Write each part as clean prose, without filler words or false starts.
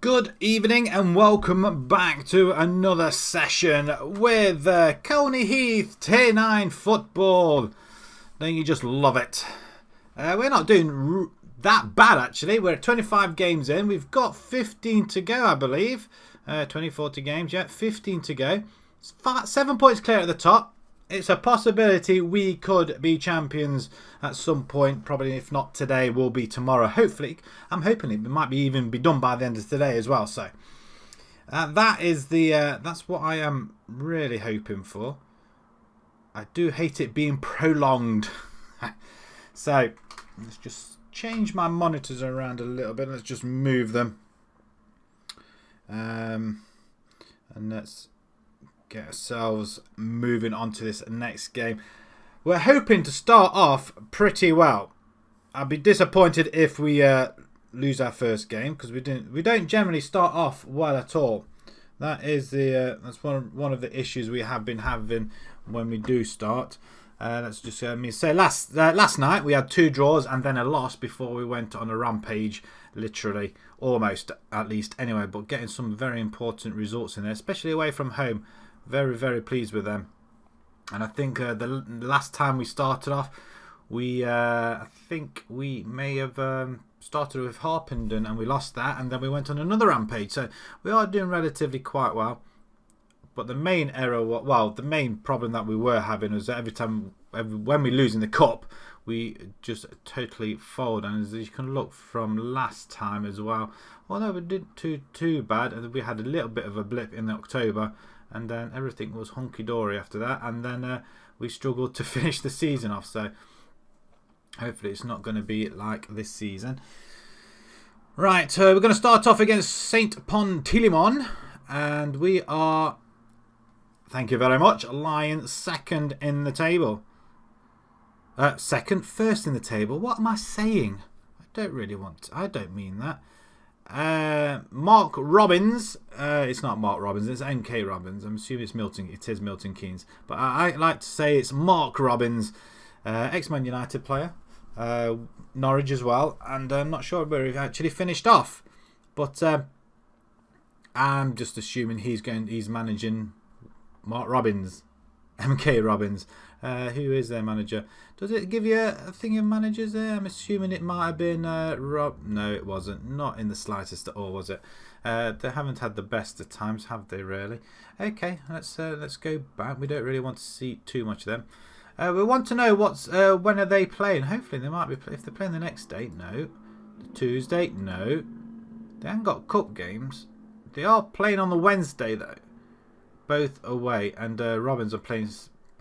Good evening and welcome back to another session with Colney Heath Tier 9 football. Don't you just love it? We're not doing that bad actually. We're 25 games in. We've got 15 to go, I believe. 40 games, yeah, 15 to go. 7 points clear at the top. It's a possibility we could be champions at some point. Probably, if not today, will be tomorrow. Hopefully, I'm hoping it might be even be done by the end of today as well. So that is the that's what I am really hoping for. I do hate it being prolonged. So let's just change my monitors around a little bit. Let's just move them, and let's get ourselves moving on to this next game. We're hoping to start off pretty well. I'd be disappointed if we lose our first game because we don't generally start off well at all. That is that's one of the issues we have been having when we do start. Let's just say last night we had 2 draws and then a loss before we went on a rampage, literally, almost at least anyway, but getting some very important results in there, especially away from home. Very, very pleased with them. And I think the last time we started off, I think we may have started with Harpenden and we lost that, and then we went on another rampage. So we are doing relatively quite well. But the main the main problem that we were having was that when we lose in the cup, we just totally fold. And as you can look from last time as well, although we didn't too bad, and we had a little bit of a blip in October. And then everything was hunky-dory after that. And then we struggled to finish the season off. So hopefully it's not going to be like this season. Right, we're going to start off against St. Pontilimon. And we are, thank you very much, lying second in the table. First in the table. What am I saying? I don't mean that. Mark Robbins, it's not Mark Robbins, it's MK Robbins. I'm assuming it is Milton Keynes, but I like to say it's Mark Robbins, ex-Man United player, Norwich as well, and I'm not sure where he actually finished off, but I'm just assuming he's managing Mark Robbins, MK Robbins, who is their manager. Does it give you a thing of managers there? I'm assuming it might have been Rob. No, it wasn't. Not in the slightest at all, was it? They haven't had the best of times, have they? Really? Okay, let's go back. We don't really want to see too much of them. We want to know when are they playing? Hopefully they might be. If they're playing the next day, no. The Tuesday, no. They haven't got cup games. They are playing on the Wednesday though. Both away, and Robins are playing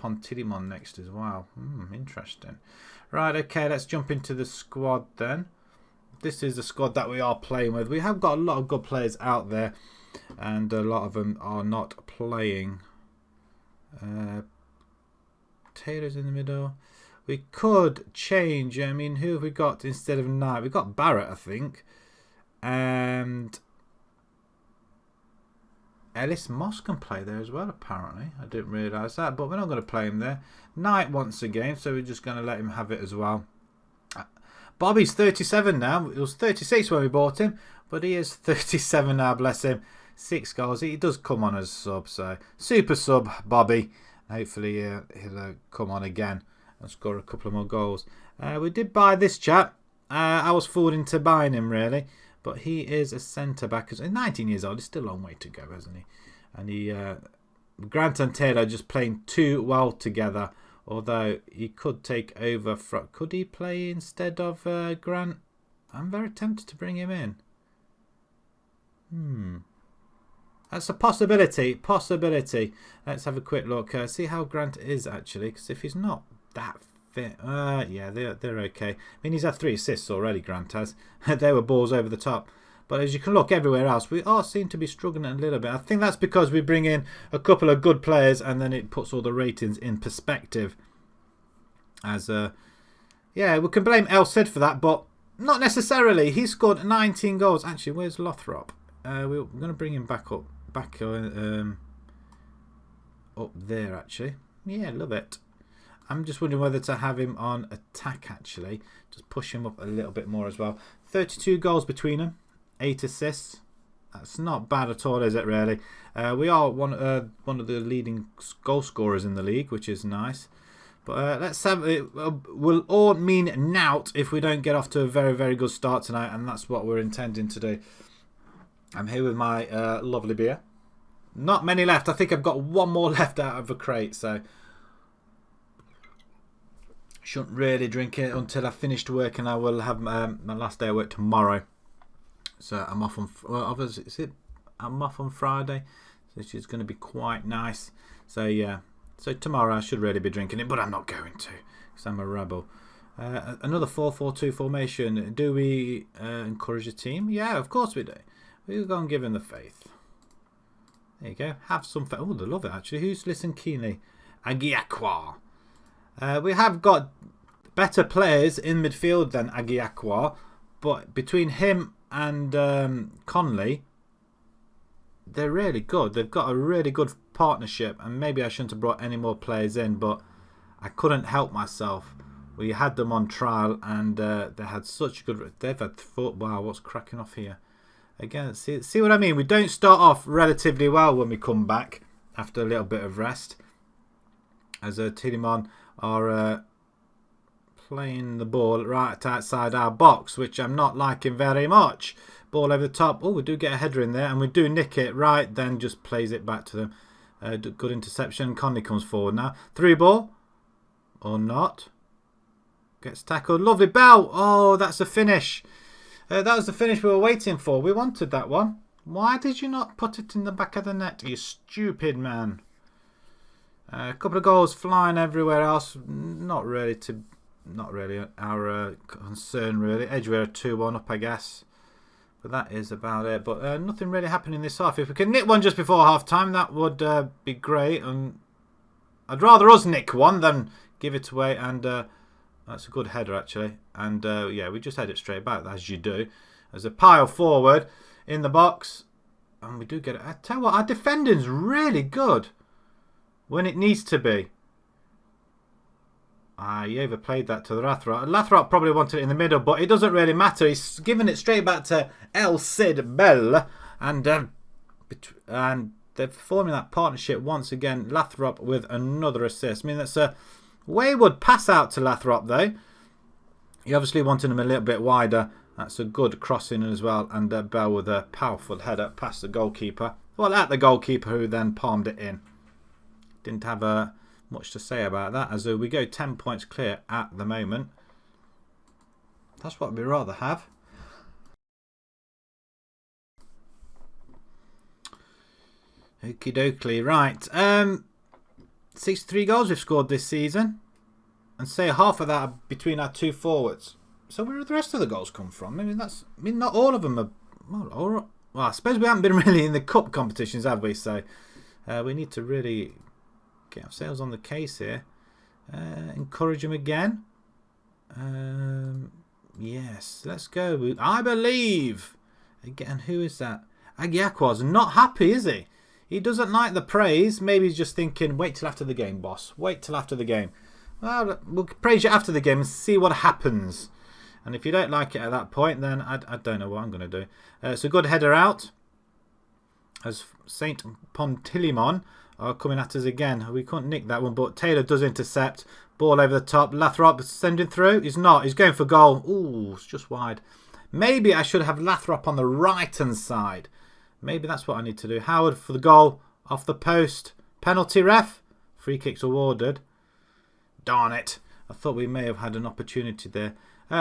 Pontilimon next as well. Interesting. Right, okay, let's jump into the squad then. This is the squad that we are playing with. We have got a lot of good players out there, and a lot of them are not playing. Taylor's in the middle. We could change. I mean, who have we got instead of Knight? We've got Barrett, I think. And Ellis Moss can play there as well, apparently. I didn't realise that, but we're not going to play him there. Knight wants a game, so we're just going to let him have it as well. Bobby's 37 now. It was 36 when we bought him, but he is 37 now, bless him. 6 goals. He does come on as sub, so super sub, Bobby. Hopefully he'll come on again and score a couple of more goals. We did buy this chap. I was fooled into buying him, really. But he is a centre-back. He's 19 years old. He's still a long way to go, hasn't he? And Grant and Taylor are just playing too well together. Although he could take over. Could he play instead of Grant? I'm very tempted to bring him in. That's a possibility. Let's have a quick look. See how Grant is, actually. Because if he's not that fit. Yeah, they're okay. I mean, he's had 3 assists already, Grant has. They were balls over the top. But as you can look everywhere else, we all seem to be struggling a little bit. I think that's because we bring in a couple of good players and then it puts all the ratings in perspective. Yeah, we can blame El Cid for that, but not necessarily. He scored 19 goals. Actually, where's Lothrop? We're going to bring him back up there, actually. Yeah, love it. I'm just wondering whether to have him on attack, actually. Just push him up a little bit more as well. 32 goals between them. 8 assists. That's not bad at all, is it, really? We are one of the leading goal scorers in the league, which is nice. But let's have it. Will all mean nout if we don't get off to a very, very good start tonight, and that's what we're intending to do. I'm here with my lovely beer. Not many left. I think I've got one more left out of a crate, so shouldn't really drink it until I finish work, and I will have my last day of work tomorrow. So I'm off on. I'm off on Friday, which is going to be quite nice. So yeah. So tomorrow I should really be drinking it, but I'm not going to because I'm a rebel. Another 4-4-2 formation. Do we encourage the team? Yeah, of course we do. We'll go and give him the faith. There you go. Have some faith. Oh, they love it actually. Who's Listen Keenly? Agiakwa. We have got better players in midfield than Agiakwa, but between him and Colney, they're really good. They've got a really good partnership, and maybe I shouldn't have brought any more players in, but I couldn't help myself. We had them on trial, and they had such good. They've had wow, what's cracking off here? Again, see what I mean? We don't start off relatively well when we come back after a little bit of rest. As Tillimon are playing the ball right outside our box, which I'm not liking very much. Ball over the top. Oh, we do get a header in there, and we do nick it. Right, then just plays it back to them. Good interception. Colney comes forward now. Through ball. Or not. Gets tackled. Lovely Bell. Oh, that's a finish. That was the finish we were waiting for. We wanted that one. Why did you not put it in the back of the net, you stupid man? A couple of goals flying everywhere else. Not really our concern, really. Edgware 2-1 up, I guess. But that is about it. But nothing really happening this half. If we can nick one just before half time, that would be great. And I'd rather us nick one than give it away. And that's a good header, actually. And yeah, we just head it straight back, as you do. There's a pile forward in the box. And we do get it. I tell you what, our defending's really good when it needs to be. He overplayed that to the Lathrop. Lathrop probably wanted it in the middle, but it doesn't really matter. He's giving it straight back to El Cid Bell. And they're forming that partnership once again. Lathrop with another assist. I mean, that's a wayward pass out to Lathrop, though. He obviously wanted him a little bit wider. That's a good crossing as well. And Bell with a powerful header past the goalkeeper. Well, at the goalkeeper, who then palmed it in. Didn't have much to say about that, as we go 10 points clear at the moment. That's what we'd rather have. Okie dokie, right. 63 goals we've scored this season, and say half of that are between our two forwards. So where do the rest of the goals come from? I mean, not all of them are. Well, I suppose we haven't been really in the cup competitions, have we? So we need to really get ourselves on the case here. Encourage him again. Yes, let's go. I believe. Again, who is that? Agiakwa's not happy, is he? He doesn't like the praise. Maybe he's just thinking, wait till after the game, boss. Wait till after the game. Well, we'll praise you after the game and see what happens. And if you don't like it at that point, then I don't know what I'm going to do. It's a good header out. As St. Pontillimon are coming at us again. We couldn't nick that one, but Taylor does intercept. Ball over the top. Lathrop sending through. He's not. He's going for goal. Ooh, it's just wide. Maybe I should have Lathrop on the right-hand side. Maybe that's what I need to do. Howard for the goal. Off the post. Penalty, ref. Free kicks awarded. Darn it. I thought we may have had an opportunity there.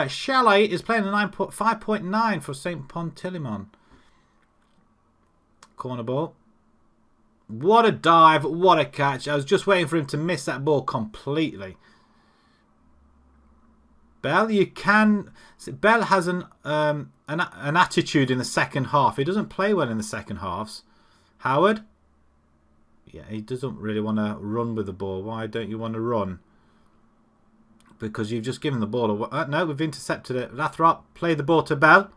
Chalet is playing a 5.9 for St. Pontillimon. Corner ball. What a dive. What a catch. I was just waiting for him to miss that ball completely. Bell, you can... Bell has an attitude in the second half. He doesn't play well in the second halves. Howard? Yeah, he doesn't really want to run with the ball. Why don't you want to run? Because you've just given the ball away. No, we've intercepted it. Lathrop, play the ball to Bell.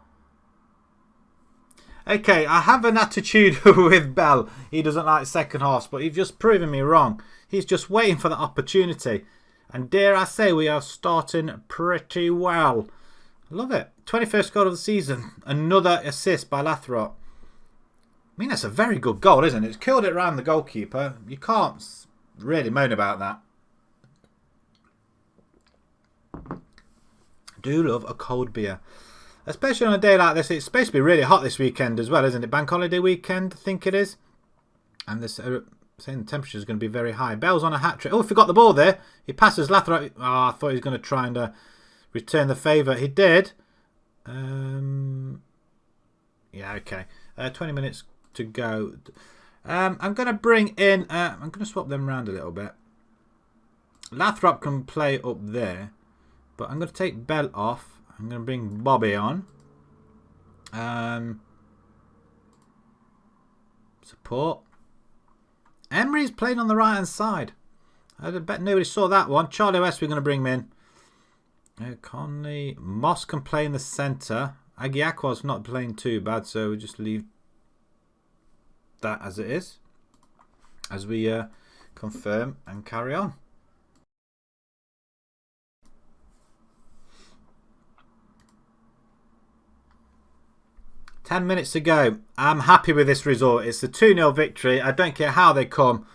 Okay, I have an attitude with Bell. He doesn't like second halves, but he's just proven me wrong. He's just waiting for the opportunity. And dare I say, we are starting pretty well. Love it. 21st goal of the season. Another assist by Lathrop. mean, that's a very good goal, isn't it? It's killed it around the goalkeeper. You can't really moan about that. Do love a cold beer. Especially on a day like this. It's supposed to be really hot this weekend as well, isn't it? Bank holiday weekend, I think it is. And this saying the temperature is going to be very high. Bell's on a hat-trick. Oh, he forgot the ball there. He passes Lathrop. Oh, I thought he was going to try and return the favour. He did. Yeah, okay. 20 minutes to go. I'm going to bring in... I'm going to swap them around a little bit. Lathrop can play up there. But I'm going to take Bell off. I'm going to bring Bobby on. Support. Emery's playing on the right hand side. I bet nobody saw that one. Charlie West, we're going to bring him in. Conley. Moss can play in the centre. Agiakwa's not playing too bad, so we'll just leave that as it is. As we confirm and carry on. Ten minutes to go. I'm happy with this result. It's a 2-0 victory. I don't care how they come,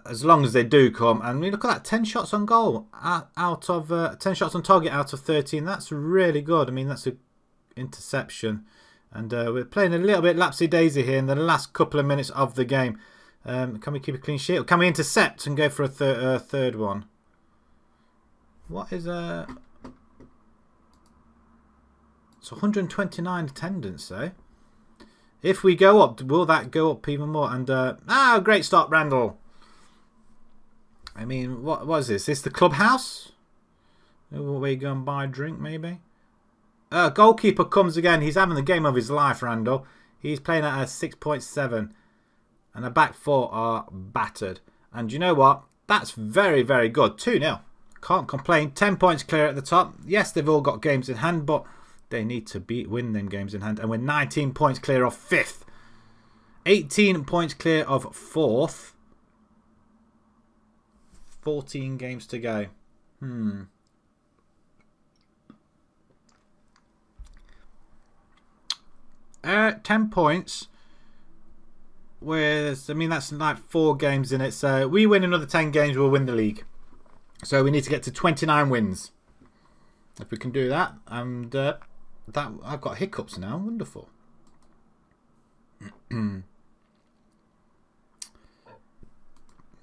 as long as they do come. And we look at that, 10 shots on goal out of 10 shots on target out of 13. That's really good. I mean, that's an interception. And we're playing a little bit lapsy-daisy here in the last couple of minutes of the game. Can we keep a clean sheet? Or can we intercept and go for a third one? What is It's 129 attendance, though. If we go up, will that go up even more? And great start, Randall. I mean, what is this? Is this the clubhouse? Will we go and buy a drink, maybe? Goalkeeper comes again. He's having the game of his life, Randall. He's playing at a 6.7. And the back four are battered. And you know what? That's very, very good. 2-0. Can't complain. 10 points clear at the top. Yes, they've all got games in hand, but they need to win them games in hand. And we're 19 points clear of 5th. 18 points clear of 4th. 14 games to go. 10 points. I mean, that's like 4 games in it. So we win another 10 games, we'll win the league. So we need to get to 29 wins. If we can do that. And that I've got hiccups now. Wonderful.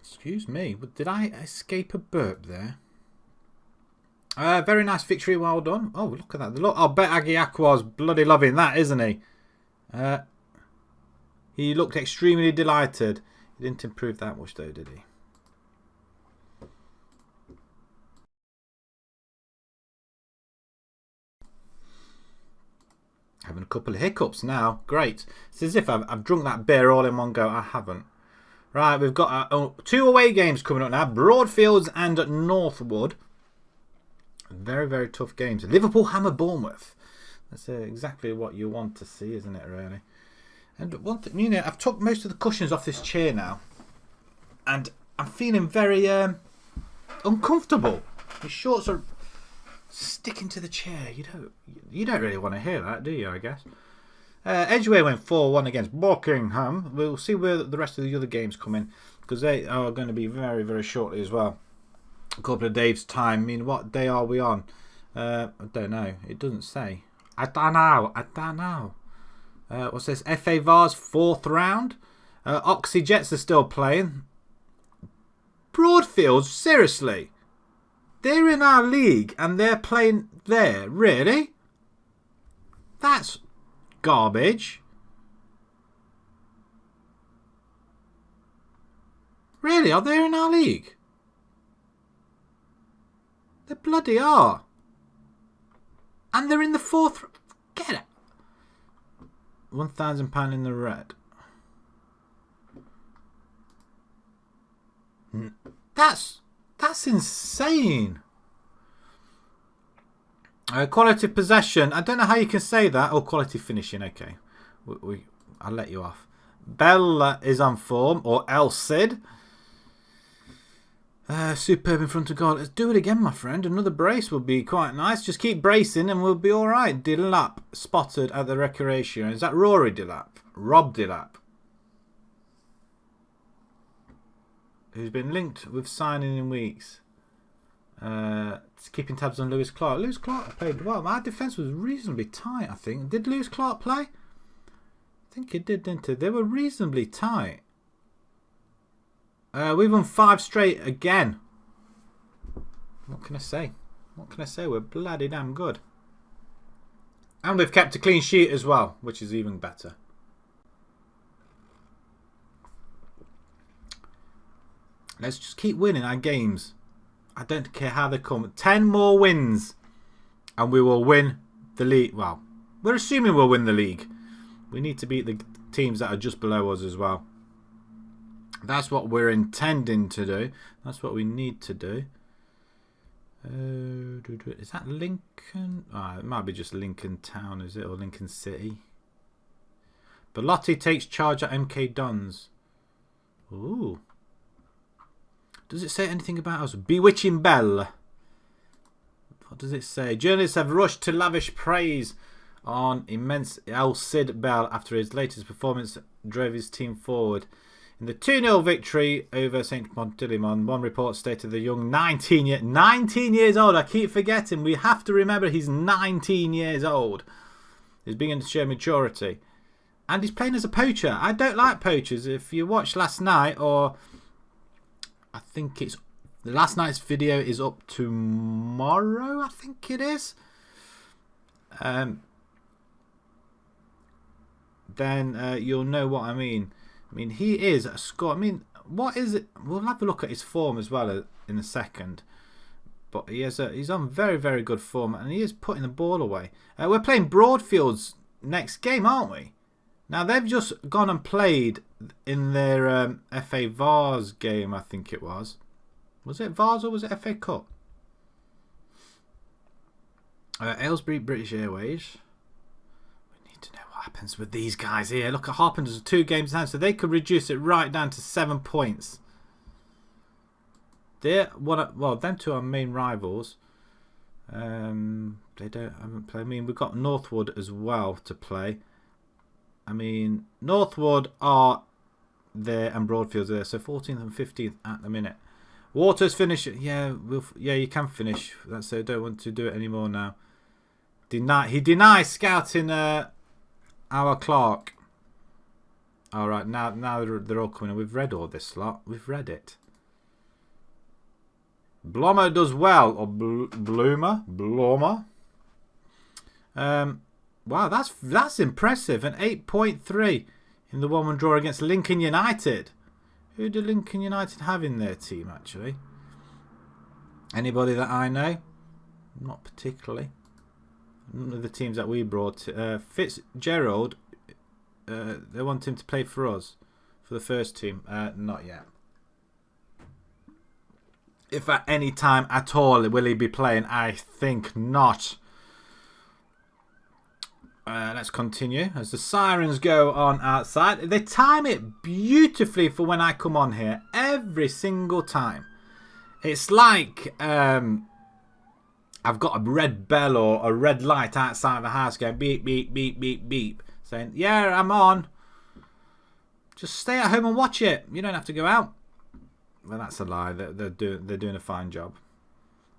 Excuse me. Did I escape a burp there? Very nice victory. Well done. Oh, look at that. Look, I'll bet Agiakwa's bloody loving that, isn't he? He looked extremely delighted. He didn't improve that much, though, did he? Having a couple of hiccups now. Great. It's as if I've drunk that beer all in one go. I haven't. Right, we've got 2 away games coming up now. Broadfields and Northwood. Very, very tough games. Liverpool, Hammer, Bournemouth. That's exactly what you want to see, isn't it, really? And one thing, you know, I've took most of the cushions off this chair now. And I'm feeling very uncomfortable. My shorts are sticking to the chair. You don't really want to hear that, do you, I guess? Edgware went 4-1 against Buckingham. We'll see where the rest of the other games come in, because they are going to be very, very shortly as well. A couple of days' time. I mean, what day are we on? I don't know. It doesn't say. I don't know. What's this? FA Vars 4th round. Oxy Jets are still playing. Broadfields, seriously? They're in our league and they're playing there? Really? That's garbage. Really? Are they in our league? They bloody are. And they're in the 4th. Get it. £1,000 in the red. That's insane. Quality possession. I don't know how you can say that. Oh, quality finishing. Okay, I'll let you off. Bella is on form, or El Cid. Superb in front of goal. Let's do it again, my friend. Another brace would be quite nice. Just keep bracing and we'll be all right. Delap spotted at the recreation. Is that Rory Delap? Rob Dillap, who's been linked with signing in weeks. Keeping tabs on Lewis Clark. Lewis Clark played well. Our defence was reasonably tight, I think. Did Lewis Clark play? I think he did, didn't he? They were reasonably tight. We've won 5 straight again. What can I say? What can I say? We're bloody damn good. And we've kept a clean sheet as well, which is even better. Let's just keep winning our games. I don't care how they come. 10 more wins and we will win the league. Well, we're assuming we'll win the league. We need to beat the teams that are just below us as well. That's what we're intending to do. That's what we need to do. Is that Lincoln? Oh, it might be just Lincoln Town, is it? Or Lincoln City. Bellotti takes charge at MK Dons. Ooh. Does it say anything about us? Bewitching Bell. What does it say? Journalists have rushed to lavish praise on immense El Cid Bell after his latest performance drove his team forward. In the 2-0 victory over St. Montilimon, one report stated the young 19 years old. I keep forgetting. We have to remember he's 19 years old. He's beginning to show maturity. And he's playing as a poacher. I don't like poachers. If you watched last night, or I think it's last night's video is up tomorrow, I think it is. Then you'll know what I mean. I mean, he is a score. I mean, what is it? We'll have a look at his form as well in a second. But he's on very, very good form, and he is putting the ball away. We're playing Broadfield's next game, aren't we? Now, they've just gone and played in their FA Vars game, I think it was. Was it Vars or was it FA Cup? Aylesbury British Airways. We need to know what happens with these guys here. Look at Harpender's 2 games in hand, so they could reduce it right down to 7 points. They're them two are main rivals. They haven't played. I mean, we've got Northwood as well to play. I mean, Northwood are there and Broadfield's there, so 14th and 15th at the minute. Waters finish. Yeah, you can finish. That's so. Don't want to do it anymore now. He denies scouting our Clark. All right, now they're all coming in. We've read all this lot. We've read it. Blommer does well, or Bloomer. Wow, that's impressive. An 8.3 in the 1-1 draw against Lincoln United. Who do Lincoln United have in their team, actually? Anybody that I know? Not particularly. None of the teams that we brought. Fitzgerald, they want him to play for us, for the first team. Not yet. If at any time at all will he be playing, I think not. Let's continue as the sirens go on outside. They time it beautifully for when I come on here every single time. It's like I've got a red bell or a red light outside the house going beep, beep, beep, beep, beep, saying, yeah, I'm on. Just stay at home and watch it. You don't have to go out. Well, that's a lie. They're doing a fine job.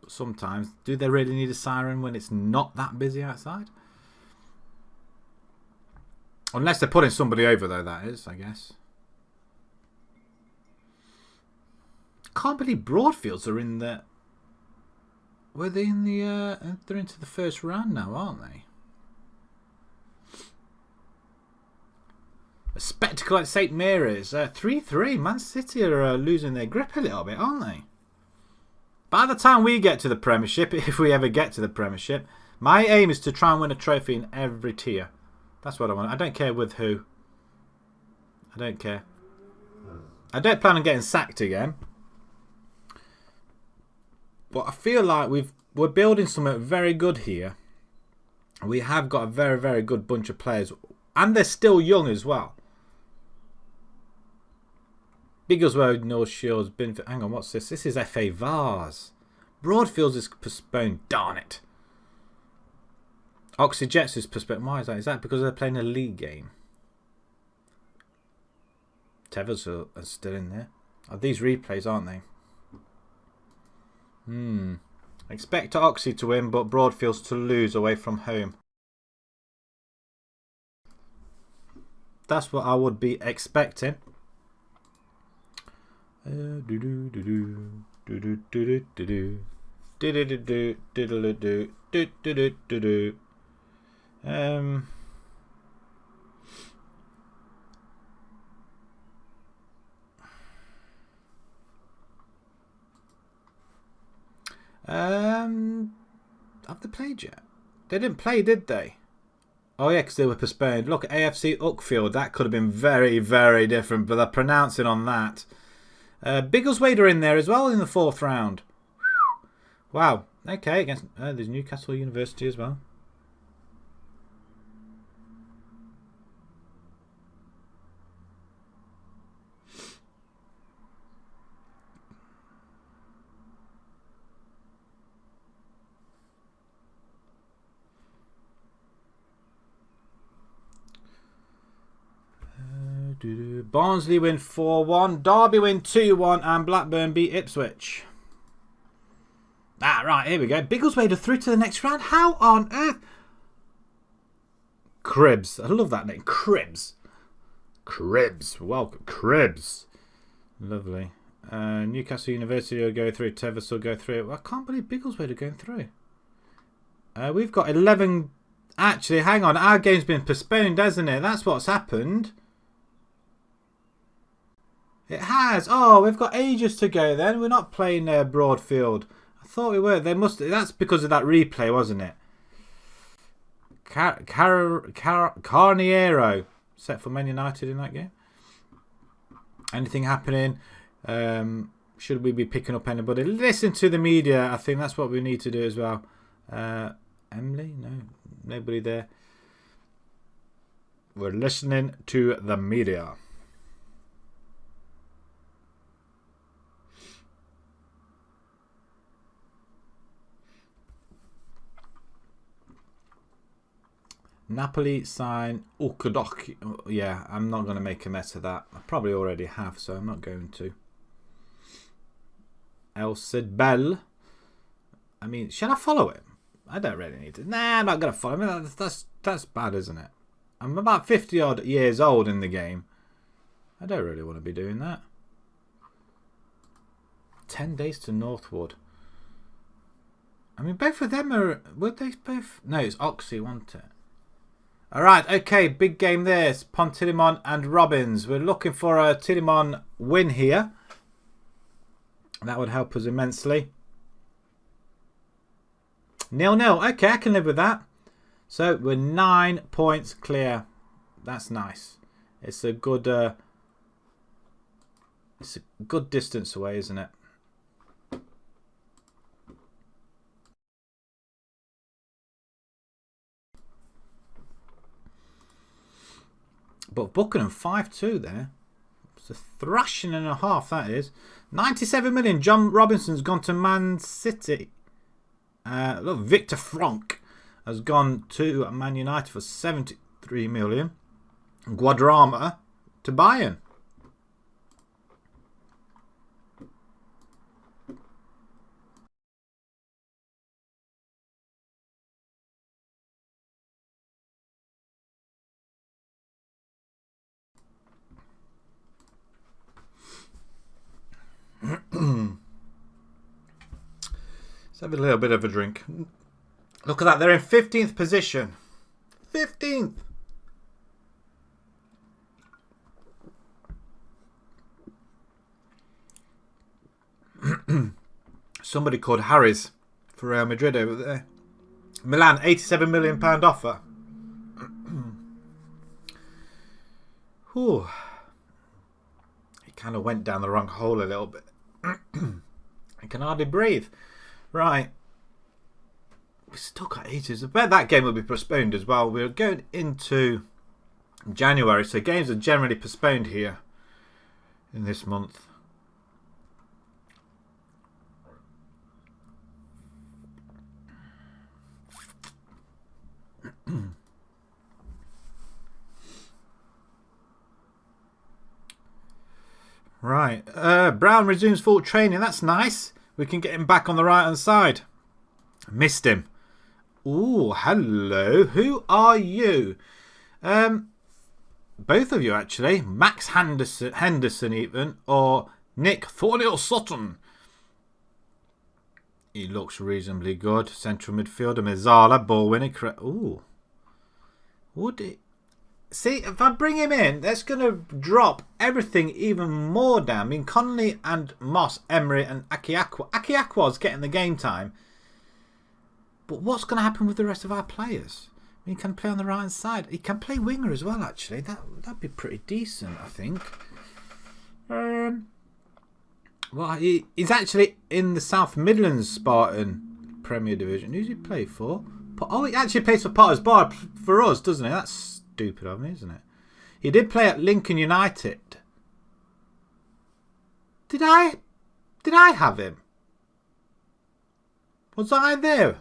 But sometimes, do they really need a siren when it's not that busy outside? Unless they're putting somebody over, though, that is, I guess. Can't believe Broadfields are in the... Were they in the... they're into the first round now, aren't they? A spectacle at St Mary's. 3-3. Man City are losing their grip a little bit, aren't they? By the time we get to the Premiership, if we ever get to the Premiership, my aim is to try and win a trophy in every tier. That's what I want. I don't care with who. I don't care. I don't plan on getting sacked again. But I feel like we're building something very good here. We have got a very, very good bunch of players. And they're still young as well. Biggleswade, North Shields, Binford. Hang on, what's this? This is FA Vars. Broadfields is postponed. Darn it. Oxyjets is postponed. Why is that? Is that because they're playing a league game? Tevers are still in there. Oh, these replays, aren't they? Expect Oxy to win, but Broadfields to lose away from home. That's what I would be expecting. Have they played yet? They didn't play, did they? Oh yeah, because they were postponed. Look, AFC Uckfield. That could have been very, very different, but they're pronouncing on that. Biggleswade are in there as well in the 4th round. Wow. Okay, against there's Newcastle University as well. Barnsley win 4-1, Derby win 2-1, and Blackburn beat Ipswich. Right, here we go. Biggleswade are through to the next round. How on earth? Cribs. I love that name. Cribs. Welcome. Cribs. Lovely. Newcastle University will go through. Tevers will go through. I can't believe Biggleswade are going through. We've got 11. Actually, hang on. Our game's been postponed, hasn't it? That's what's happened. It has. Oh, we've got ages to go then. We're not playing Broadfield. I thought we were. They must. That's because of that replay, wasn't it? Carniero set for Man United in that game. Anything happening? Should we be picking up anybody? Listen to the media. I think that's what we need to do as well. Emily? No. Nobody there. We're listening to the media. Napoli sign Ukudok. Yeah, I'm not going to make a mess of that. I probably already have, so I'm not going to. El Cid Bell. I mean, should I follow him? I don't really need to. Nah, I'm not going to follow him. That's bad, isn't it? I'm about 50 odd years old in the game. I don't really want to be doing that. 10 days to Northwood. I mean, both of them are... Would they both... No, it's Oxy, wasn't it? Alright, okay, big game there. It's Pontillimon and Robbins. We're looking for a Tillimon win here. That would help us immensely. 0-0. Okay, I can live with that. So we're 9 points clear. That's nice. It's a good distance away, isn't it? But Buckingham 5-2 there. It's a thrashing and a half, that is. 97 million. John Robinson's gone to Man City. Look, Victor Franck has gone to Man United for 73 million. Guadrama to Bayern. Let's have a little bit of a drink. Look at that. They're in 15th position. 15th. Somebody called Harry's for Real Madrid over there. Milan, £87 million offer. Whew. He kind of went down the wrong hole a little bit. I can hardly breathe. Right. We've still got ages. I bet that game will be postponed as well. We're going into January, so games are generally postponed here in this month. Right. Brown resumes full training. That's nice. We can get him back on the right-hand side. Missed him. Ooh, hello. Who are you? Both of you, actually. Max Henderson even. Or Nick Thornhill Sutton. He looks reasonably good. Central midfielder. Mizala, ball winning. Ooh. Would it? See, if I bring him in, that's going to drop everything even more down. I mean, Connolly and Moss, Emery and Akiakwa. Akiakwa's getting the game time. But what's going to happen with the rest of our players? I mean, he can play on the right-hand side. He can play winger as well, actually. That'd be pretty decent, I think. Well, he's actually in the South Midlands Spartan Premier Division. Who's he play for? Oh, he actually plays for Potter's Bar for us, doesn't he? That's stupid of me, isn't it? He did play at Lincoln United. Did I have him? Was I there?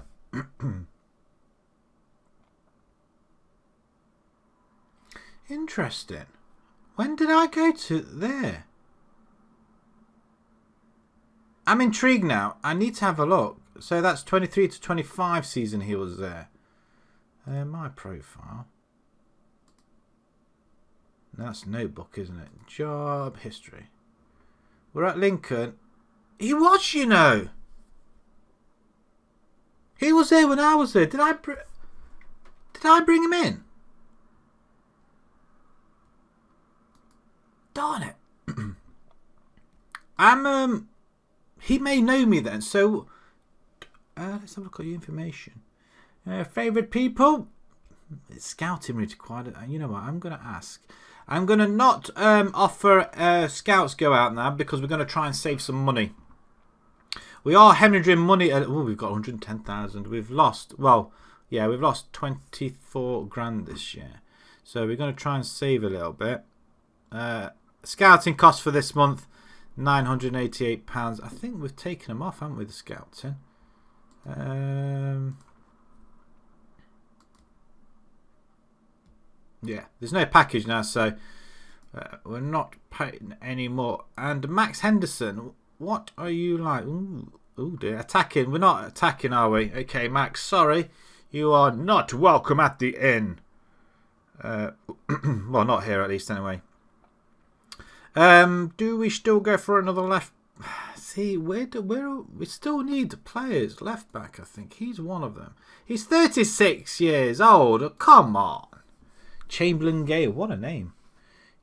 Interesting. When did I go to there? I'm intrigued now. I need to have a look. So that's 23 to 25 season he was there. My profile. That's notebook, isn't it? Job history. We're at Lincoln. He was, you know. He was there when I was there. Did I bring him in? Darn it. He may know me then. So let's have a look at your information. Favourite people? It's scouting really quite. You know what? I'm going to ask. I'm going to not offer scouts go out now because we're going to try and save some money. We are hemorrhaging money. We've got 110,000. We've lost. Well, yeah, we've lost 24 grand this year. So we're going to try and save a little bit. Scouting cost for this month, £988. I think we've taken them off, haven't we? The scouting. Yeah, there's no package now, so we're not paying anymore. And Max Henderson, what are you like? Ooh, dear. Attacking. We're not attacking, are we? Okay, Max, sorry. You are not welcome at the inn. Well, not here at least, anyway. Do we still go for another left? See, we still need players. Left back, I think. He's one of them. He's 36 years old. Come on. Chamberlain Gale, what a name.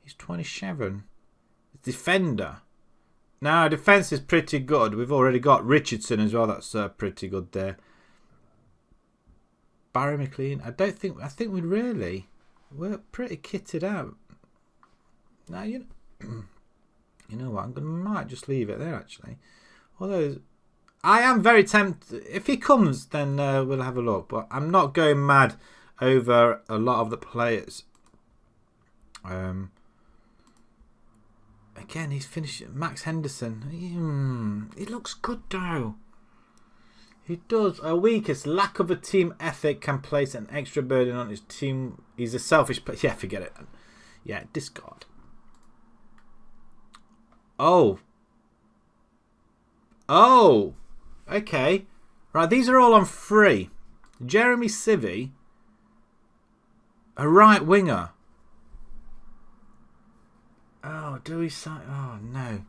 He's 27. Defender. Now, defence is pretty good. We've already got Richardson as well. That's pretty good there. Barry McLean. I think we're pretty kitted out. Now, you know what? I might just leave it there, actually. Although, I am very tempted. If he comes, then we'll have a look. But I'm not going mad over a lot of the players. Again, he's finished. Max Henderson. He looks good though. He does. Our weakest lack of a team ethic can place an extra burden on his team. He's a selfish player. Yeah, forget it. Yeah, discard. Oh. Okay. Right, these are all on free. Jeremy Civvy. A right winger. Oh, do we sign? Oh, no.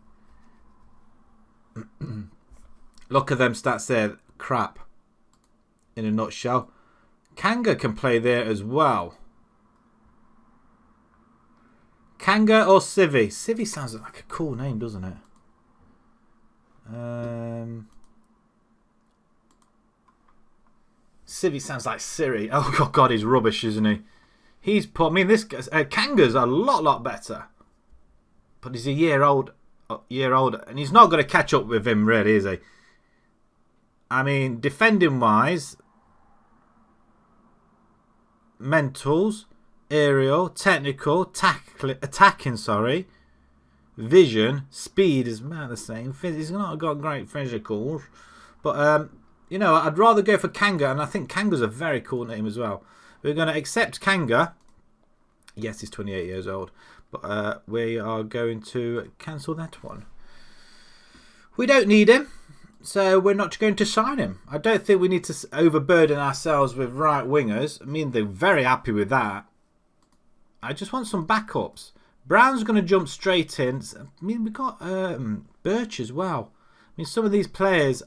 Look at them stats there. Crap. In a nutshell. Kanga can play there as well. Kanga or Civvy? Civvy sounds like a cool name, doesn't it? Civvy sounds like Siri. Oh, God, he's rubbish, isn't he? He's put. I mean, this Kanga's a lot better, but he's a year older, and he's not going to catch up with him, really, is he? I mean, defending wise, mentals, aerial, technical, attacking. Sorry, vision, speed is about the same. He's not got great physicals, but you know, I'd rather go for Kanga, and I think Kanga's a very cool name as well. We're going to accept Kanga. Yes, he's 28 years old. But we are going to cancel that one. We don't need him, so we're not going to sign him. I don't think we need to overburden ourselves with right wingers. I mean, they're very happy with that. I just want some backups. Brown's going to jump straight in. I mean, we've got Birch as well. I mean, some of these players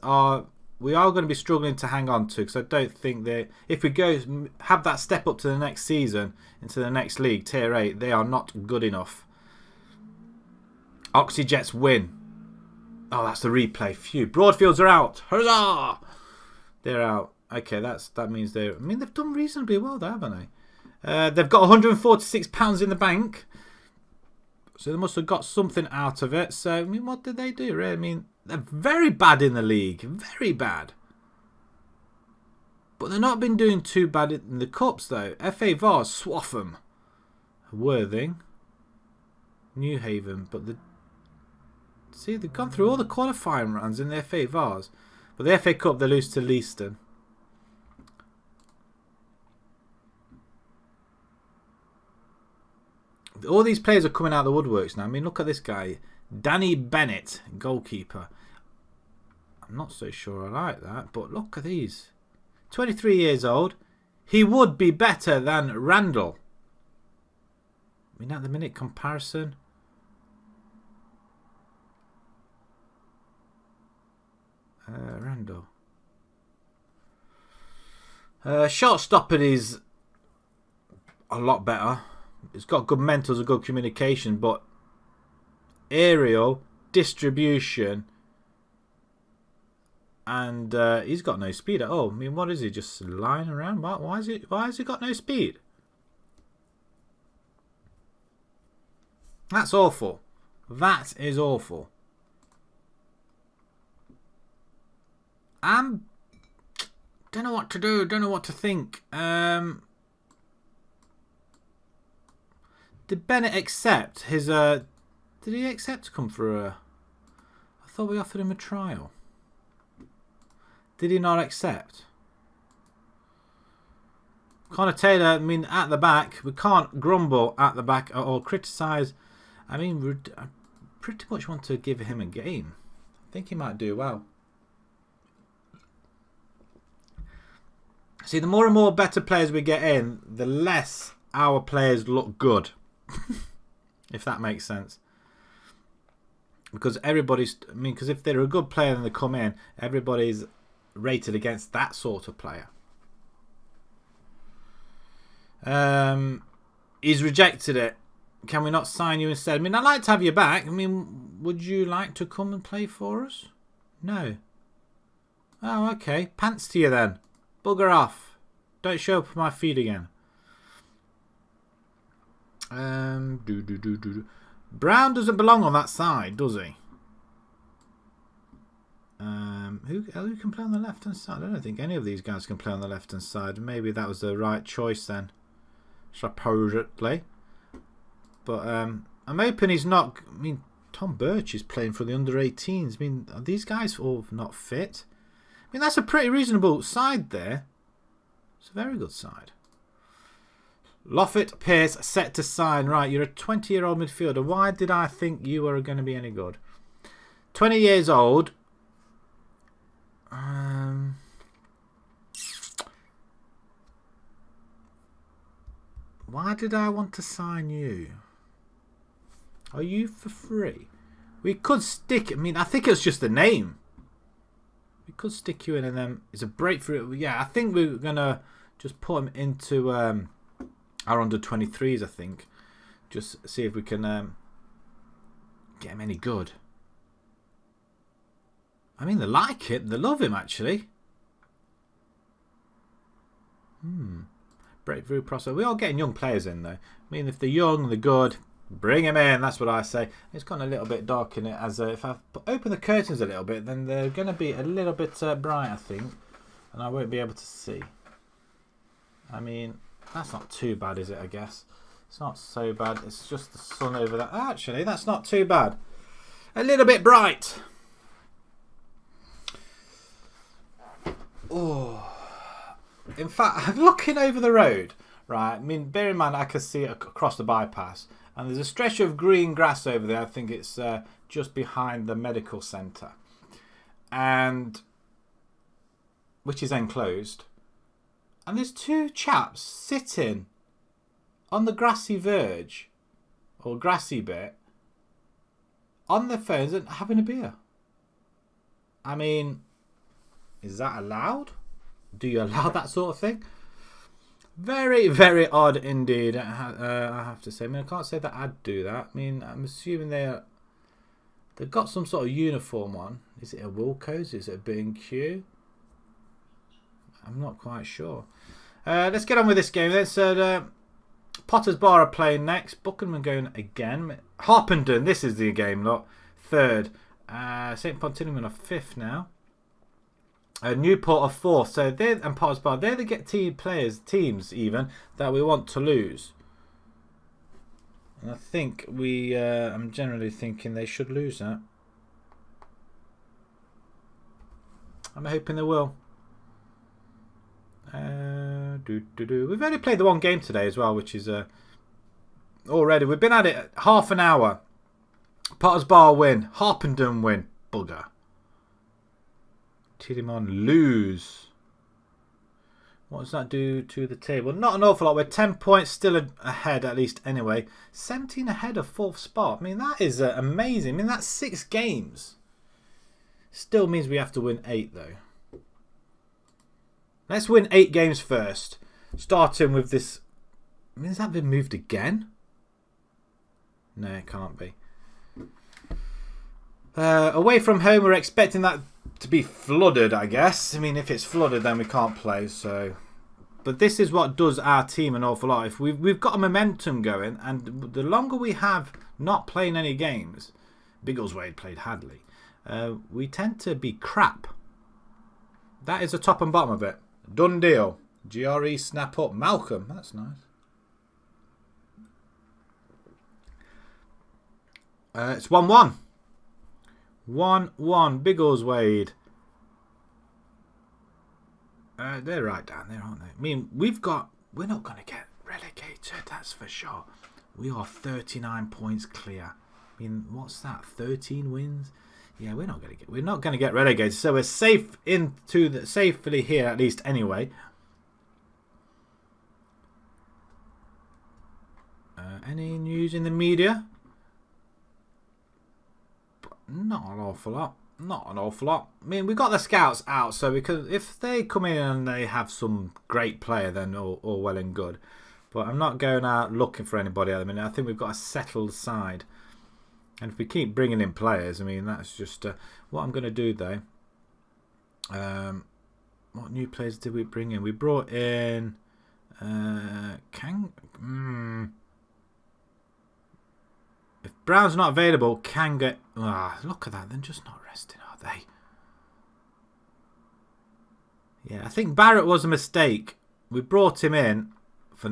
we are going to be struggling to hang on to, because I don't think if we go have that step up to the next season, into the next league, Tier 8, they are not good enough. Oxyjets win. Oh, that's the replay. Phew. Broadfields are out. Huzzah! They're out. Okay, that means they've done reasonably well there, haven't they? They've got £146 in the bank. So they must have got something out of it. So, I mean, what did they do, really? I mean, they're very bad in the league. Very bad. But they've not been doing too bad in the cups, though. FA Vars, Swaffham. Worthing. New Haven. But see, they've gone through all the qualifying rounds in the FA Vars. But the FA Cup, they lose to Leiston. All these players are coming out of the woodworks now. I mean, look at this guy. Danny Bennett, goalkeeper. I'm not so sure I like that, but look at these. 23 years old. He would be better than Randall. I mean, at the minute comparison. Randall. Short stopping is a lot better. It's got good mentals and good communication, but aerial, distribution, and he's got no speed at all. I mean, what is he, just lying around? Why has he got no speed? That's awful. That is awful. Don't know what to do. Don't know what to think. Did Bennett accept his... did he accept to come for a... I thought we offered him a trial. Did he not accept? Connor Taylor, I mean, at the back. We can't grumble at the back or criticise. I mean, I pretty much want to give him a game. I think he might do well. See, the more and more better players we get in, the less our players look good. If that makes sense. Because everybody's... I mean, because if they're a good player and they come in, everybody's rated against that sort of player. He's rejected it. Can we not sign you instead? I mean, I'd like to have you back. I mean, would you like to come and play for us? No. Oh, okay. Pants to you then. Bugger off. Don't show up on my feed again. Brown doesn't belong on that side, does he? Who can play on the left hand side? I don't think any of these guys can play on the left hand side. Maybe that was the right choice then, supposedly. But I'm hoping he's not. I mean, Tom Birch is playing for the under-18s. I mean, are these guys all not fit? I mean, that's a pretty reasonable side there. It's a very good side. Loffett Pearce set to sign. Right, you're a 20-year-old midfielder. Why did I think you were going to be any good? 20 years old. Why did I want to sign you? Are you for free? We could stick... I mean, I think it's just the name. We could stick you in and then... It's a breakthrough. Yeah, I think we're going to just put him into... our under-23s, I think. Just see if we can get him any good. I mean, they like it. They love him, actually. Breakthrough process. We are getting young players in, though. I mean, if they're young, they're good, bring them in. That's what I say. It's gone a little bit dark in it. As if I open the curtains a little bit, then they're going to be a little bit bright, I think. And I won't be able to see. I mean... That's not too bad, is it, I guess? It's not so bad. It's just the sun over there. Actually, that's not too bad. A little bit bright. Oh. In fact, I'm looking over the road, right? I mean, bear in mind, I can see it across the bypass. And there's a stretch of green grass over there. I think it's just behind the medical centre, and which is enclosed. And there's two chaps sitting on the grassy verge, or grassy bit, on their phones and having a beer. I mean, is that allowed? Do you allow that sort of thing? Very, very odd indeed, I have to say. I mean, I can't say that I'd do that. I mean, I'm assuming they've got some sort of uniform on. Is it a Wilco's? Is it a B&Q? I'm not quite sure. Let's get on with this game. Potter's Bar are playing next. Buckingham going again. Harpenden, this is the game, look. Third. St. Pontinniman are fifth now. Newport are fourth. So and Potter's Bar, they're the teams even, that we want to lose. And I think I'm generally thinking they should lose that. I'm hoping they will. We've only played the one game today as well, which is already. We've been at it half an hour. Potter's Bar win. Harpenden win. Bugger. Tidimon lose. What does that do to the table? Not an awful lot. We're 10 points still ahead, at least anyway. 17 ahead of fourth spot. I mean, that is amazing. I mean, that's 6 games. Still means we have to win 8, though. Let's win 8 games first. Starting with this. I mean, has that been moved again? No, it can't be. Away from home, we're expecting that to be flooded, I guess. I mean, if it's flooded, then we can't play. So, but this is what does our team an awful lot. If we've got a momentum going, and the longer we have not playing any games, Biggleswade played Hadley, we tend to be crap. That is the top and bottom of it. Done deal. GRE snap up. Malcolm, that's nice. It's 1-1. 1-1. Biggleswade. They're right down there, aren't they? I mean, we're not going to get relegated, that's for sure. We are 39 points clear. I mean, what's that? 13 wins? Yeah, we're not going to get relegated. So we're safe safely here, at least anyway. Any news in the media? Not an awful lot. Not an awful lot. I mean, we got the scouts out, so if they come in and they have some great player, then all well and good. But I'm not going out looking for anybody at the minute. I think we've got a settled side. And if we keep bringing in players, I mean, that's just what I'm going to do, though. What new players did we bring in? We brought in If Brown's not available, Kanga. Look at that. They're just not resting, are they? Yeah, I think Barrett was a mistake. We brought him in for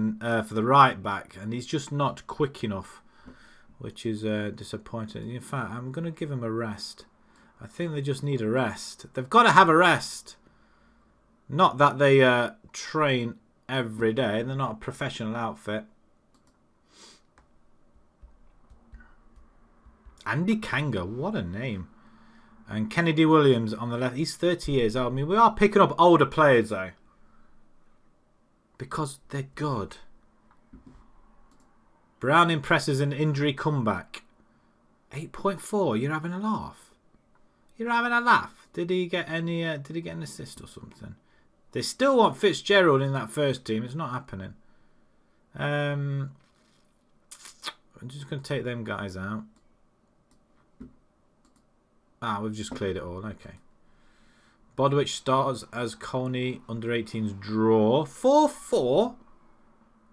the right back, and he's just not quick enough, which is disappointing. In fact, I'm going to give him a rest. I think they just need a rest. They've got to have a rest. Not that they train every day. They're not a professional outfit. Andy Kanga, what a name. And Kennedy Williams on the left. He's 30 years old. I mean, we are picking up older players, though. Because they're good. Brown impresses an injury comeback. 8.4. You're having a laugh. You're having a laugh. Did he get any? Did he get an assist or something? They still want Fitzgerald in that first team. It's not happening. I'm just going to take them guys out. We've just cleared it all. Okay. Bodwich starts as Colney under-18s draw. 4-4.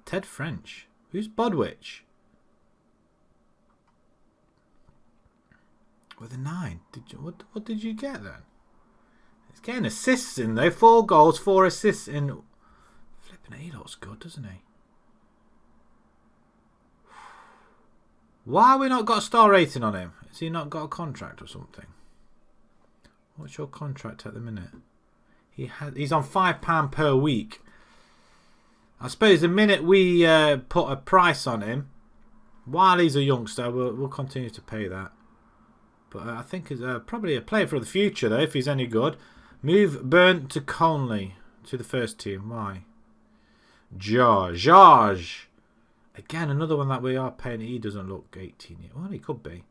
Ted French. Who's Bodwich? With a 9. What did you get then? He's getting assists in though. 4 goals, 4 assists in. Flipping it, he looks good, doesn't he? Why have we not got a star rating on him? Has he not got a contract or something? What's your contract at the minute? He's on £5 per week. I suppose the minute we put a price on him, while he's a youngster, we'll continue to pay that. But I think he's probably a player for the future, though, if he's any good. Move Burn to Colney to the first team. Why? George. Again, another one that we are paying. He doesn't look 18 yet. Well, he could be.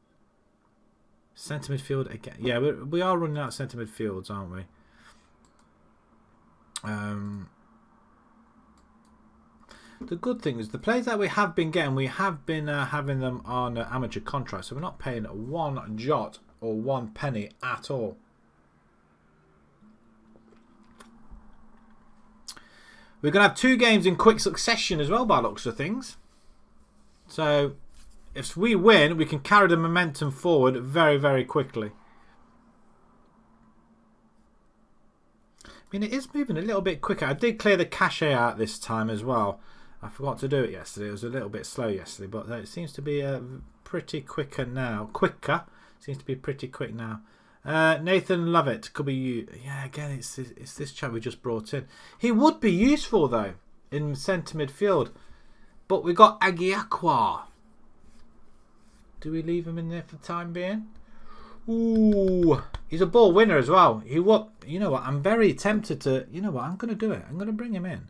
Centre midfield again. Yeah, we are running out centre midfields, aren't we? The good thing is the players that we have been getting, we have been having them on amateur contracts, so we're not paying one jot or one penny at all. We're going to have 2 games in quick succession as well, by looks of things. So if we win, we can carry the momentum forward very, very quickly. I mean, it is moving a little bit quicker. I did clear the cache out this time as well. I forgot to do it yesterday. It was a little bit slow yesterday, but it seems to be pretty quicker now. Seems to be pretty quick now. Nathan Lovett could be you. Yeah, again, it's this chap we just brought in. He would be useful though in centre midfield, but we got Agiakwa. Do we leave him in there for the time being? Ooh, he's a ball winner as well. You know what? I'm very tempted to. You know what? I'm going to do it. I'm going to bring him in.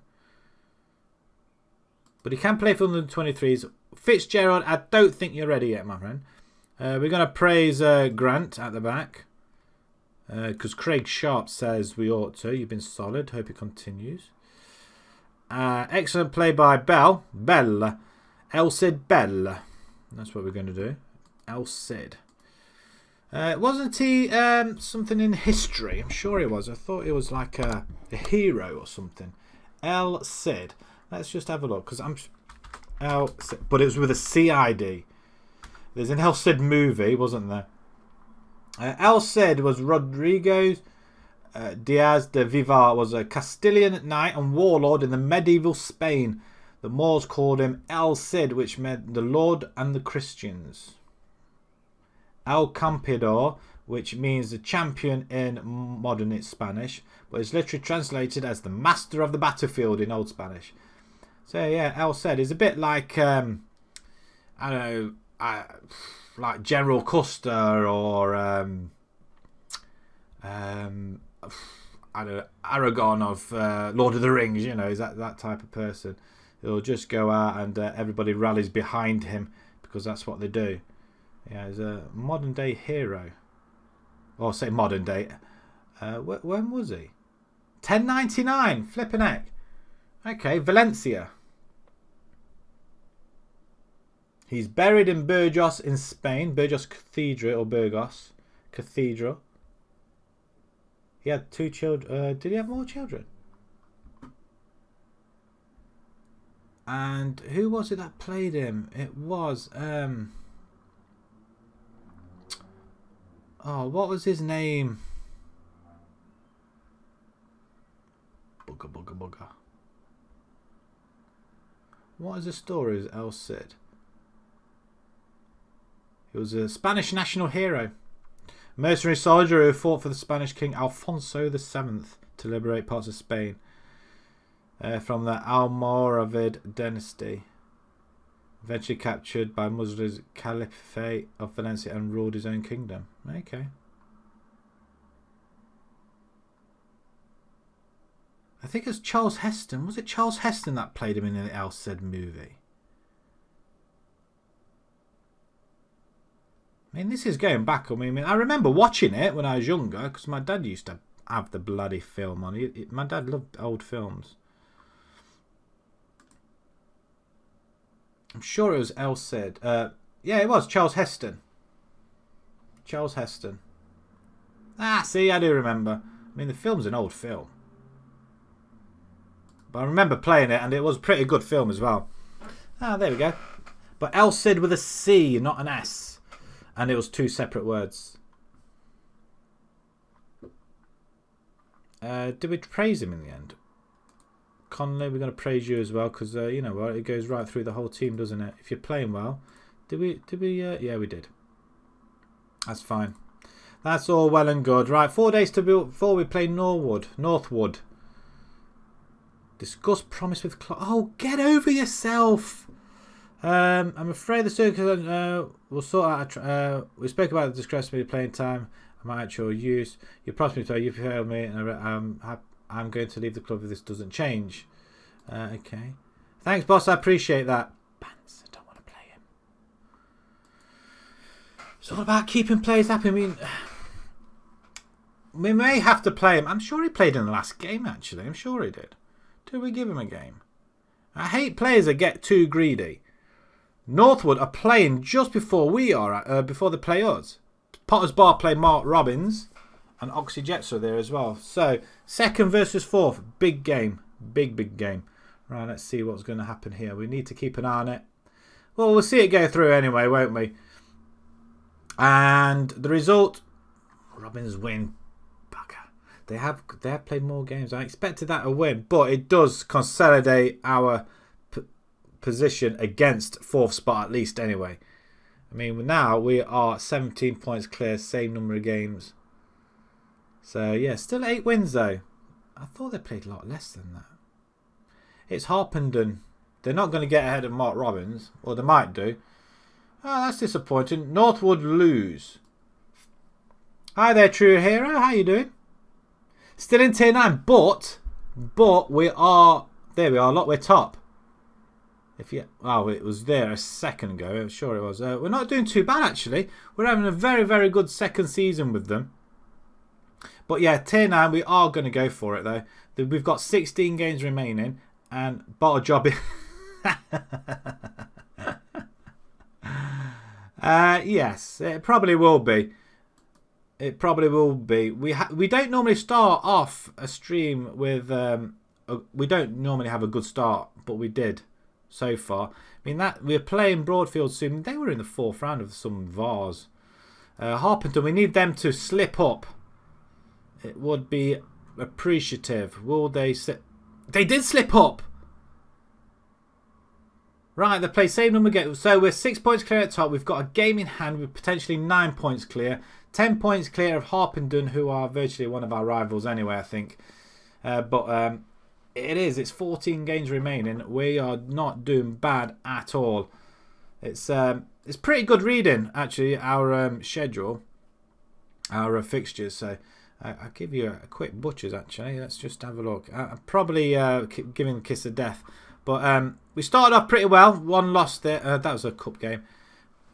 But he can play for the 23s. Fitzgerald, I don't think you're ready yet, my friend. We're going to praise Grant at the back. Because Craig Sharp says we ought to. You've been solid. Hope it continues. Excellent play by Bell. Elsid Bell. That's what we're going to do. Elsid. Wasn't he something in history? I'm sure he was. I thought he was like a hero or something. Elsid. Let's just have a look, because but it was with a CID. There's an El Cid movie, wasn't there? El Cid was Rodrigo Diaz de Vivar, was a Castilian knight and warlord in the medieval Spain. The Moors called him El Cid, which meant the Lord and the Christians. El Campeador, which means the champion in modern Spanish, but is literally translated as the master of the battlefield in Old Spanish. So yeah, El Cid is a bit like I don't know, like General Custer or I don't know, Aragon of Lord of the Rings. You know, is that type of person? He'll just go out and everybody rallies behind him because that's what they do. Yeah, he's a modern day hero. Or say modern day. When was he? 1099. Flipping heck. Okay, Valencia. He's buried in Burgos in Spain. Burgos Cathedral or Burgos Cathedral. He had 2 children. Did he have more children? And who was it that played him? It was oh, what was his name? Bugger. What is the story of El Cid? He was a Spanish national hero. Mercenary soldier who fought for the Spanish king Alfonso VII to liberate parts of Spain from the Almoravid dynasty. Eventually captured by Muslims Caliphate of Valencia and ruled his own kingdom. Okay. I think it was Charles Heston. Was it Charles Heston that played him in the El Cid movie? I mean, this is going back. I mean, I remember watching it when I was younger because my dad used to have the bloody film on. My dad loved old films. I'm sure it was El Cid. Yeah, it was Charles Heston. Charles Heston. Ah, see, I do remember. I mean, the film's an old film. But I remember playing it, and it was a pretty good film as well. Ah, there we go. But El Cid with a C, not an S. And it was 2 separate words. Did we praise him in the end? Conley, we're going to praise you as well because you know what, it goes right through the whole team, doesn't it? If you're playing well, did we? Yeah, we did. That's fine. That's all well and good. Right, 4 days to build before we play Northwood. Discuss promise with. Oh, get over yourself! I'm afraid the circus will sort out. We spoke about the discretionary playing time and my actual use. You promised me, so you failed me, and I'm going to leave the club if this doesn't change. Okay. Thanks, boss. I appreciate that. Bans, I don't want to play him. It's all about keeping players happy. I mean, we may have to play him. I'm sure he played in the last game, actually. I'm sure he did. Did we give him a game? I hate players that get too greedy. Northwood are playing just before we are, before they play us. Potter's Bar play Mark Robbins, and Oxy Jets are there as well. So, second versus fourth. Big game. Big game. Right, let's see what's going to happen here. We need to keep an eye on it. Well, we'll see it go through anyway, won't we? And the result, Robbins win. Bugger. They have played more games. I expected that to win, but it does consolidate our position against fourth spot at least anyway. I mean, now we are 17 points clear, same number of games. So, yeah, still 8 wins though. I thought they played a lot less than that. It's Harpenden. They're not going to get ahead of Mark Robbins, or they might do. Oh, that's disappointing. Northwood lose. Hi there, True Hero. How you doing? Still in tier 9, but we are, there we are, look, we're top. Oh, it was there a second ago. I'm sure it was. We're not doing too bad, actually. We're having a very good second season with them. But yeah, tier 9, we are going to go for it, though. We've got 16 games remaining. And bottle job. Yes, it probably will be. It probably will be. We don't normally start off a stream with. We don't normally have a good start, but we did so far. I mean that we're playing Broadfield soon. They were in the 4th round of some Vars. Harpenden, we need them to slip up. It would be appreciative. Will they slip? They did slip up. Right, they play same number again. So we're 6 points clear at top. We've got a game in hand with potentially 9 points clear. 10 points clear of Harpenden, who are virtually one of our rivals anyway, I think. But it's 14 games remaining. We are not doing bad at all. It's pretty good reading, actually, our schedule, our fixtures. So I'll give you a quick butchers, actually. Let's just have a look. I'm probably giving Kiss of Death. But we started off pretty well. One loss there. That was a cup game.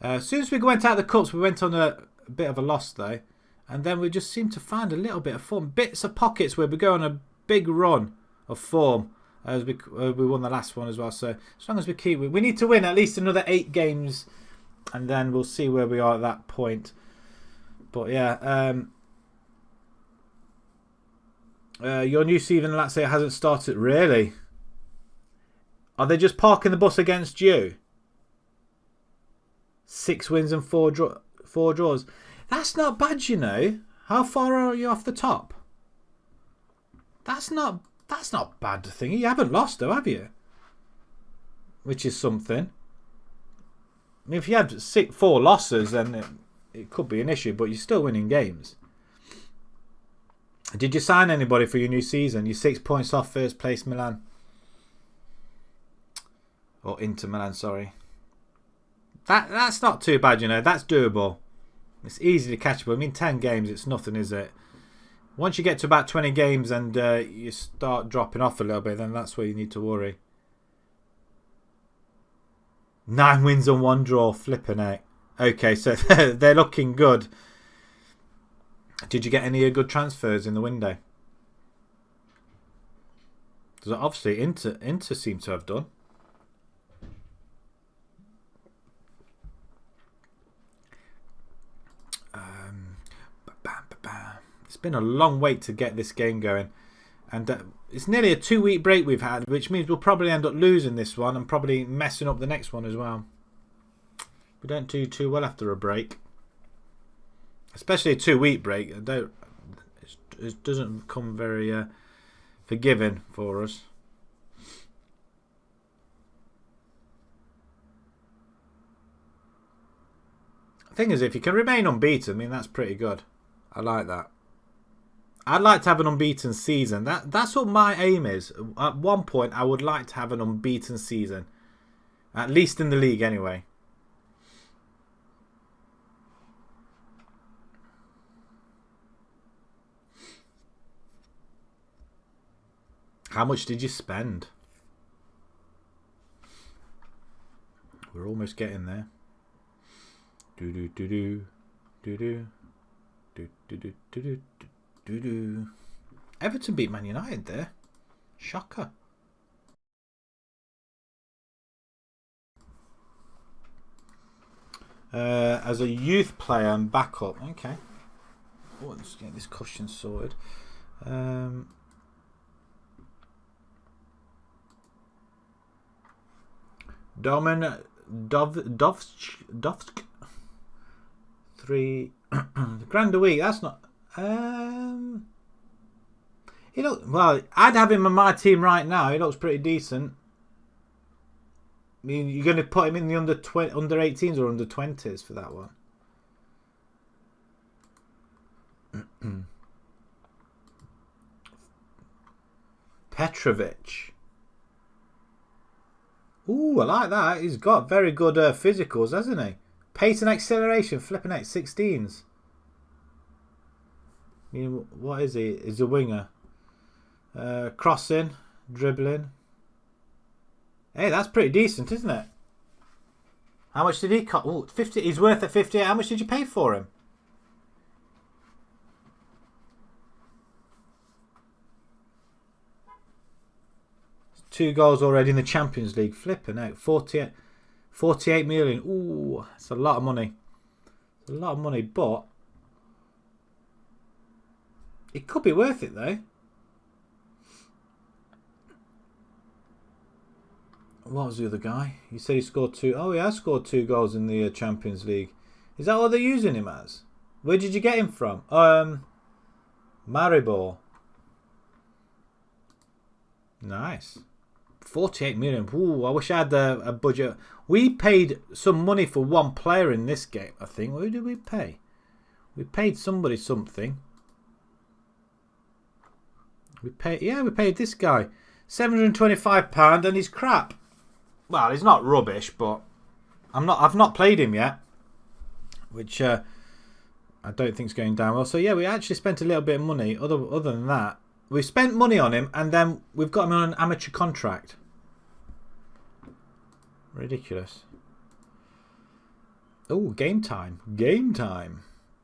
As soon as we went out of the cups, we went on a bit of a loss, though. And then we just seemed to find a little bit of form. Bits of pockets where we go on a big run of form. As we won the last one as well. So as long as we keep... We need to win at least another 8 games. And then we'll see where we are at that point. But yeah... your new season, let's say, hasn't started. Really? Are they just parking the bus against you? 6 wins and 4 draws. That's not bad, you know. How far are you off the top? That's not bad thing. You haven't lost though, have you? Which is something. I mean, if you had 4 losses, then it could be an issue, but you're still winning games. Did you sign anybody for your new season? You're 6 points off first place Milan. Or Inter Milan, sorry. That's not too bad, you know. That's doable. It's easy to catch up. I mean, 10 games, it's nothing, is it? Once you get to about 20 games and you start dropping off a little bit, then that's where you need to worry. 9 wins and 1 draw. Flipping out. Okay, so they're looking good. Did you get any good transfers in the window? Because obviously Inter seem to have done. It's been a long wait to get this game going. And it's nearly a 2-week break we've had, which means we'll probably end up losing this one and probably messing up the next one as well. We don't do too well after a break. Especially a 2-week break. It doesn't come very forgiving for us. The thing is, if you can remain unbeaten, I mean, that's pretty good. I like that. I'd like to have an unbeaten season. That's what my aim is. At one point, I would like to have an unbeaten season. At least in the league, anyway. How much did you spend? We're almost getting there. Do do do do do do do do do do do do. Everton beat Man United there. Shocker. As a youth player and backup. Okay. Oh, let's get this cushion sorted. Domin Dovsk 3 grand a week. That's not. He look well. I'd have him on my team right now. He looks pretty decent. I mean, you're going to put him in the under 18s or under 20s for that one. Petrovic. Ooh, I like that. He's got very good physicals, hasn't he? Pace and acceleration, flipping at 16s. I mean, what is he? He's a winger. Crossing, dribbling. Hey, that's pretty decent, isn't it? How much did he cost? Oh, 50. He's worth at 58. How much did you pay for him? Two goals already in the Champions League. Flipping out. 48 million. Ooh, that's a lot of money. It's a lot of money, but it could be worth it though. What was the other guy? You said he scored 2. Oh, he has scored 2 goals in the Champions League. Is that what they're using him as? Where did you get him from? Maribor. Nice. 48 million. Ooh, I wish I had a budget. We paid some money for one player in this game, I think. Who did we pay? We paid somebody something. We paid this guy £725 and he's crap. Well, he's not rubbish, but I've not played him yet, which I don't think is going down well. So yeah, we actually spent a little bit of money. Other than that, we spent money on him, and then we've got him on an amateur contract. Ridiculous. Oh, game time. Game time.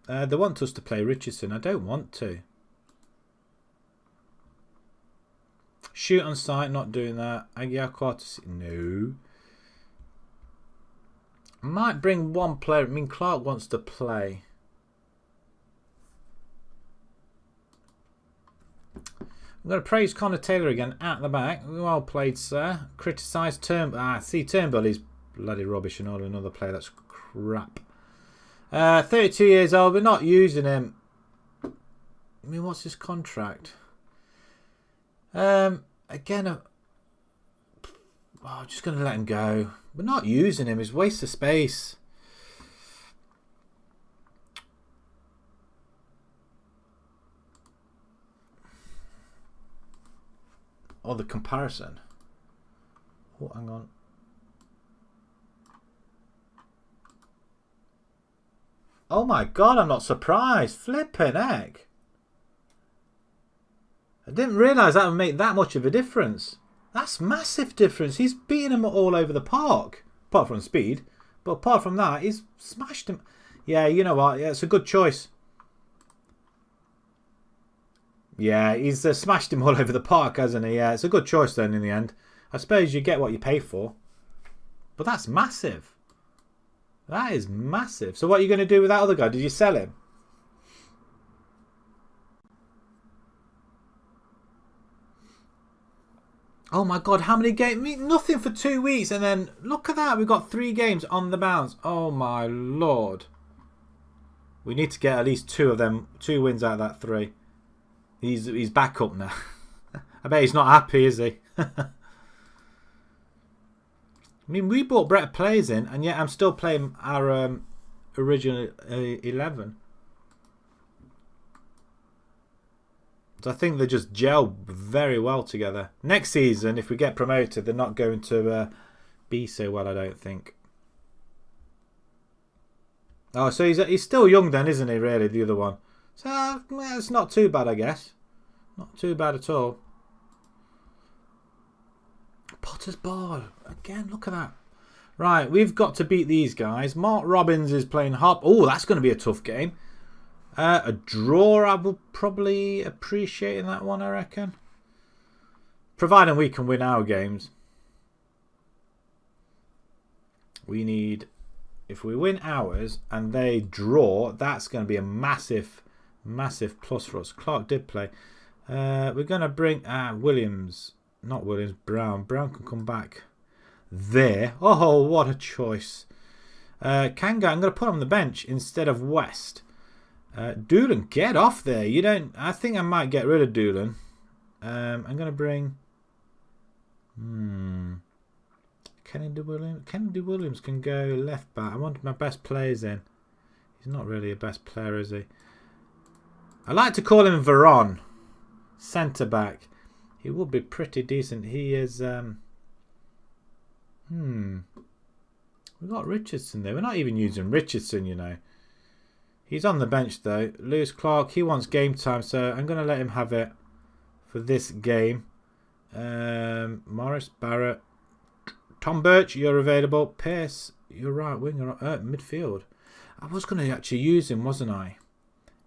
They want us to play Richardson. I don't want to. Shoot on sight, not doing that. Aguiar Quartus, no. Might bring one player. I mean, Clark wants to play. I'm going to praise Connor Taylor again at the back. Well played, sir. Criticise Turnbull. See, Turnbull is bloody rubbish and all. Another player that's crap. 32 years old. We're not using him. I mean, what's his contract? Again, I'm just going to let him go. We're not using him. It's a waste of space. Oh, the comparison. Oh, hang on. Oh my God, I'm not surprised. Flipping heck. I didn't realise that would make that much of a difference. That's massive difference. He's beating him all over the park. Apart from speed. But apart from that, he's smashed him. Yeah, you know what? Yeah, it's a good choice. Yeah, he's smashed him all over the park, hasn't he? Yeah, it's a good choice then in the end. I suppose you get what you pay for. But that's massive. That is massive. So what are you going to do with that other guy? Did you sell him? Oh my God, how many games? Nothing for 2 weeks, and then look at that. We've got 3 games on the bounce. Oh my Lord. We need to get at least 2 of them, 2 wins out of that 3. He's back up now. I bet he's not happy, is he? I mean, we bought better players in, and yet I'm still playing our original 11. I think they just gel very well together. Next season, if we get promoted, they're not going to be so well, I don't think. Oh, so he's still young then, isn't he, really, the other one? So, it's not too bad, I guess. Not too bad at all. Potter's Ball. Again, look at that. Right, we've got to beat these guys. Mark Robbins is playing Hop. Oh, that's going to be a tough game. A draw, I will probably appreciate in that one, I reckon. Providing we can win our games. We need... If we win ours and they draw, that's going to be a massive, massive plus for us. Clark did play. We're going to bring Williams. Not Williams, Brown. Brown can come back there. Oh, what a choice. Kanga, I'm going to put him on the bench instead of West. Doolan, get off there. You don't. I think I might get rid of Doolan. I'm going to bring... Kennedy Williams can go left back. I want my best players in. He's not really a best player, is he? I like to call him Veron. Centre back. He would be pretty decent. He is... We've got Richardson there. We're not even using Richardson, you know. He's on the bench, though. Lewis Clark, he wants game time, so I'm going to let him have it for this game. Morris, Barrett. Tom Birch, you're available. Pearce, you're right winger, midfield. I was going to actually use him, wasn't I?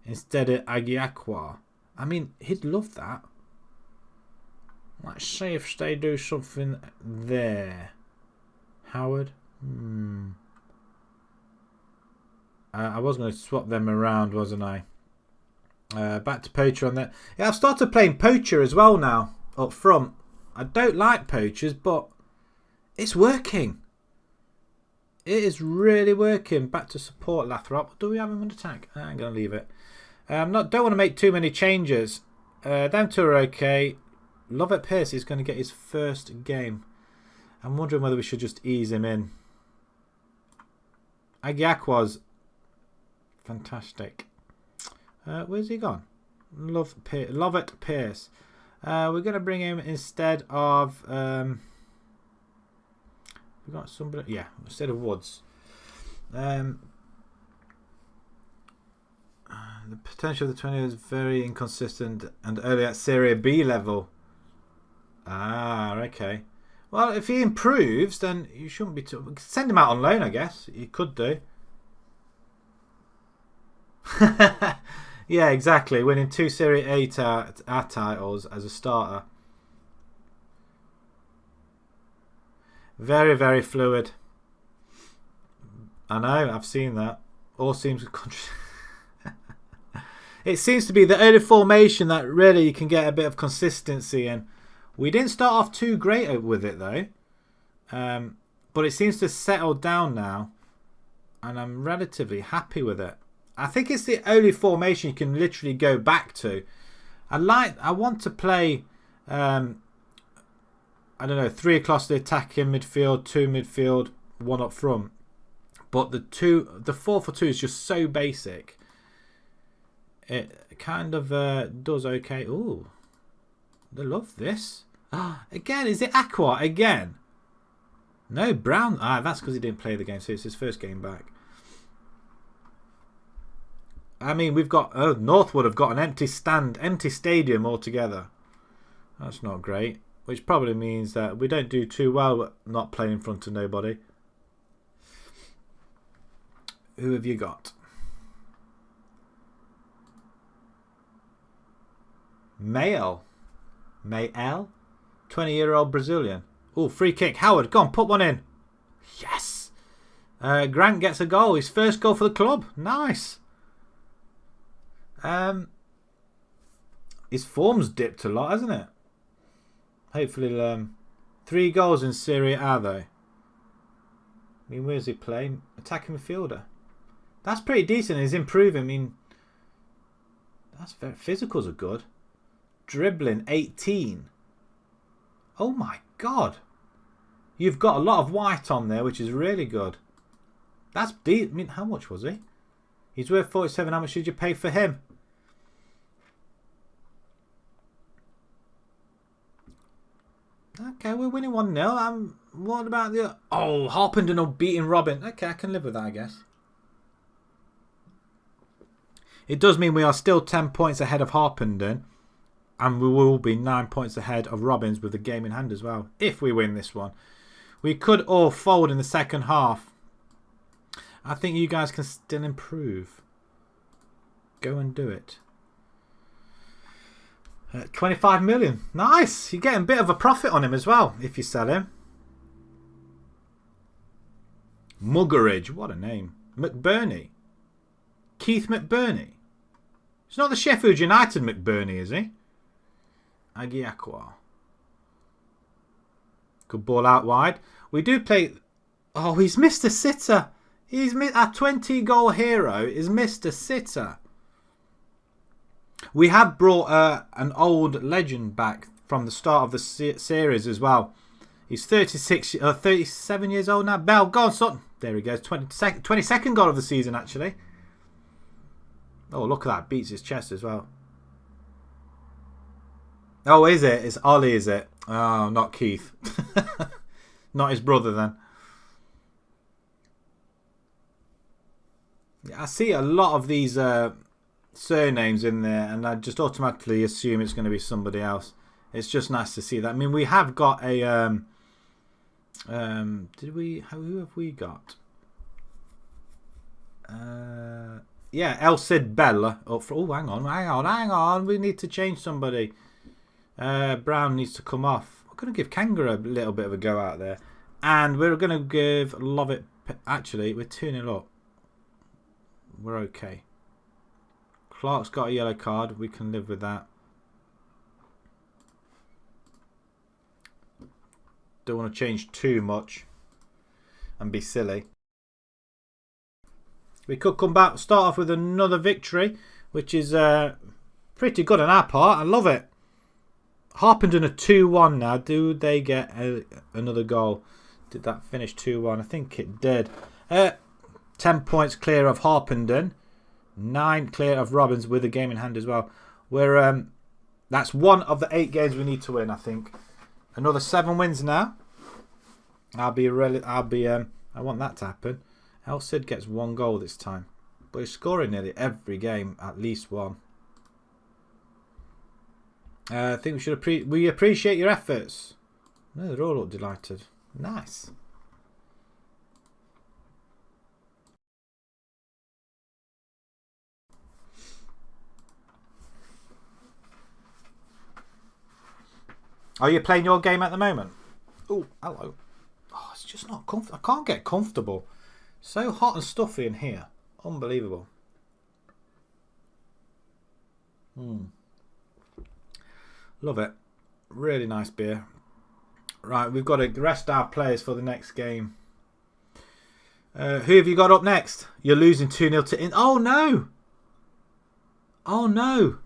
Instead of Agiakwa. I mean, he'd love that. Let's see if they do something there. Howard. I was going to swap them around, wasn't I? Back to Poacher on there. Yeah, I've started playing Poacher as well now, up front. I don't like Poachers, but it's working. It is really working. Back to support Lathrop. Do we have him on attack? I'm going to leave it. Don't want to make too many changes. Them two are okay. Lovett Pierce is going to get his first game. I'm wondering whether we should just ease him in. Agiakwa's fantastic. Where's he gone? Lovett Pierce. We're going to bring him instead of... we got somebody... Yeah, instead of Woods. The potential of the 20 is very inconsistent and early at Serie B level. Ah, okay. Well, if he improves, then you shouldn't be... Send him out on loan, I guess. You could do. Yeah, exactly. Winning 2 Serie A titles as a starter. Very, very fluid. I know, I've seen that. All seems... It seems to be the only formation that really you can get a bit of consistency in. We didn't start off too great with it though. But it seems to settle down now. And I'm relatively happy with it. I think it's the only formation you can literally go back to. I want to play... I don't know, 3 across the attack in midfield, 2 midfield, 1 up front. But the 4-4-2 is just so basic. It kind of does okay. Ooh, they love this. Again, is it Aqua again? No, Brown. That's because he didn't play the game, so it's his first game back. I mean, we've got Northwood have got an empty stadium altogether. That's not great. Which probably means that we don't do too well not playing in front of nobody. Who have you got? Mael. 20-year-old Brazilian. Oh, free kick. Howard, go on, put one in. Yes. Grant gets a goal. His first goal for the club. Nice. His form's dipped a lot, hasn't it? Hopefully, 3 goals in Serie A though. I mean, where's he playing? Attacking midfielder. That's pretty decent. He's improving. I mean, that's very, physicals are good. Dribbling 18. Oh my god. You've got a lot of white on there, which is really good. That's deep. I mean, how much was he? He's worth 47. How much did you pay for him? Okay, we're winning 1-0. What about the... Oh, Harpenden beating Robin. Okay, I can live with that, I guess. It does mean we are still 10 points ahead of Harpenden. And we will be 9 points ahead of Robins with the game in hand as well. If we win this one. We could all fold in the second half. I think you guys can still improve. Go and do it. 25 million. Nice. You're getting a bit of a profit on him as well if you sell him. Muggeridge. What a name. McBurney. Keith McBurney. It's not the Sheffield United McBurney, is he? Aguiaqua. Good ball out wide. We do play... Oh, he's missed a sitter. He's our 20-goal hero is Mr. Sitter. We have brought an old legend back from the start of the series as well. He's 37 years old now. Bell, go on, son. There he goes. 22nd goal of the season, actually. Oh, look at that. Beats his chest as well. Oh, is it? It's Ollie, is it? Oh, not Keith. Not his brother, then. I see a lot of these surnames in there, and I just automatically assume it's going to be somebody else. It's just nice to see that. I mean, we have got a... who have we got? Yeah, El Cid Bella. Up for, oh, hang on. We need to change somebody. Brown needs to come off. We're going to give Kanga a little bit of a go out there. And we're going to give Lovett... Actually, we're 2-0 up. We're okay. Clark's got a yellow card. We can live with that. Don't want to change too much and be silly. We could come back, start off with another victory, which is pretty good on our part. I love it. Harpenden are 2-1 now. Do they get another goal? Did that finish 2-1? I think it did. 10 points clear of Harpenden. 9 clear of Robbins with a game in hand as well. We're that's one of the 8 games we need to win, I think. Another 7 wins now. I want that to happen. El Cid gets 1 goal this time. But he's scoring nearly every game, at least 1. I think we should appreciate your efforts. No, they're all delighted. Nice. Are you playing your game at the moment? Oh, hello. Oh, it's just not comfortable. I can't get comfortable. So hot and stuffy in here. Unbelievable. Love it. Really nice beer. Right, we've got to rest our players for the next game. Who have you got up next? You're losing 2-0 to... Oh, no. Oh, no.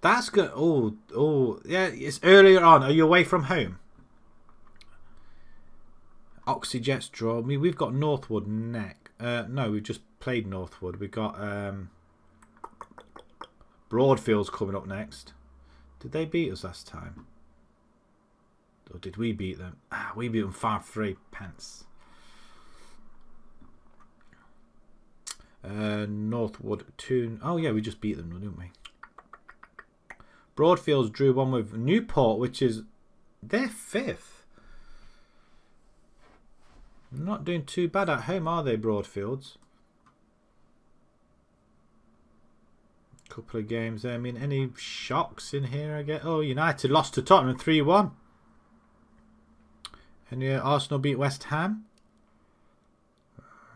That's good. Oh, yeah, it's earlier on. Are you away from home? Oxyjets draw. I mean, we've got Northwood neck. No, we've just played Northwood. We've got Broadfield's coming up next. Did they beat us last time? Or did we beat them? We beat them 5-3 pence. Northwood 2. Oh, yeah, we just beat them, didn't we? Broadfields drew 1 with Newport, which is their 5th. Not doing too bad at home, are they, Broadfields? Couple of games there. I mean, any shocks in here, I guess? Oh, United lost to Tottenham 3-1. And Arsenal beat West Ham.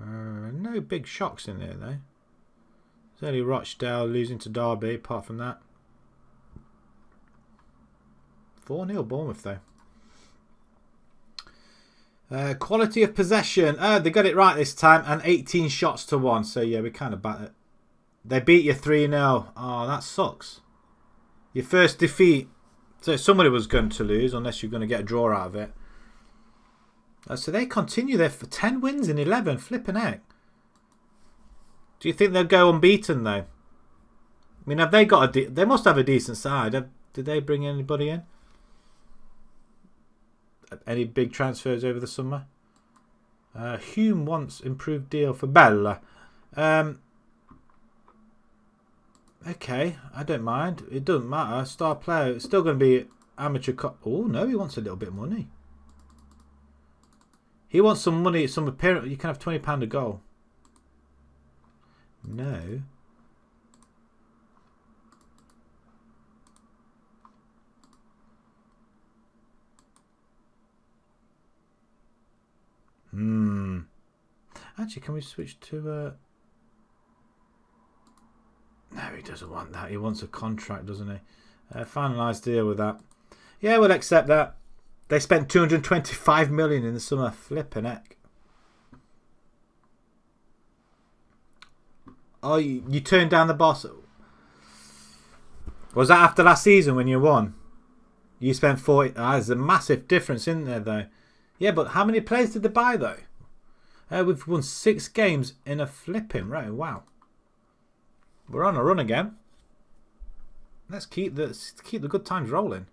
No big shocks in there, though. There's only Rochdale losing to Derby, apart from that. 4-0 Bournemouth, though. Quality of possession. They got it right this time. And 18 shots to 1. So, yeah, we kind of bat it. They beat you 3-0. Oh, that sucks. Your first defeat. So, somebody was going to lose, unless you're going to get a draw out of it. So, they continue there for 10 wins in 11. Flipping heck. Do you think they'll go unbeaten, though? I mean, have they got they must have a decent side. Did they bring anybody in? Any big transfers over the summer? Hume wants improved deal for Bella. Okay, I don't mind. It doesn't matter. Star player. It's still going to be amateur. Oh no, he wants a little bit of money. He wants some money. Some appearance. You can have £20 a goal. No. Actually, can we switch to... No, he doesn't want that. He wants a contract, doesn't he? Finalised deal with that. Yeah, we'll accept that. They spent 225 million in the summer. Flipping heck. Oh, you turned down the boss. Was that after last season when you won? You spent 40... there's a massive difference in there, though. Yeah, but how many players did they buy, though? We've won 6 games in a flipping row. Wow. We're on a run again. Let's keep the good times rolling.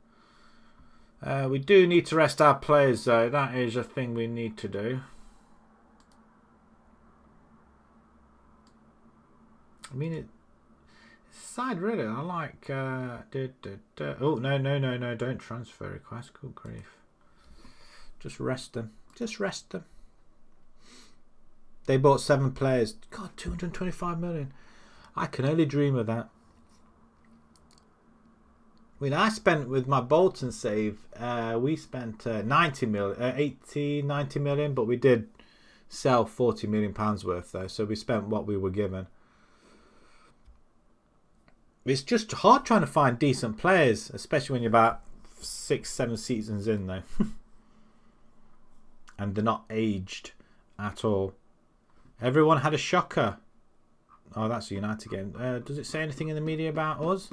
We do need to rest our players, though. That is a thing we need to do. I mean, it's side really. I like... Oh, no. Don't transfer request. Good grief. Just rest them. Just rest them. They bought 7 players. God, 225 million. I can only dream of that. I mean, I spent with my Bolton save, we spent 90 million, but we did sell £40 million worth though, so we spent what we were given. It's just hard trying to find decent players, especially when you're about 6-7 seasons in though. And they're not aged at all. Everyone had a shocker. Oh, that's a United game. Does it say anything in the media about us?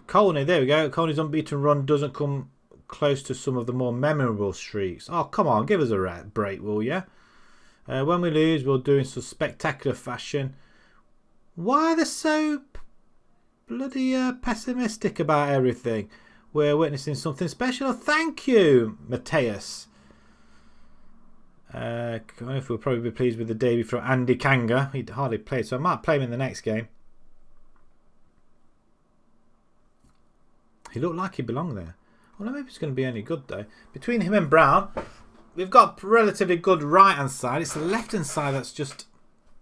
Colney, there we go. Colney's unbeaten run doesn't come close to some of the more memorable streaks. Oh, come on, give us a break, will you? When we lose, we'll do in some spectacular fashion. Why are they so bloody pessimistic about everything? We're witnessing something special. Thank you, Mateus. If we'll probably be pleased with the debut from Andy Kanga. He'd hardly played, so I might play him in the next game. He looked like he belonged there. Well, maybe it's going to be any good though. Between him and Brown, we've got relatively good right hand side. It's the left hand side that's just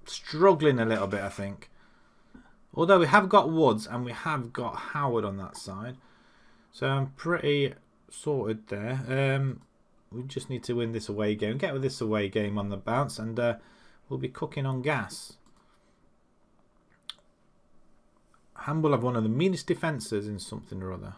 struggling a little bit, I think. Although we have got Woods and we have got Howard on that side, so I'm pretty sorted there. We just need to win this away game. Get with this away game on the bounce, and we'll be cooking on gas. Ham will have one of the meanest defences in something or other.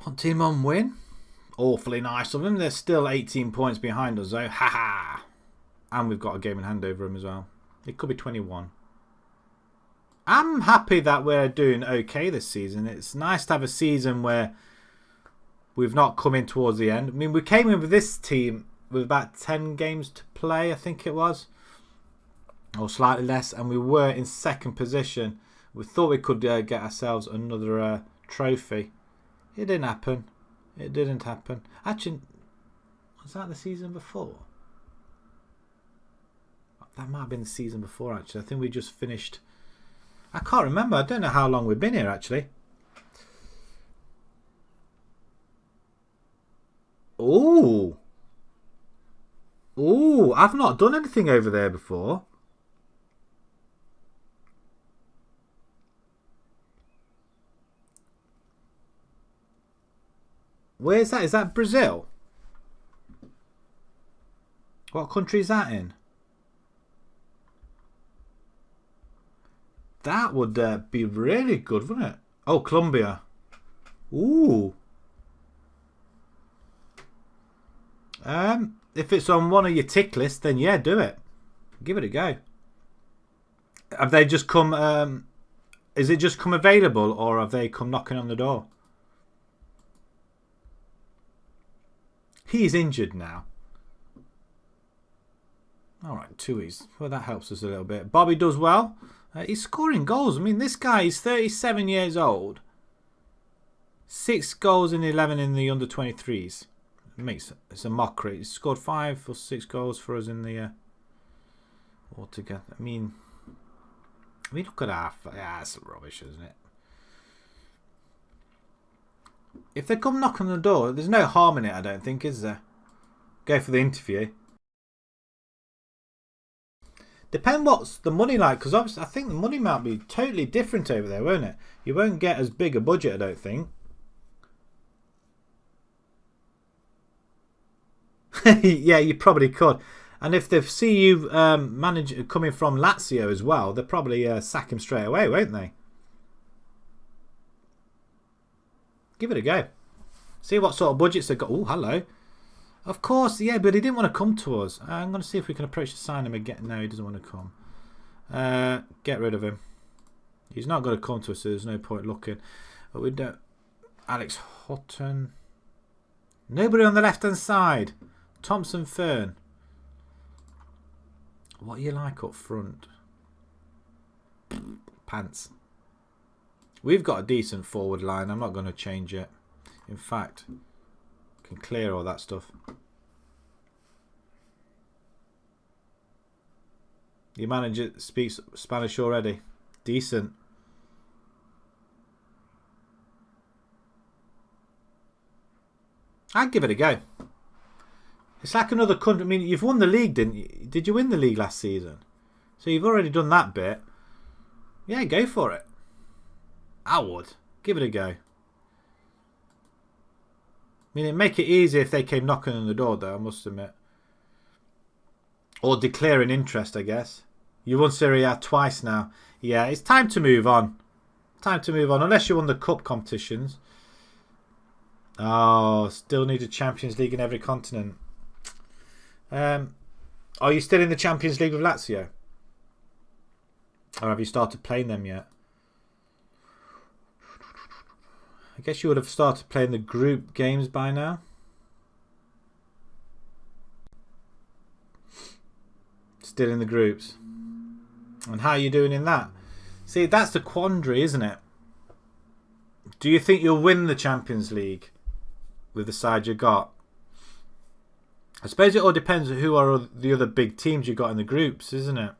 Pontimon win. Awfully nice of them. They're still 18 points behind us though. Ha ha! And we've got a game in hand over them as well. It could be 21. I'm happy that we're doing okay this season. It's nice to have a season where we've not come in towards the end. I mean, we came in with this team with about 10 games to play, I think it was. Or slightly less. And we were in second position. We thought we could get ourselves another trophy. It didn't happen. It didn't happen. Actually, was that the season before? That might have been the season before, actually. I think we just finished... I can't remember. I don't know how long we've been here, actually. Ooh. Ooh, I've not done anything over there before. Where's that? Is that Brazil? What country is that in? That would be really good, wouldn't it? Oh, Colombia. Ooh. If it's on one of your tick lists, then yeah, do it. Give it a go. Have they just come... is it just come available, or have they come knocking on the door? He's injured now. All right, Tui's. Well, that helps us a little bit. Bobby does well. He's scoring goals. I mean, this guy is 37 years old. 6 goals in 11 in the under-23s. It's a mockery. He's scored 5 or 6 goals for us in the altogether. I mean, look at that. Yeah, that's rubbish, isn't it? If they come knock on the door, there's no harm in it, I don't think, is there? Go for the interview. Depend what's the money like, because obviously I think the money might be totally different over there, won't it? You won't get as big a budget, I don't think. Yeah, you probably could. And if they see you coming from Lazio as well, they'll probably sack him straight away, won't they? Give it a go. See what sort of budgets they've got. Oh, hello. Of course, yeah, but he didn't want to come to us. I'm going to see if we can approach to sign him again. No, he doesn't want to come. Get rid of him. He's not going to come to us, so there's no point looking. But we don't. Alex Hutton. Nobody on the left-hand side. Thompson Fern. What do you like up front? Pants. We've got a decent forward line. I'm not going to change it. In fact, can clear all that stuff. Your manager speaks Spanish already. Decent. I'd give it a go. It's like another country. I mean, you've won the league, didn't you? Did you win the league last season? So you've already done that bit. Yeah, go for it. I would. Give it a go. I mean, it'd make it easier if they came knocking on the door, though, I must admit. Or declaring interest, I guess. You won Serie A twice now. Yeah, it's time to move on. Time to move on. Unless you won the cup competitions. Oh, still need a Champions League in every continent. Are you still in the Champions League with Lazio? Or have you started playing them yet? I guess you would have started playing the group games by now. Still in the groups. And how are you doing in that? See, that's the quandary, isn't it? Do you think you'll win the Champions League with the side you got? I suppose it all depends on who are the other big teams you got in the groups, isn't it?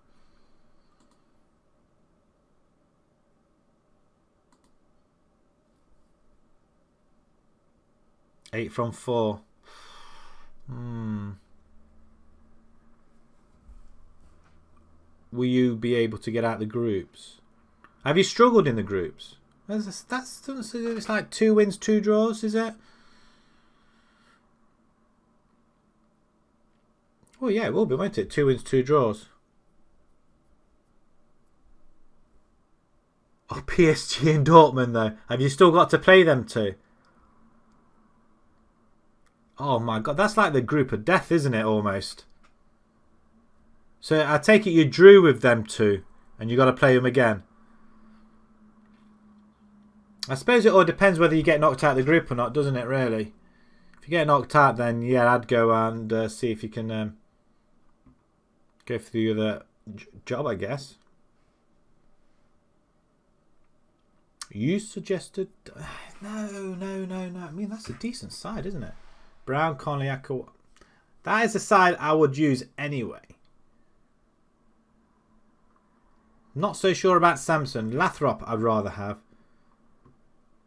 Eight from 4. Will you be able to get out the groups? Have you struggled in the groups? It's like 2 wins, 2 draws, is it? Well, yeah, it will be, won't it? 2 wins, 2 draws. Oh, PSG and Dortmund, though. Have you still got to play them two? Oh, my God. That's like the group of death, isn't it, almost? So, I take it you drew with them two, and you got to play them again. I suppose it all depends whether you get knocked out of the group or not, doesn't it, really? If you get knocked out, then, yeah, I'd go and see if you can go for the other job, I guess. You suggested... No. I mean, that's a decent side, isn't it? Brown, Conley, Echo. That is a side I would use anyway. Not so sure about Samson. Lathrop I'd rather have.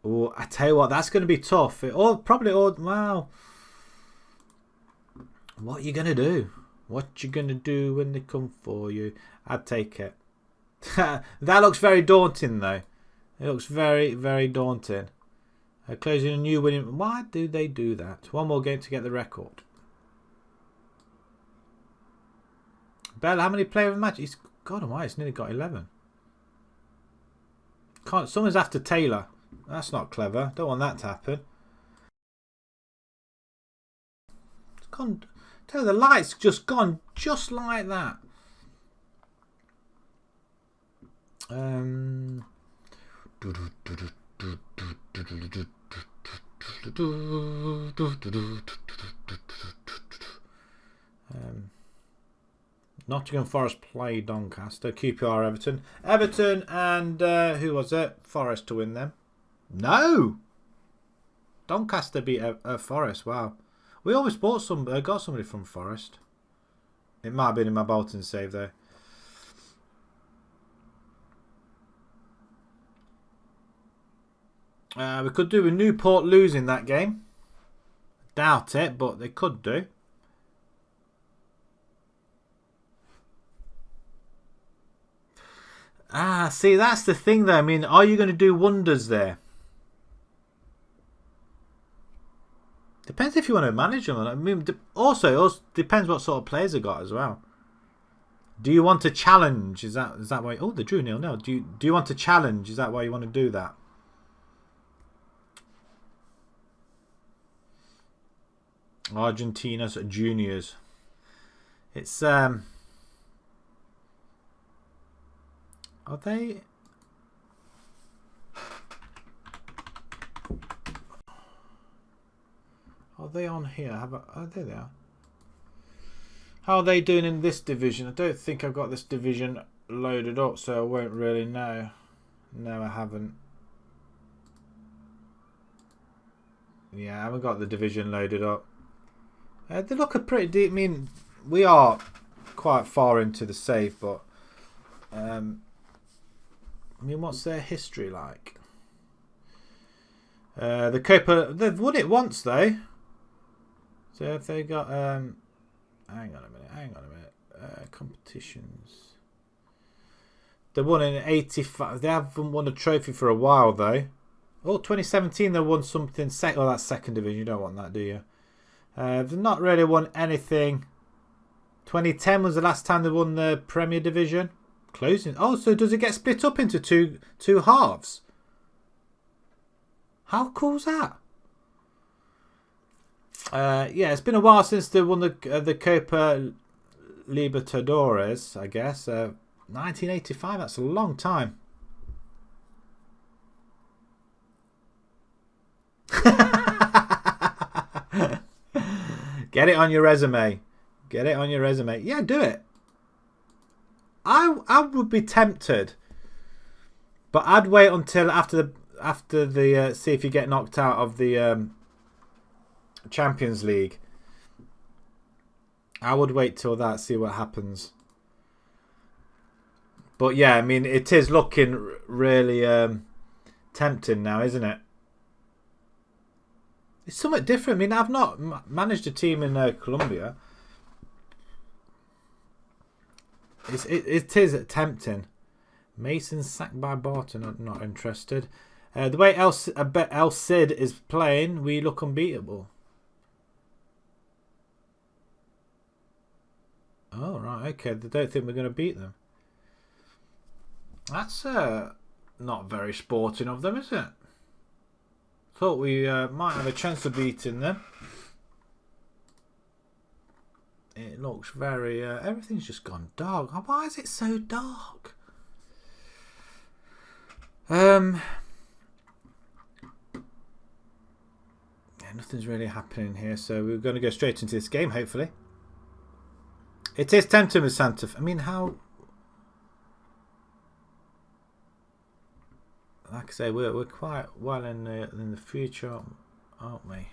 Oh, I tell you what, that's going to be tough. Wow. What are you going to do? What you going to do when they come for you? I'd take it. That looks very daunting, though. It looks very, very daunting. Closing a new winning... Why do they do that? One more game to get the record. Bell, how many player of the match? God almighty, he's nearly got 11. Someone's after Taylor. That's not clever. Don't want that to happen. It's gone... Tell you, the light's just gone just like that. Nottingham Forest play Doncaster. QPR Everton. Everton and who was it? Forest to win them. No! Doncaster beat Forest. Wow. We always got somebody from Forest. It might have been in my Bolton save though. We could do with Newport losing that game. Doubt it, but they could do. See, that's the thing though. I mean, are you going to do wonders there? Depends if you want to manage them. I mean, also depends what sort of players they got as well. Do you want to challenge? Is that why? Oh, they drew 0-0. Do you want to challenge? Is that why you want to do that? Argentina's juniors. It's Are they? Are they on here? There they are. How are they doing in this division? I don't think I've got this division loaded up, so I won't really know. No, I haven't. Yeah, I haven't got the division loaded up. They look a pretty deep. I mean, we are quite far into the save, but I mean, what's their history like? The Copa, they've won it once though. So if they got hang on a minute. Competitions. They won in 85. They haven't won a trophy for a while though. Oh, 2017 they won something. Oh, that's second division. You don't want that, do you? They've not really won anything. 2010 was the last time they won the Premier Division. Closing. Oh, so does it get split up into two halves? How cool's that? Yeah, it's been a while since they won the Copa Libertadores, I guess. 1985, that's a long time. Get it on your resume. Get it on your resume. Yeah, do it. I would be tempted, but I'd wait until after the see if you get knocked out of the Champions League. I would wait till that, see what happens. But yeah, I mean, it is looking really tempting now, isn't it? It's somewhat different. I mean, I've not managed a team in Colombia. It is tempting. Mason sacked by Barton. Not interested. The way El Cid is playing, we look unbeatable. Oh, right. Okay. They don't think we're going to beat them. That's not very sporting of them, is it? Thought we might have a chance of beating them. It looks very... everything's just gone dark. Why is it so dark? Yeah, nothing's really happening here, so we're going to go straight into this game, hopefully. It is tempting with Santa. I mean, how... Like I say, we're quite well in the future, aren't we?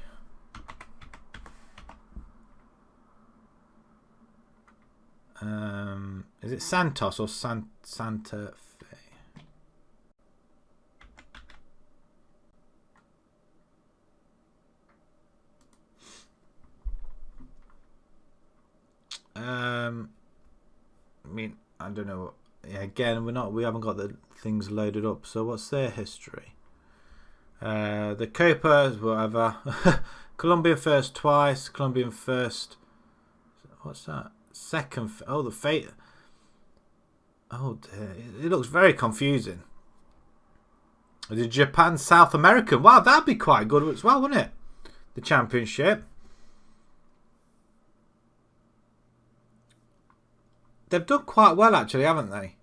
Is it Santos or Santa Fe? I mean, I don't know. Yeah, again, we haven't got the things loaded up. So what's their history? The Copa, whatever. Colombian first twice. Colombian first. What's that? Second. Oh, the fate. Oh dear, it looks very confusing. The Japan South American. Wow, that'd be quite good as well, wouldn't it? The championship. They've done quite well, actually, haven't they?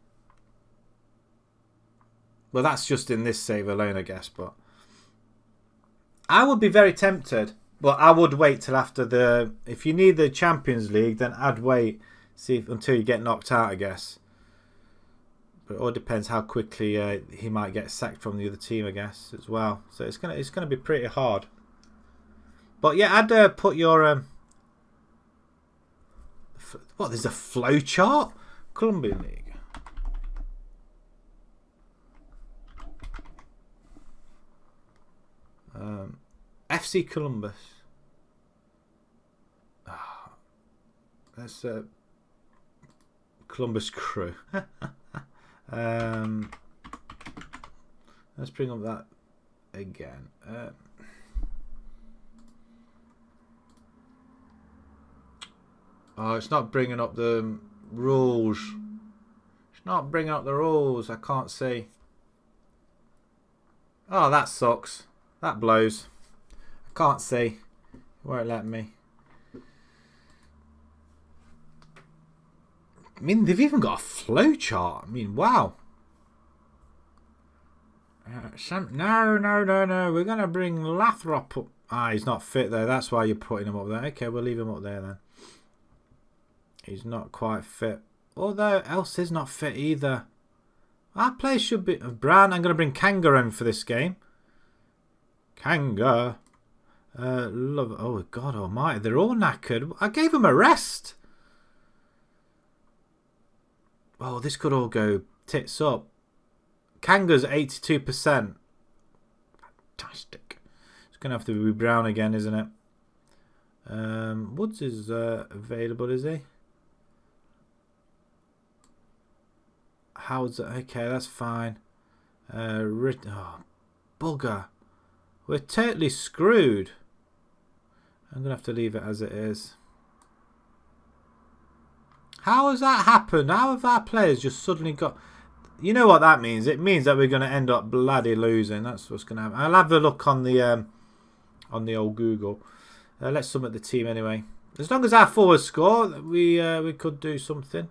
Well, that's just in this save alone, I guess. But I would be very tempted. Well, I would wait till after the... If you need the Champions League, then I'd wait until you get knocked out, I guess. But it all depends how quickly he might get sacked from the other team, I guess, as well. So it's gonna be pretty hard. But yeah, I'd put your... what, there's a flow chart? Colombian League. FC Columbus. That's Columbus Crew. Let's bring up that again. Oh, it's not bringing up the rules. It's not bringing up the rules. I can't see. Oh, that sucks. That blows. I can't see. It won't let me. I mean, they've even got a flow chart. I mean, wow. No. We're going to bring Lathrop up. Ah, he's not fit there. That's why you're putting him up there. Okay, we'll leave him up there then. He's not quite fit. Although else is not fit either. Our players should be... Brown, I'm going to bring Kanga in for this game. Kanga. Love. Oh, God almighty. They're all knackered. I gave them a rest. Oh, this could all go tits up. Kanga's 82%. Fantastic. It's going to have to be Brown again, isn't it? Woods is available, is he? Howard's... Okay, that's fine. Oh, bugger. We're totally screwed. I'm going to have to leave it as it is. How has that happened? How have our players just suddenly got... You know what that means? It means that we're going to end up bloody losing. That's what's going to happen. I'll have a look on the old Google. Let's sum up the team anyway. As long as our forwards score, we could do something.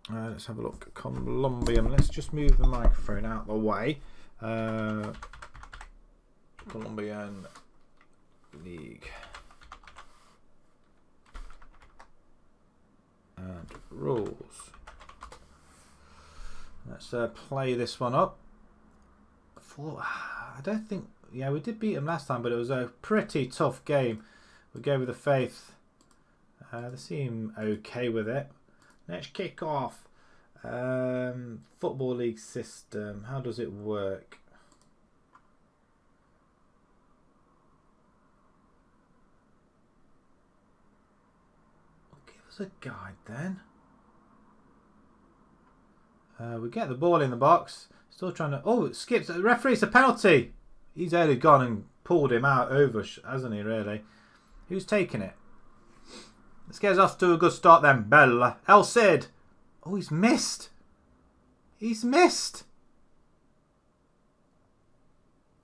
Let's have a look. Colombian. Let's just move the microphone out of the way. Colombian League. And rules. Let's play this one up. I don't think... Yeah, we did beat them last time, but it was a pretty tough game. We go with the Faith. They seem okay with it. Let's kick off. Football League system. How does it work? Give us a guide then. We get the ball in the box. Still trying to... Oh, it skips. The referee's a penalty. He's only gone and pulled him out over, hasn't he, really? Who's taking it? Let's get us off to a good start then, Bella. El Cid. Oh, he's missed. He's missed.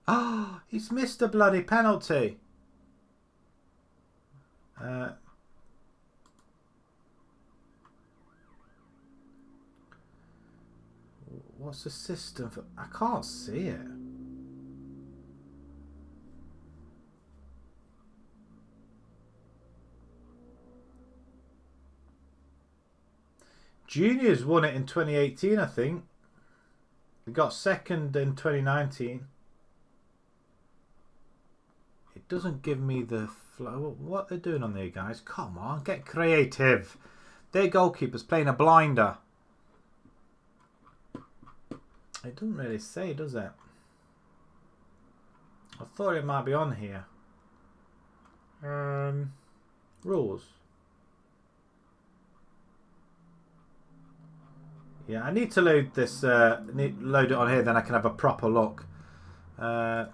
Oh, he's missed a bloody penalty. What's the system for... I can't see it. Juniors won it in 2018, I think. They got second in 2019. It doesn't give me the flow. What they're doing on there, guys? Come on, get creative. Their goalkeeper's playing a blinder. It doesn't really say, does it? I thought it might be on here. Rules. Yeah, I need to load this. Load it on here, then I can have a proper look.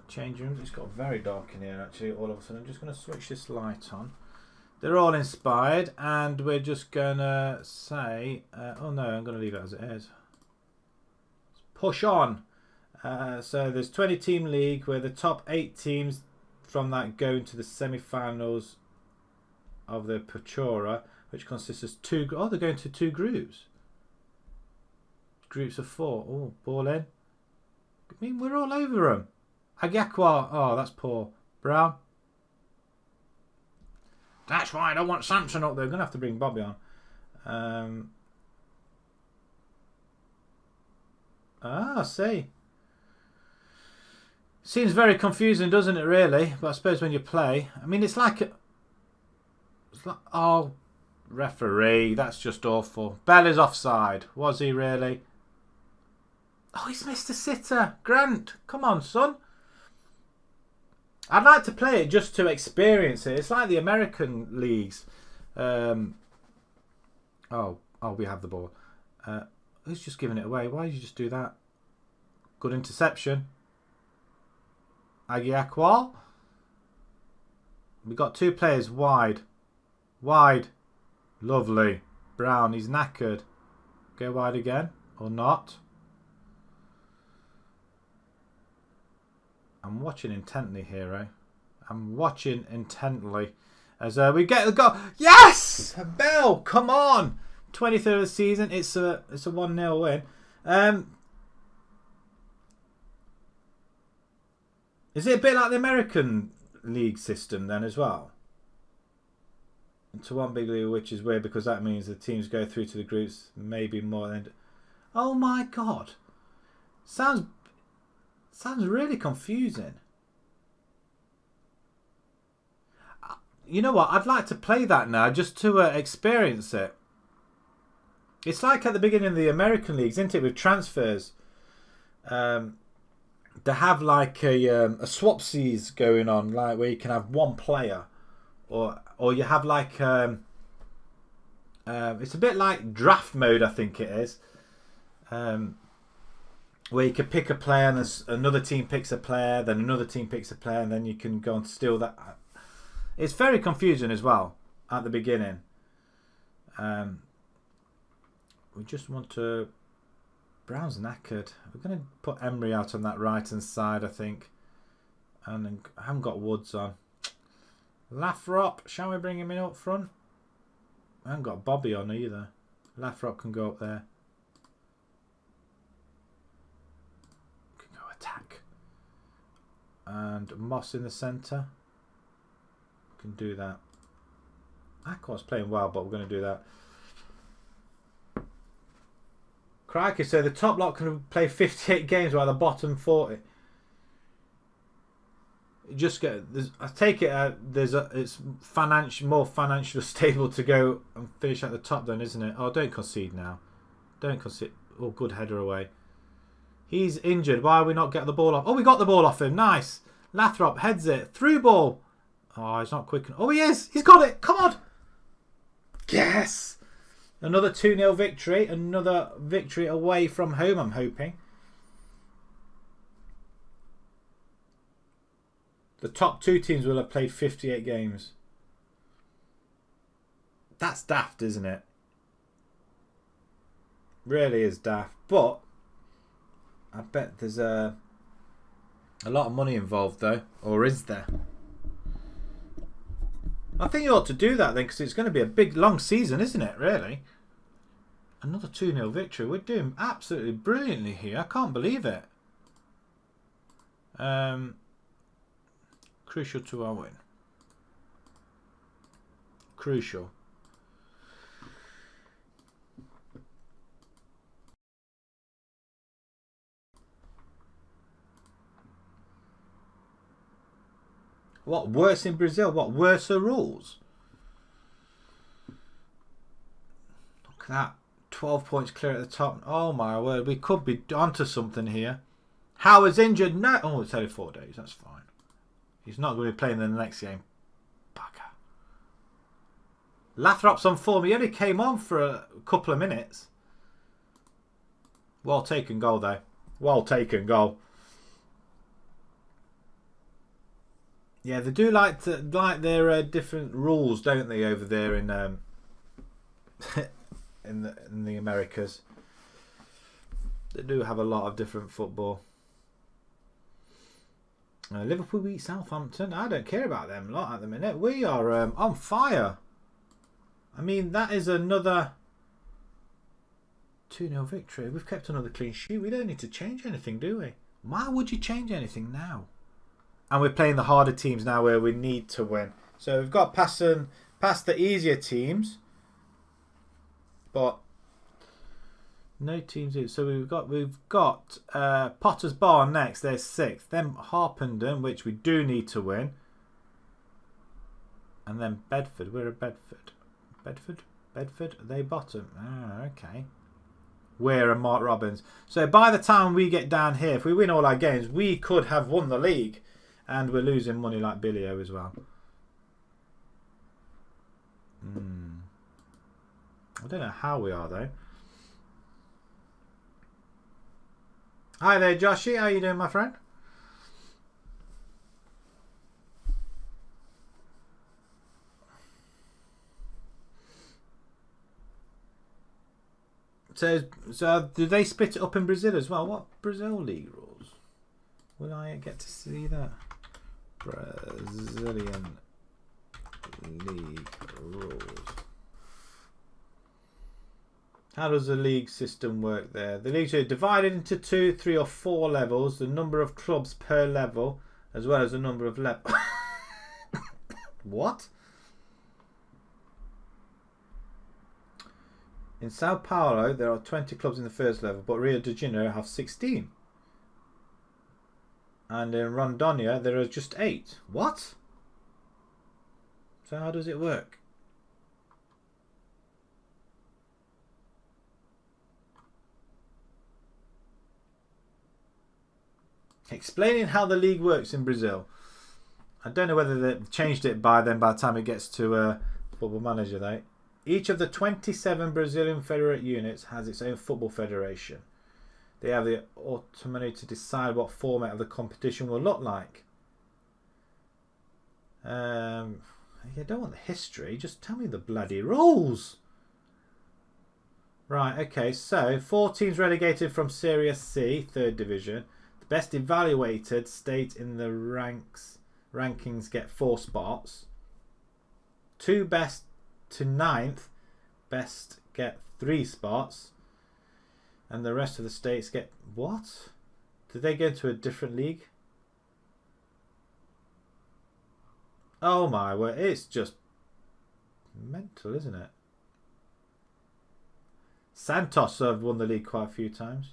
Change rooms. It's got very dark in here. Actually, all of a sudden, I'm just going to switch this light on. They're all inspired, and we're just gonna say. Oh no, I'm going to leave it as it is. Push on. So there's 20-team league where the top 8 teams from that go into the semi-finals of the Pachora, which consists of 2. Oh, they're going to 2 groups. Groups of 4. Oh, ball in. I mean, we're all over them. Agyakwa. Oh, that's poor. Brown. That's why I don't want Samson up there. We're going to have to bring Bobby on. I see. Seems very confusing, doesn't it, really? But I suppose when you play... I mean, it's like... oh, referee. That's just awful. Bell is offside. Was he really? Oh, he's missed a sitter. Grant, come on, son. I'd like to play it just to experience it. It's like the American leagues. Oh, we have the ball. Who's just giving it away? Why did you just do that? Good interception. Agiakwal. We got two players wide. Wide. Lovely. Brown, he's knackered. Go wide again. Or not. I'm watching intently here, eh? I'm watching intently. As we get the goal. Yes! Bell, come on! 23rd of the season. It's a 1-0 win. Is it a bit like the American league system then as well? Into one big league, which is weird because that means the teams go through to the groups maybe more than... Oh my god. Sounds really confusing. You know what? I'd like to play that now just to experience it. It's like at the beginning of the American leagues, isn't it, with transfers? They have like a swapsies going on, like where you can have one player, or you have like it's a bit like draft mode, I think it is, where you could pick a player and another team picks a player, then another team picks a player, and then you can go and steal that. It's very confusing as well at the beginning. We just want to... Brown's knackered. We're going to put Emery out on that right-hand side, I think. And I haven't got Woods on. Lathrop, shall we bring him in up front? I haven't got Bobby on either. Lathrop can go up there. Can go attack. And Moss in the centre. Can do that. Aqua's playing well, but we're going to do that. Crikey, so the top lot can play 58 games while the bottom 40. Just get. I take it it's more financially stable to go and finish at the top, then, isn't it? Oh, don't concede now. Don't concede. Oh, good header away. He's injured. Why are we not getting the ball off? Oh, we got the ball off him. Nice. Lathrop heads it. Through ball. Oh, he's not quick. Oh, he is. He's got it. Come on. Yes. Another 2-0 victory. Another victory away from home, I'm hoping. The top two teams will have played 58 games. That's daft, isn't it? Really is daft. But I bet there's a lot of money involved, though. Or is there? I think you ought to do that then, because it's going to be a big, long season, isn't it, really? Another 2-0 victory. We're doing absolutely brilliantly here. I can't believe it. Crucial to our win. Crucial. What, worse in Brazil? What, worse rules? Look at that. 12 points clear at the top. Oh my word, we could be onto something here. Howard's injured. No. Oh, it's only 4 days. That's fine. He's not going to be playing in the next game. Bugger. Lathrop's on form. He only came on for a couple of minutes. Well taken goal, though. Well taken goal. Yeah, they do like their different rules, don't they, over there in in the Americas. They do have a lot of different football. Liverpool beat Southampton. I don't care about them a lot at the minute. We are on fire. I mean, that is another 2-0 victory. We've kept another clean sheet. We don't need to change anything, do we? Why would you change anything now? And we're playing the harder teams now where we need to win. So we've got past the easier teams. But no teams in. So we've got Potter's Bar next. They're 6th. Then Harpenden, which we do need to win. And then Bedford. We're at Bedford. Bedford. Are they bottom? Ah, okay. We're a Mark Robbins. So by the time we get down here, if we win all our games, we could have won the league. And we're losing money like Billy O as well. I don't know how we are though. Hi there, Joshy. How you doing, my friend? So do they split it up in Brazil as well? What Brazil league rules? Will I get to see that? Brazilian league rules. How does the league system work there? The leagues are divided into 2, 3 or 4 levels. The number of clubs per level, as well as the number of levels. What? In Sao Paulo, there are 20 clubs in the first level, but Rio de Janeiro have 16. And in Rondônia, there are just 8. What? So how does it work? Explaining how the league works in Brazil. I don't know whether they've changed it by then by the time it gets to Football Manager though. Each of the 27 Brazilian federate units has its own football federation. They have the autonomy to decide what format of the competition will look like. You don't want the history, just tell me the bloody rules. Right, okay, so 4 teams relegated from Serie C, 3rd division. The best evaluated state in the rankings get 4 spots. 2 best to 9th best get 3 spots. And the rest of the states get... What? Did they go into a different league? Oh my word, it's just mental, isn't it? Santos have won the league quite a few times.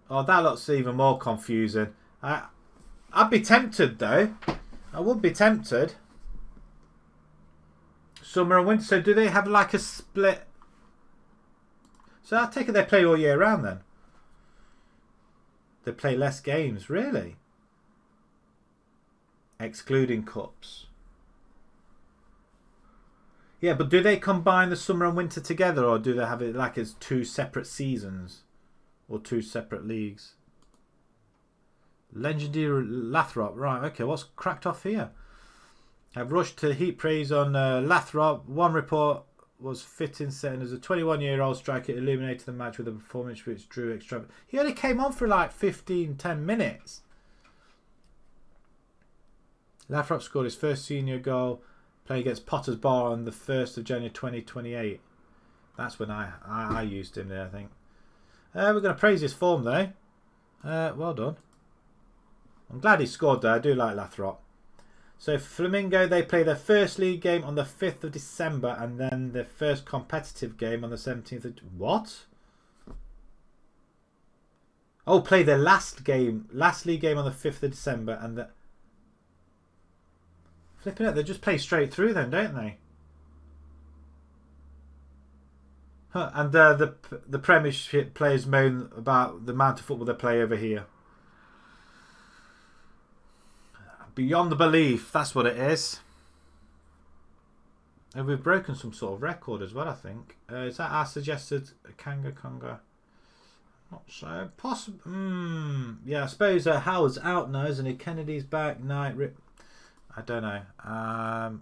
Oh, that looks even more confusing. I'd be tempted though. I would be tempted. Summer and winter. So do they have like a split? So I take it they play all year round then. They play less games, really? Excluding cups. Yeah, but do they combine the summer and winter together, or do they have it like as 2 separate seasons? Or 2 separate leagues? Legendary Lathrop. Right, okay, what's cracked off here? I've rushed to heap praise on Lathrop. One report was fitting, saying as a 21-year-old striker illuminated the match with a performance which drew extravagant. He only came on for like 10 minutes. Lathrop scored his first senior goal playing against Potter's Bar on the 1st of January 2028. That's when I used him there, I think. We're going to praise his form though. Well done. I'm glad he scored there. I do like Lathrop. So Flamingo, they play their first league game on the 5th of December and then their first competitive game on the 17th of... What? Oh, play their last league game on the 5th of December and the... Flipping it, they just play straight through then, don't they? Huh, and the Premiership players moan about the amount of football they play over here. Beyond the belief, that's what it is. And we've broken some sort of record as well, I think. Is that our suggested Conga? Not so possible. Yeah, I suppose Howard's out now, isn't he? Kennedy's back. Knight, Rip. I don't know.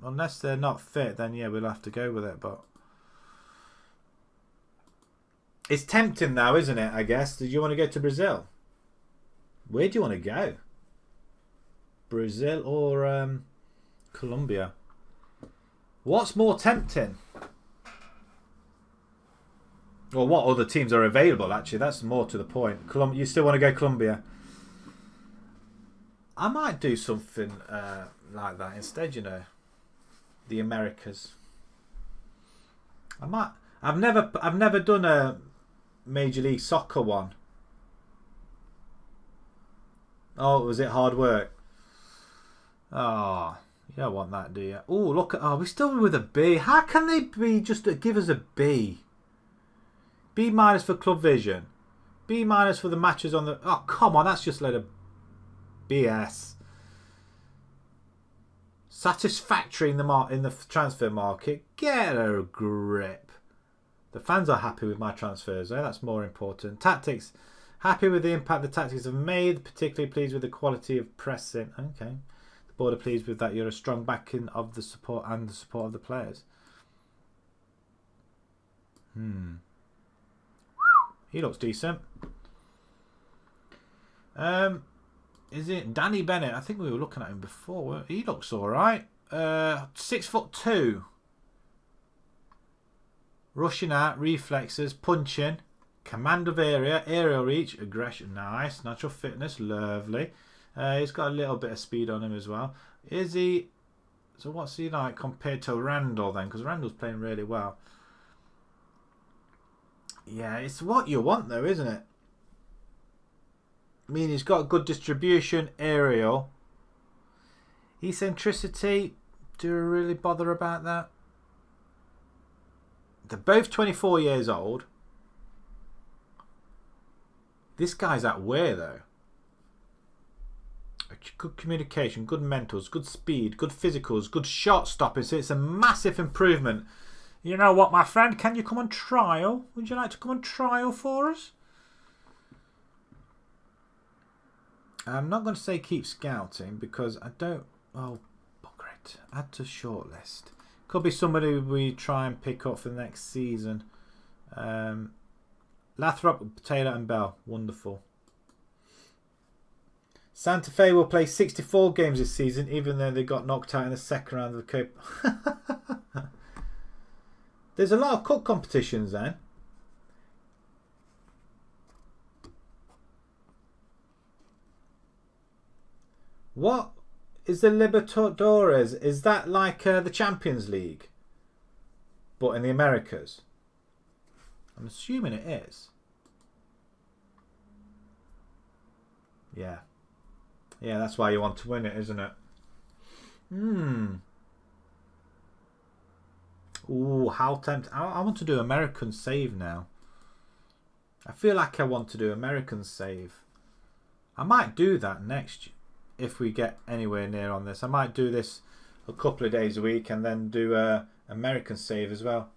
Unless they're not fit, then yeah, we'll have to go with it. But it's tempting now, isn't it? I guess. Did you want to go to Brazil? Where do you want to go? Brazil or Colombia? What's more tempting? Or what other teams are available? Actually, that's more to the point. You still want to go Colombia? I might do something like that instead, you know. The Americas. I might. I've never done a Major League Soccer one. Oh, was it hard work? Oh, you don't want that, do you? Oh, look at. Oh, we're still with a B. How can they be just give us a B? B minus for Club Vision. B minus for the matches on the. Oh, come on, that's just a load of BS. Satisfactory in the transfer market. Get a grip. The fans are happy with my transfers. Eh? That's more important. Tactics. Happy with the impact the tactics have made. Particularly pleased with the quality of pressing. Okay. The board are pleased with that. You're a strong backing of the support and the support of the players. He looks decent. Is it Danny Bennett? I think we were looking at him before. He looks all right. 6'2". Rushing out, reflexes, punching, command of area, aerial reach, aggression. Nice. Natural fitness, lovely. He's got a little bit of speed on him as well. Is he? So what's he like compared to Randall then? Because Randall's playing really well. Yeah, it's what you want though, isn't it? I mean, he's got good distribution, aerial. Eccentricity, do you really bother about that? They're both 24 years old. This guy's at where though? Good communication, good mentals, good speed, good physicals, good shot stopping. So it's a massive improvement. You know what, my friend? Can you come on trial? Would you like to come on trial for us? I'm not going to say keep scouting because I don't. Oh, bugger it. Add to shortlist. Could be somebody we try and pick up for the next season. Lathrop, Taylor, and Bell. Wonderful. Santa Fe will play 64 games this season, even though they got knocked out in the second round of the Cup. There's a lot of cup competitions then. What is the Libertadores? Is that like the Champions League, but in the Americas? I'm assuming it is. Yeah. Yeah, that's why you want to win it, isn't it? Ooh, how tempting. I want to do American save now. I feel like I want to do American save. I might do that next if we get anywhere near on this. I might do this a couple of days a week and then do American save as well.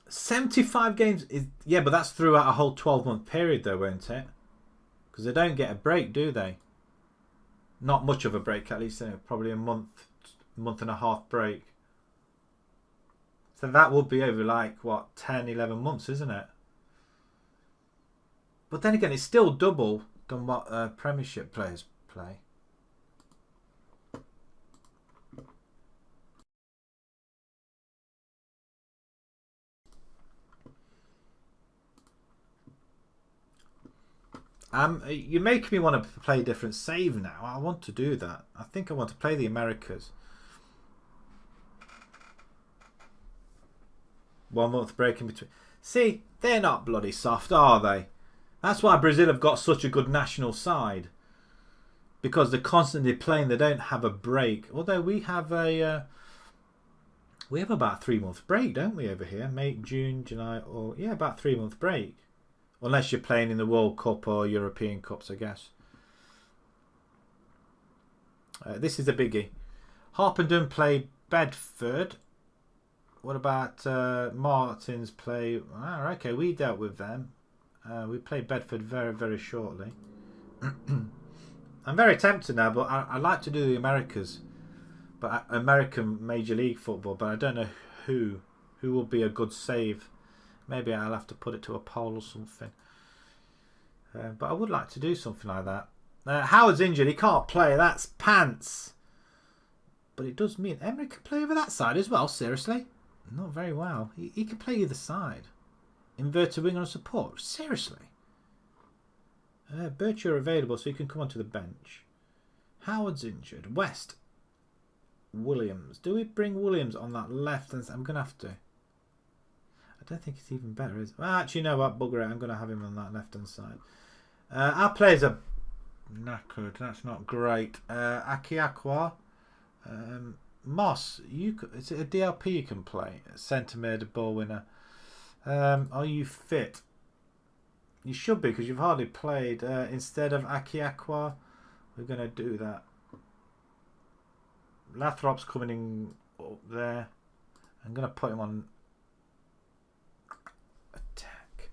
75 games is, yeah, but that's throughout a whole 12-month period though, won't it? Because they don't get a break, do they? Not much of a break, at least. Probably a month and a half break. So that would be over like, what, 10, 11 months, isn't it? But then again, it's still double than what Premiership players play. You're making me want to play a different save now. I want to do that. I think I want to play the Americas. 1 month break in between. See, they're not bloody soft, are they? That's why Brazil have got such a good national side. Because they're constantly playing. They don't have a break. Although we have a... we have about a 3-month break, don't we, over here? May, June, July, or... yeah, about a 3-month break. Unless you're playing in the World Cup or European Cups, I guess. This is a biggie. Harpenden play Bedford. What about Martins play... oh, okay, we dealt with them. We played Bedford very, very shortly. I'm very tempted now, but I like to do the Americas. But American Major League Football, but I don't know who will be a good save. Maybe I'll have to put it to a poll or something. But I would like to do something like that. Howard's injured. He can't play. That's pants. But it does mean Emery can play over that side as well. Seriously? Not very well. He can play either side. Inverted wing on support. Seriously? Birch, you're available, so you can come onto the bench. Howard's injured. West. Williams. Do we bring Williams on that left? I'm going to have to. I don't think it's even better, is it? Well, actually, you know what? Bugger it. I'm going to have him on that left-hand side. Our players are knackered. That's not great. Akiakwa. Moss. Is it a DLP you can play? Centre mid, ball winner. Are you fit? You should be, because you've hardly played. Instead of Akiakwa, we're going to do that. Lathrop's coming in up there. I'm going to put him on attack.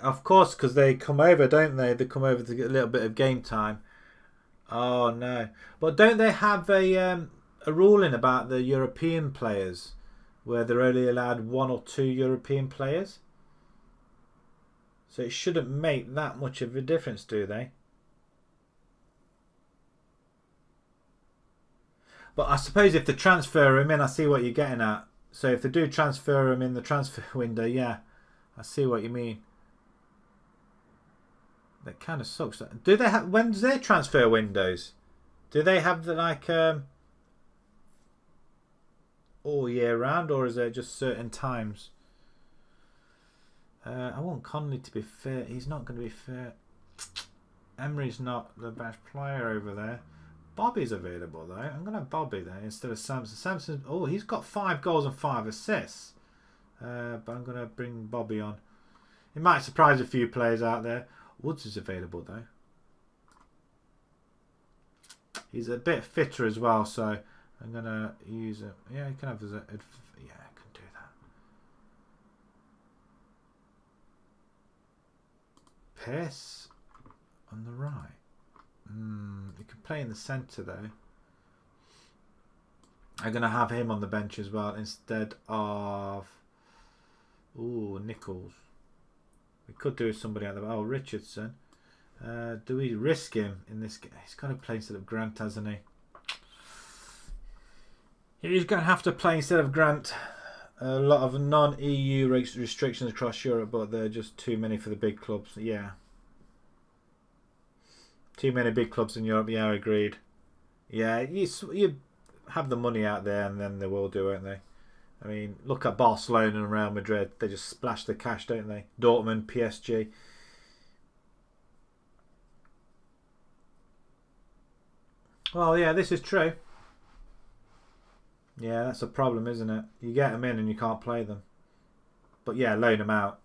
Of course, because they come over, don't they? They come over to get a little bit of game time. Oh, no. But don't they have a ruling about the European players where they're only allowed 1 or 2 European players? So it shouldn't make that much of a difference, do they? But I suppose if they transfer him in, I see what you're getting at. So if they do transfer him in the transfer window, yeah, I see what you mean. That kind of sucks. Do they have? When's their transfer windows? Do they have the all year round, or is it just certain times? I want Conley to be fit. He's not going to be fit. Emery's not the best player over there. Bobby's available though. I'm going to have Bobby there instead of Samson. Samson, oh, he's got 5 goals and 5 assists. But I'm going to bring Bobby on. It might surprise a few players out there. Woods is available though. He's a bit fitter as well, so I'm going to use it. Yeah, you can have his. Yeah, I can do that. Pierce on the right. You can play in the centre though. I'm going to have him on the bench as well instead of Nichols. We could do somebody out there. Oh, Richardson. Do we risk him in this game? He's got to play instead of Grant, hasn't he? He's going to have to play instead of Grant. A lot of non-EU restrictions across Europe, but they're just too many for the big clubs. Yeah. Too many big clubs in Europe. Yeah, agreed. Yeah, you have the money out there and then they will do it, won't they? I mean, look at Barcelona and Real Madrid. They just splash the cash, don't they? Dortmund, PSG. Well, yeah, this is true. Yeah, that's a problem, isn't it? You get them in and you can't play them. But yeah, loan them out.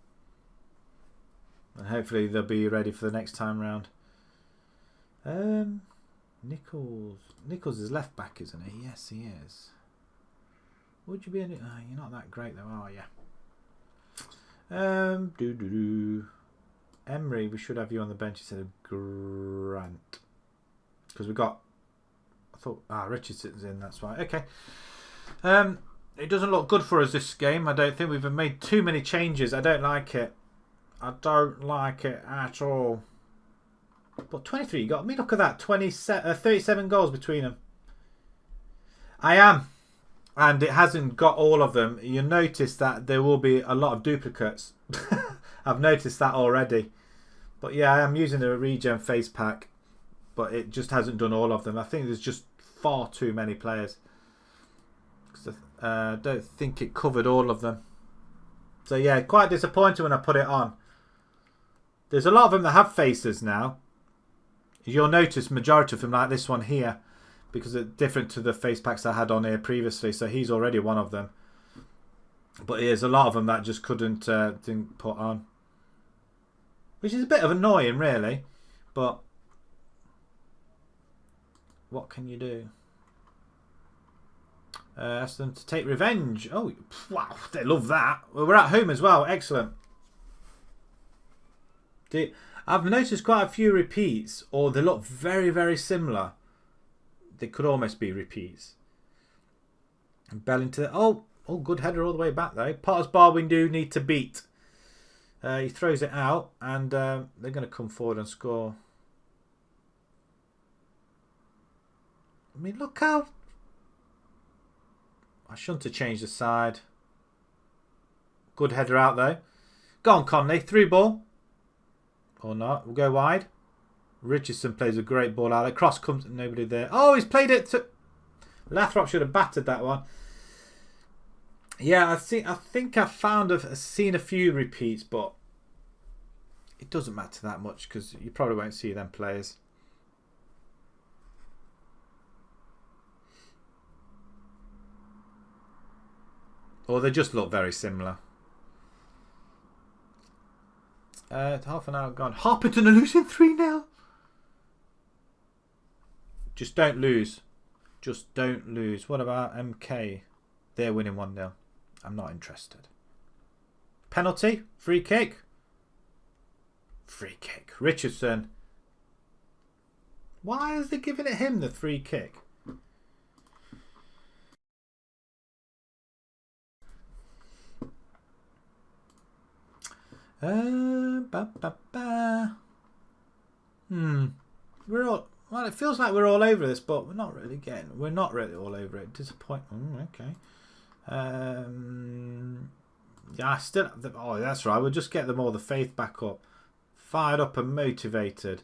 And hopefully they'll be ready for the next time round. Nichols. Nichols is left back, isn't he? Yes, he is. Would you be any? You're not that great though, are you? Emery, we should have you on the bench instead of Grant. Because we got. I thought Richardson's in. That's right. Okay. It doesn't look good for us this game. I don't think we've made too many changes. I don't like it. I don't like it at all. But 23 you got. I mean, look at that. 37 goals between them. I am. And it hasn't got all of them. You'll notice that there will be a lot of duplicates. I've noticed that already. But yeah, I am using a regen face pack. But it just hasn't done all of them. I think there's just far too many players. I don't think it covered all of them. So yeah, quite disappointed when I put it on. There's a lot of them that have faces now. You'll notice majority of them like this one here. Because it's different to the face packs I had on here previously. So he's already one of them. But there's a lot of them that just didn't put on. Which is a bit of annoying really. But what can you do? Ask them to take revenge. Oh, wow, they love that. Well, we're at home as well. Excellent. I've noticed quite a few repeats, or they look very, very similar. They could almost be repeats. Bellington. Oh, good header all the way back though. Potter's Bar we do need to beat. He throws it out, and they're going to come forward and score. I mean, look how... I shouldn't have changed the side. Good header out though. Go on, Conley. Through ball. Or not. We'll go wide. Richardson plays a great ball out there. Cross comes. Nobody there. Oh, he's played it to... Lathrop should have battered that one. Yeah, I think I've seen a few repeats, but it doesn't matter that much because you probably won't see them players. Or they just look very similar. Half an hour gone. Harpington are losing 3-0. Just don't lose. Just don't lose. What about MK? They're winning 1-0. I'm not interested. Penalty? Free kick? Free kick. Richardson. Why is they giving it him the free kick? We're all... Well, it feels like we're all over this, but we're not really getting... We're not really all over it. Disappointment. Okay. Yeah, still... Oh, that's right. We'll just get them all the faith back up. Fired up and motivated.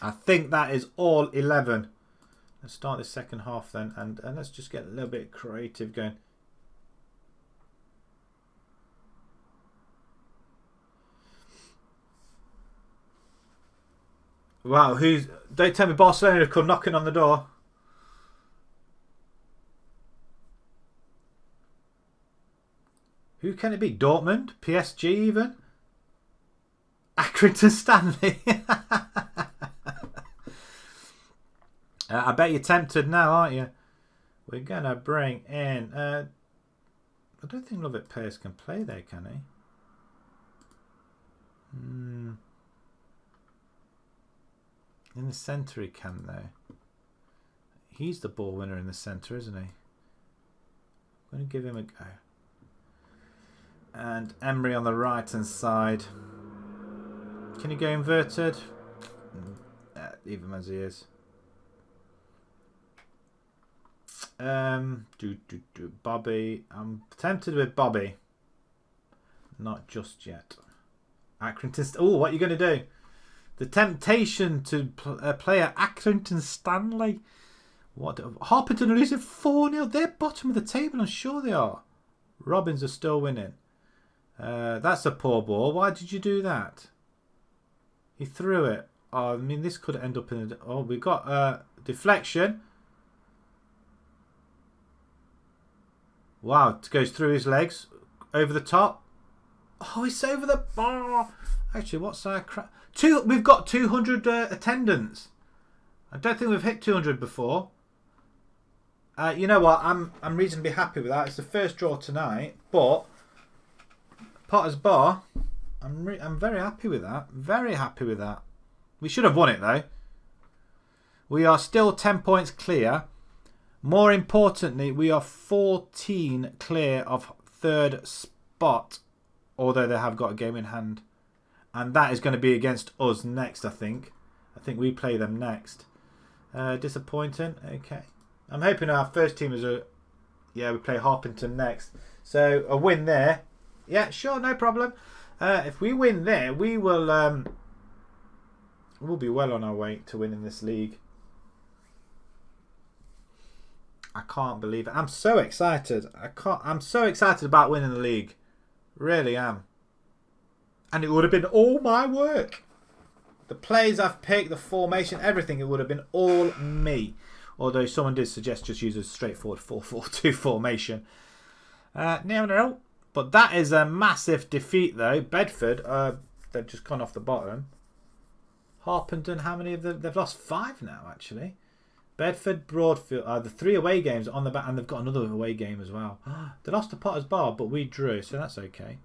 I think that is all 11. Let's start the second half then. And let's just get a little bit creative going. Wow, don't tell me Barcelona come knocking on the door. Who can it be? Dortmund? PSG even? Accrington Stanley. I bet you're tempted now, aren't you? We're going to bring in... I don't think Lovett Pierce can play there, can he? In the centre he can though. He's the ball winner in the centre, isn't he? I'm going to give him a go. And Emery on the right hand side. Can he go inverted? Even as he is. Bobby. I'm tempted with Bobby. Not just yet. Accrington. Oh, what are you going to do? The temptation to play at Accrington Stanley. What? Harpington are losing 4-0. They're bottom of the table, I'm sure they are. Robins are still winning. That's a poor ball. Why did you do that? He threw it. Oh, I mean, this could end up in a... Oh, we got deflection. Wow, it goes through his legs. Over the top. Oh, it's over the bar. Actually, what's our crap? We've got 200 attendance. I don't think we've hit 200 before. You know what? I'm reasonably happy with that. It's the first draw tonight, but Potter's Bar. I'm very happy with that. Very happy with that. We should have won it though. We are still 10 points clear. More importantly, we are 14 clear of third spot, although they have got a game in hand. And that is going to be against us next, I think. I think we play them next. Disappointing. Okay. I'm hoping our first team is a... Yeah, we play Harpington next. So, a win there. Yeah, sure, no problem. If we win there, we will... we'll be well on our way to winning this league. I can't believe it. I'm so excited. I'm so excited about winning the league. Really am. And it would have been all my work. The plays I've picked, the formation, everything, it would have been all me. Although someone did suggest just use a straightforward 4-4-2 formation. 0-0. But that is a massive defeat though. Bedford, they've just gone off the bottom. Harpington, how many of them? They've lost 5 now actually. Bedford, Broadfield, the 3 away games on the back, and they've got another away game as well. They lost to Potter's Bar, but we drew, so that's okay.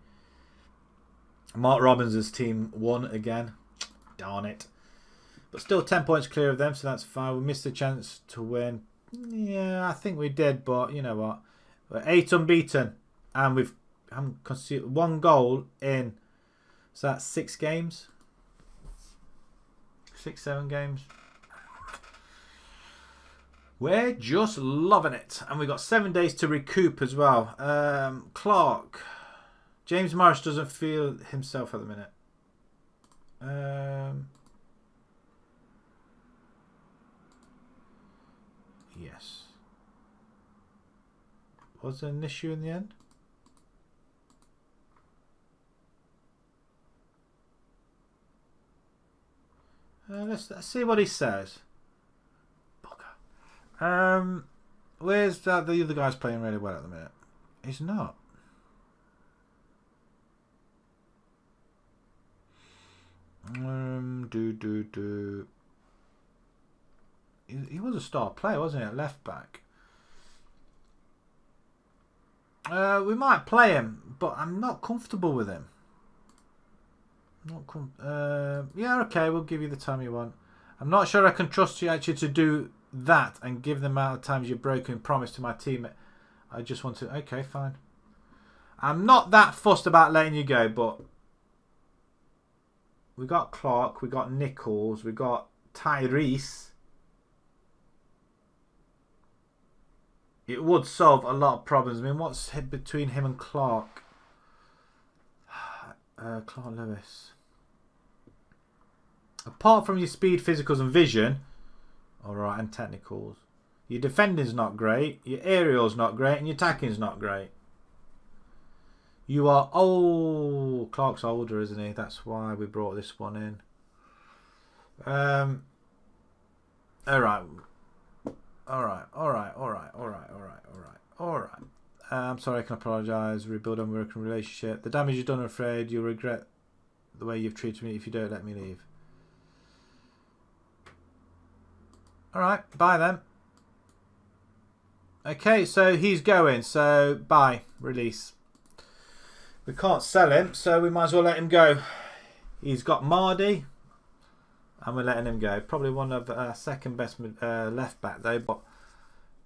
Mark Robbins' team won again. Darn it. But still 10 points clear of them, so that's fine. We missed the chance to win. Yeah, I think we did, but you know what? We're 8 unbeaten, and we've conceded 1 goal in, so that's 6 games. 6-7 games. We're just loving it. And we've got 7 days to recoup as well. Clark. James Morris doesn't feel himself at the minute. Yes. Was there an issue in the end? Let's see what he says. Where's that? The other guy's playing really well at the minute. He's not. He was a star player, wasn't he, at left back? We might play him, but I'm not comfortable with him. Yeah, okay, we'll give you the time you want. I'm not sure I can trust you actually to do that and give the amount of times you've broken promise to my teammate. I just want to... Okay, fine. I'm not that fussed about letting you go, but... We got Clark, we got Nichols, we got Tyrese. It would solve a lot of problems. I mean, what's between him and Clark? Clark Lewis. Apart from your speed, physicals and vision, alright, and technicals, your defending's not great, your aerial's not great, and your attacking's not great. You are... Oh, Clark's older, isn't he? That's why we brought this one in. Alright. I'm sorry, I can apologise. Rebuild on working relationship. The damage you've done, I'm afraid you'll regret the way you've treated me if you don't let me leave. Alright, bye then. Okay, so he's going. So, bye. Release. We can't sell him, so we might as well let him go. He's got Mardy. And we're letting him go. Probably one of our second best left back though. But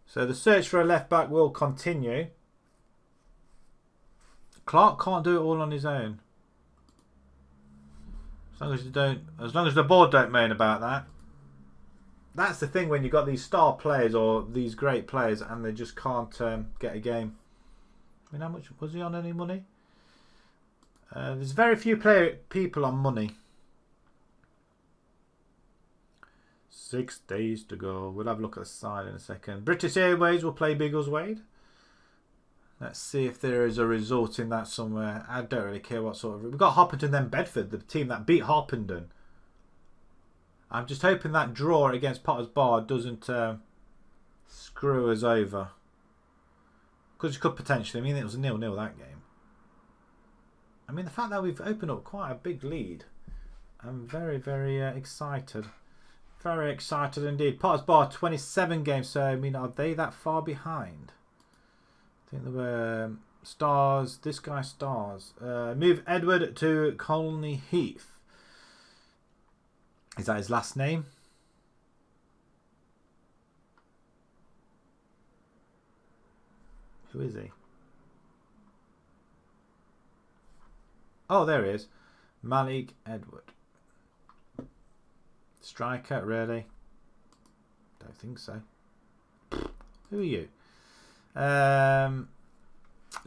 so the search for a left back will continue. Clark can't do it all on his own. As long as you don't, as long as the board don't moan about that. That's the thing when you've got these star players or these great players and they just can't get a game. I mean, how much was he on? Any money? There's very few people on money. 6 days to go. We'll have a look at the side in a second. British Airways will play Biggleswade. Let's see if there is a result in that somewhere. I don't really care what sort of... We've got Hopperton then Bedford, the team that beat Harpenden. I'm just hoping that draw against Potter's Bar doesn't screw us over. Because it could potentially... I mean, it was a 0-0 that game. I mean, the fact that we've opened up quite a big lead. I'm very, very excited. Very excited indeed. Potter's Bar 27 games. So, I mean, are they that far behind? I think there were Stars. This guy Stars. Move Edward to Colney Heath. Is that his last name? Who is he? Oh, there he is. Malik Edward. Striker, really? Don't think so. Who are you?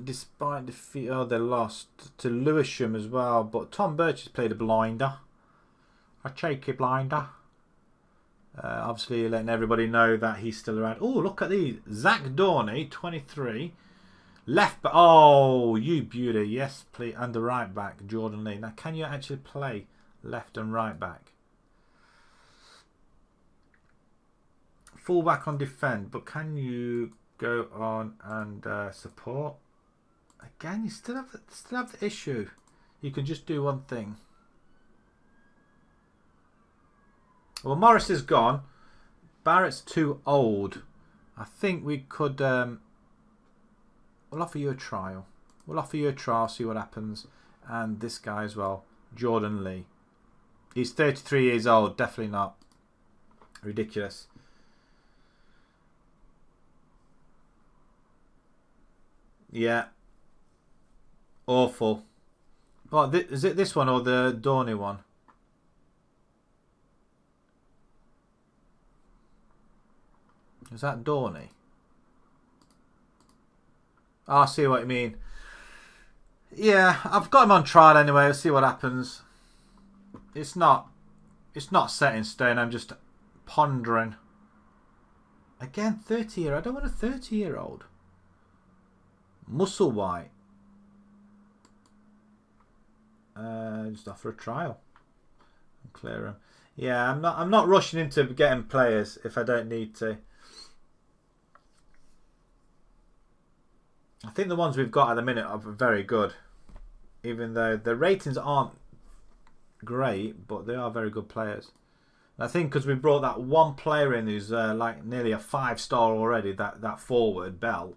Despite defeat, oh, they lost to Lewisham as well. But Tom Birch has played a blinder, a cheeky blinder. Obviously, letting everybody know that he's still around. Oh, look at these: Zach Dorney, 23, left back. Oh, you beauty! Yes, please. And the right back, Jordan Lee. Now, can you actually play left and right back? Full back on defend, but can you go on and support? Again, you still have the issue. You can just do one thing. Well, Morris is gone. Barrett's too old. I think we could. We'll offer you a trial. We'll offer you a trial, see what happens. And this guy as well, Jordan Lee. He's 33 years old. Definitely not. Ridiculous. Yeah. Awful. What, is it this one or the Dorney one? Is that Dorney? Oh, I see what you mean. Yeah, I've got him on trial anyway. We'll see what happens. It's not set in stone. I'm just pondering. Again, 30-year. I don't want a 30-year-old. Musselwhite. Just offer a trial and clear him. Yeah, I'm not rushing into getting players if I don't need to. I think the ones we've got at the minute are very good, even though the ratings aren't great, but they are very good players. And I think because we brought that one player in who's like nearly a 5-star already, that forward Bell,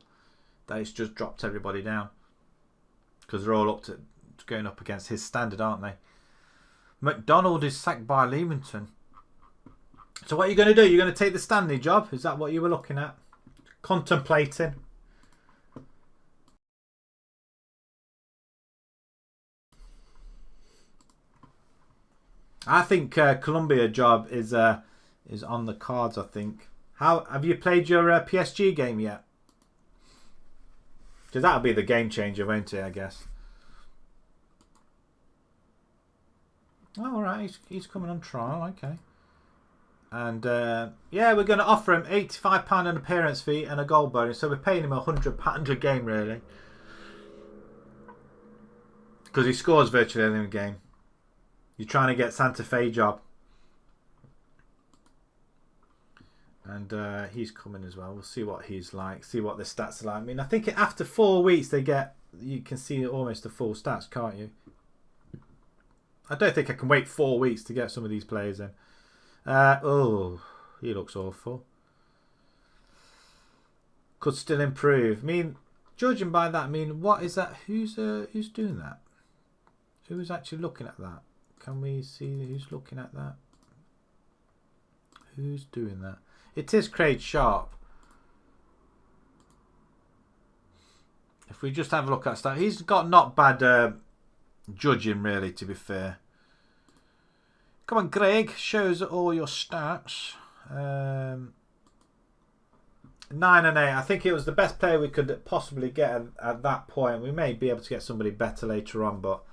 that it's just dropped everybody down because they're all up to going up against his standard, aren't they? McDonald is sacked by Leamington. So what are you going to do? You're going to take the Stanley job? Is that what you were looking at? Contemplating? I think Columbia job is on the cards. I think. How have you played your PSG game yet? Because that'll be the game changer, won't it? I guess. Oh, all right, he's coming on trial. Okay. And yeah, we're going to offer him £85 an appearance fee and a goal bonus. So we're paying him £100 a game, really, because he scores virtually every game. You're trying to get Santa Fe job. And he's coming as well. We'll see what he's like. See what the stats are like. I mean, I think after 4 weeks you can see almost the full stats, can't you? I don't think I can wait 4 weeks to get some of these players in. Oh, he looks awful. Could still improve. I mean, judging by that, I mean, what is that? Who's doing that? Who is actually looking at that? Can we see who's looking at that? Who's doing that? It is Craig Sharp. If we just have a look at that, he's got not bad judging, really, to be fair. Come on, Greg, shows all your stats. 9 and 8. I think it was the best player we could possibly get at that point. We may be able to get somebody better later on, but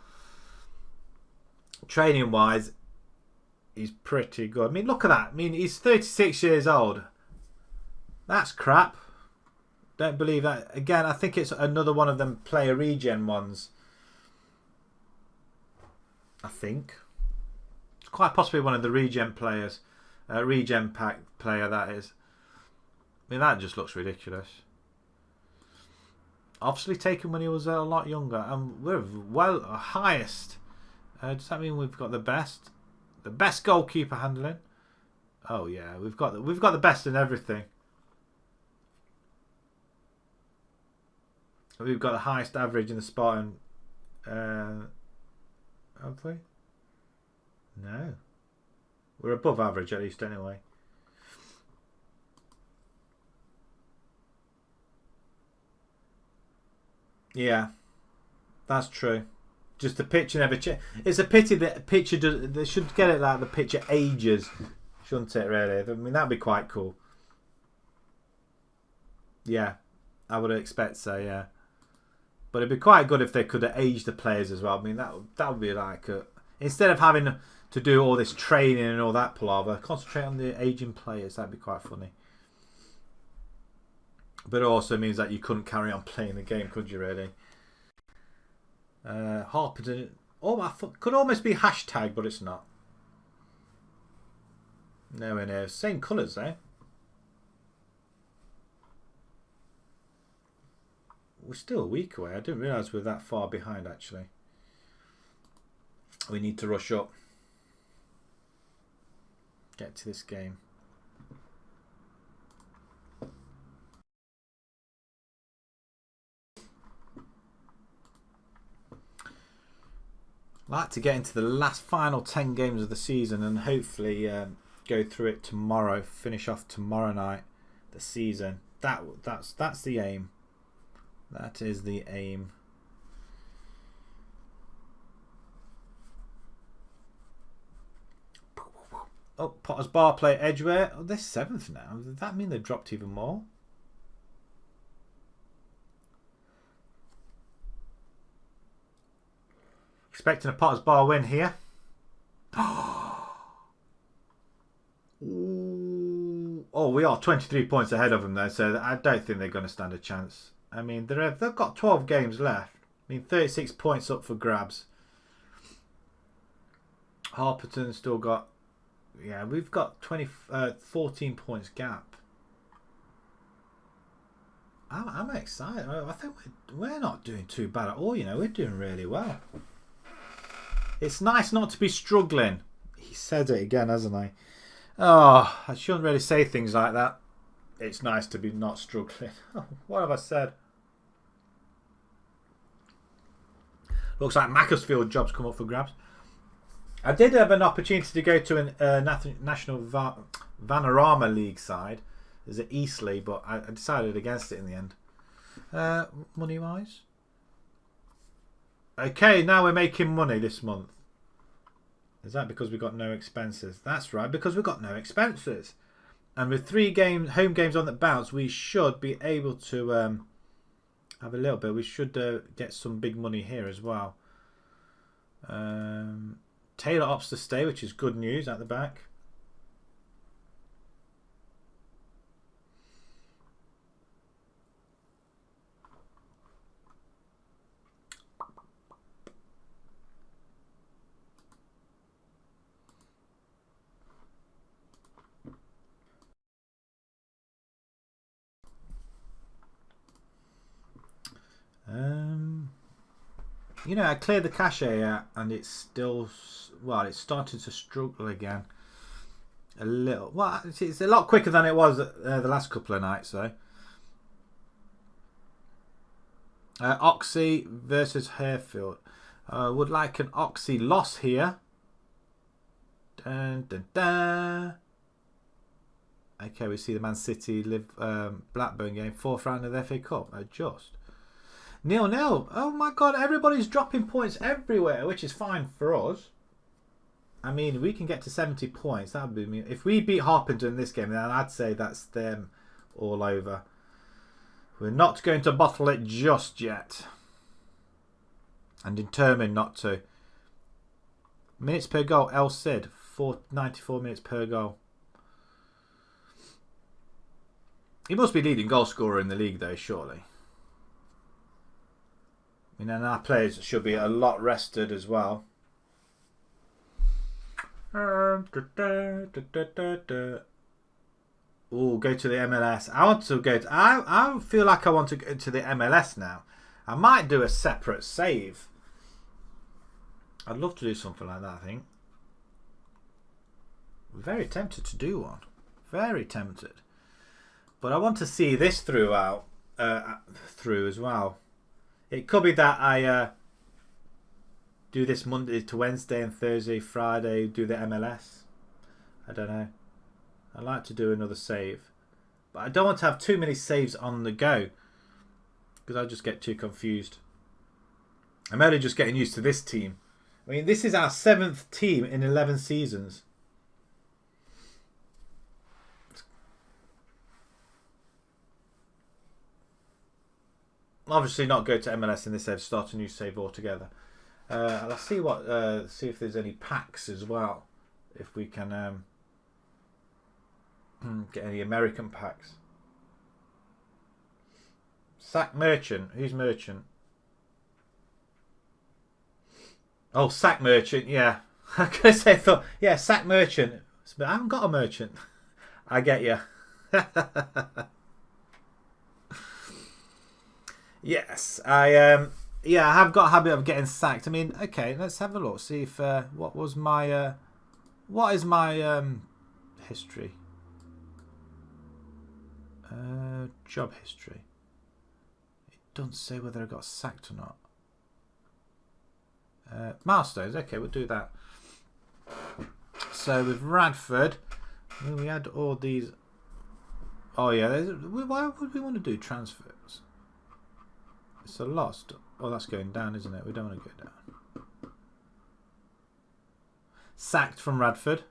training wise, he's pretty good. I mean, look at that. I mean, he's 36 years old. That's crap. Don't believe that. Again, I think it's another one of them player regen ones. I think it's quite possibly one of the regen players, regen pack player, that is. I mean, that just looks ridiculous. Obviously taken when he was a lot younger, and we're highest. Does that mean we've got the best goalkeeper handling? Oh yeah, we've got the best in everything. We've got the highest average in the Spartan. Have we? No. We're above average, at least, anyway. Yeah, that's true. Just the picture never changes. It's a pity that the picture they should get it like the picture ages, shouldn't it? Really, I mean, that'd be quite cool. Yeah, I would expect so. Yeah, but it'd be quite good if they could age the players as well. I mean, that would be like instead of having to do all this training and all that palaver, concentrate on the aging players. That'd be quite funny. But it also means that you couldn't carry on playing the game, could you? Really? Harper didn't. Oh, I thought could almost be hashtag, but it's not. Nowhere near. Same colours, eh? We're still a week away. I didn't realise we're that far behind, actually. We need to rush up. Get to this game. I'd like to get into the last final 10 games of the season and hopefully go through it tomorrow. Finish off tomorrow night the season. That's the aim. That is the aim. Oh, Potter's Bar play Edgware. Oh, they're 7th now. Does that mean they've dropped even more? Expecting a Potter's Bar win here. Oh, we are 23 points ahead of them though, so I don't think they're going to stand a chance. I mean, they've got 12 games left. I mean, 36 points up for grabs. Harperton's still got... Yeah, we've got 14 points gap. I'm excited. I think we're not doing too bad at all, you know. We're doing really well. It's nice not to be struggling. He said it again, hasn't he? Oh, I shouldn't really say things like that. It's nice to be not struggling. What have I said? Looks like Macclesfield jobs come up for grabs. I did have an opportunity to go to a National Vanarama League side. There's an Eastleigh, but I decided against it in the end. Money-wise? Okay, now we're making money this month. Is that because we've got no expenses? That's right, because we've got no expenses. And with 3 home games on the bounce, we should be able to have a little bit. We should get some big money here as well. Taylor opts to stay, which is good news at the back. You know, I cleared the cache out and it's still, well, it's starting to struggle again. A little. Well, it's a lot quicker than it was the last couple of nights, though. Oxy versus Harefield. Would like an Oxy loss here. Dun, dun, dun. Okay, we see the Man City Blackburn game. 4th round of the FA Cup. Just. 0-0. Oh my god, everybody's dropping points everywhere, which is fine for us. I mean, we can get to 70 points. That would be me. If we beat Harpenden in this game, then I'd say that's them all over. We're not going to bottle it just yet. And determined not to. Minutes per goal, El Cid. 94 minutes per goal. He must be leading goal scorer in the league, though, surely. And then our players should be a lot rested as well. Oh, go to the MLS. I want to go to, I feel like I want to go to the MLS now. I might do a separate save. I'd love to do something like that, I think. Very tempted to do one. Very tempted. But I want to see this through as well. It could be that I do this Monday to Wednesday and Thursday, Friday, do the MLS. I don't know. I'd like to do another save. But I don't want to have too many saves on the go. Because I just get too confused. I'm only just getting used to this team. I mean, this is our 7th team in 11 seasons. Obviously not go to MLS in this save, start a new save altogether. Let's see see if there's any packs as well. If we can get any American packs. Sack Merchant. Who's Merchant? Oh, Sack Merchant, yeah. I was going to say, yeah, Sack Merchant. But I haven't got a merchant. I get you. Yes, I have got a habit of getting sacked. I mean, okay, let's have a look. See if what is my history? Job history. It doesn't say whether I got sacked or not. Milestones. Okay, we'll do that. So with Radford, we had all these. Oh yeah, why would we want to do transfers? It's a lost. Oh, that's going down, isn't it? We don't want to go down. Sacked from Radford.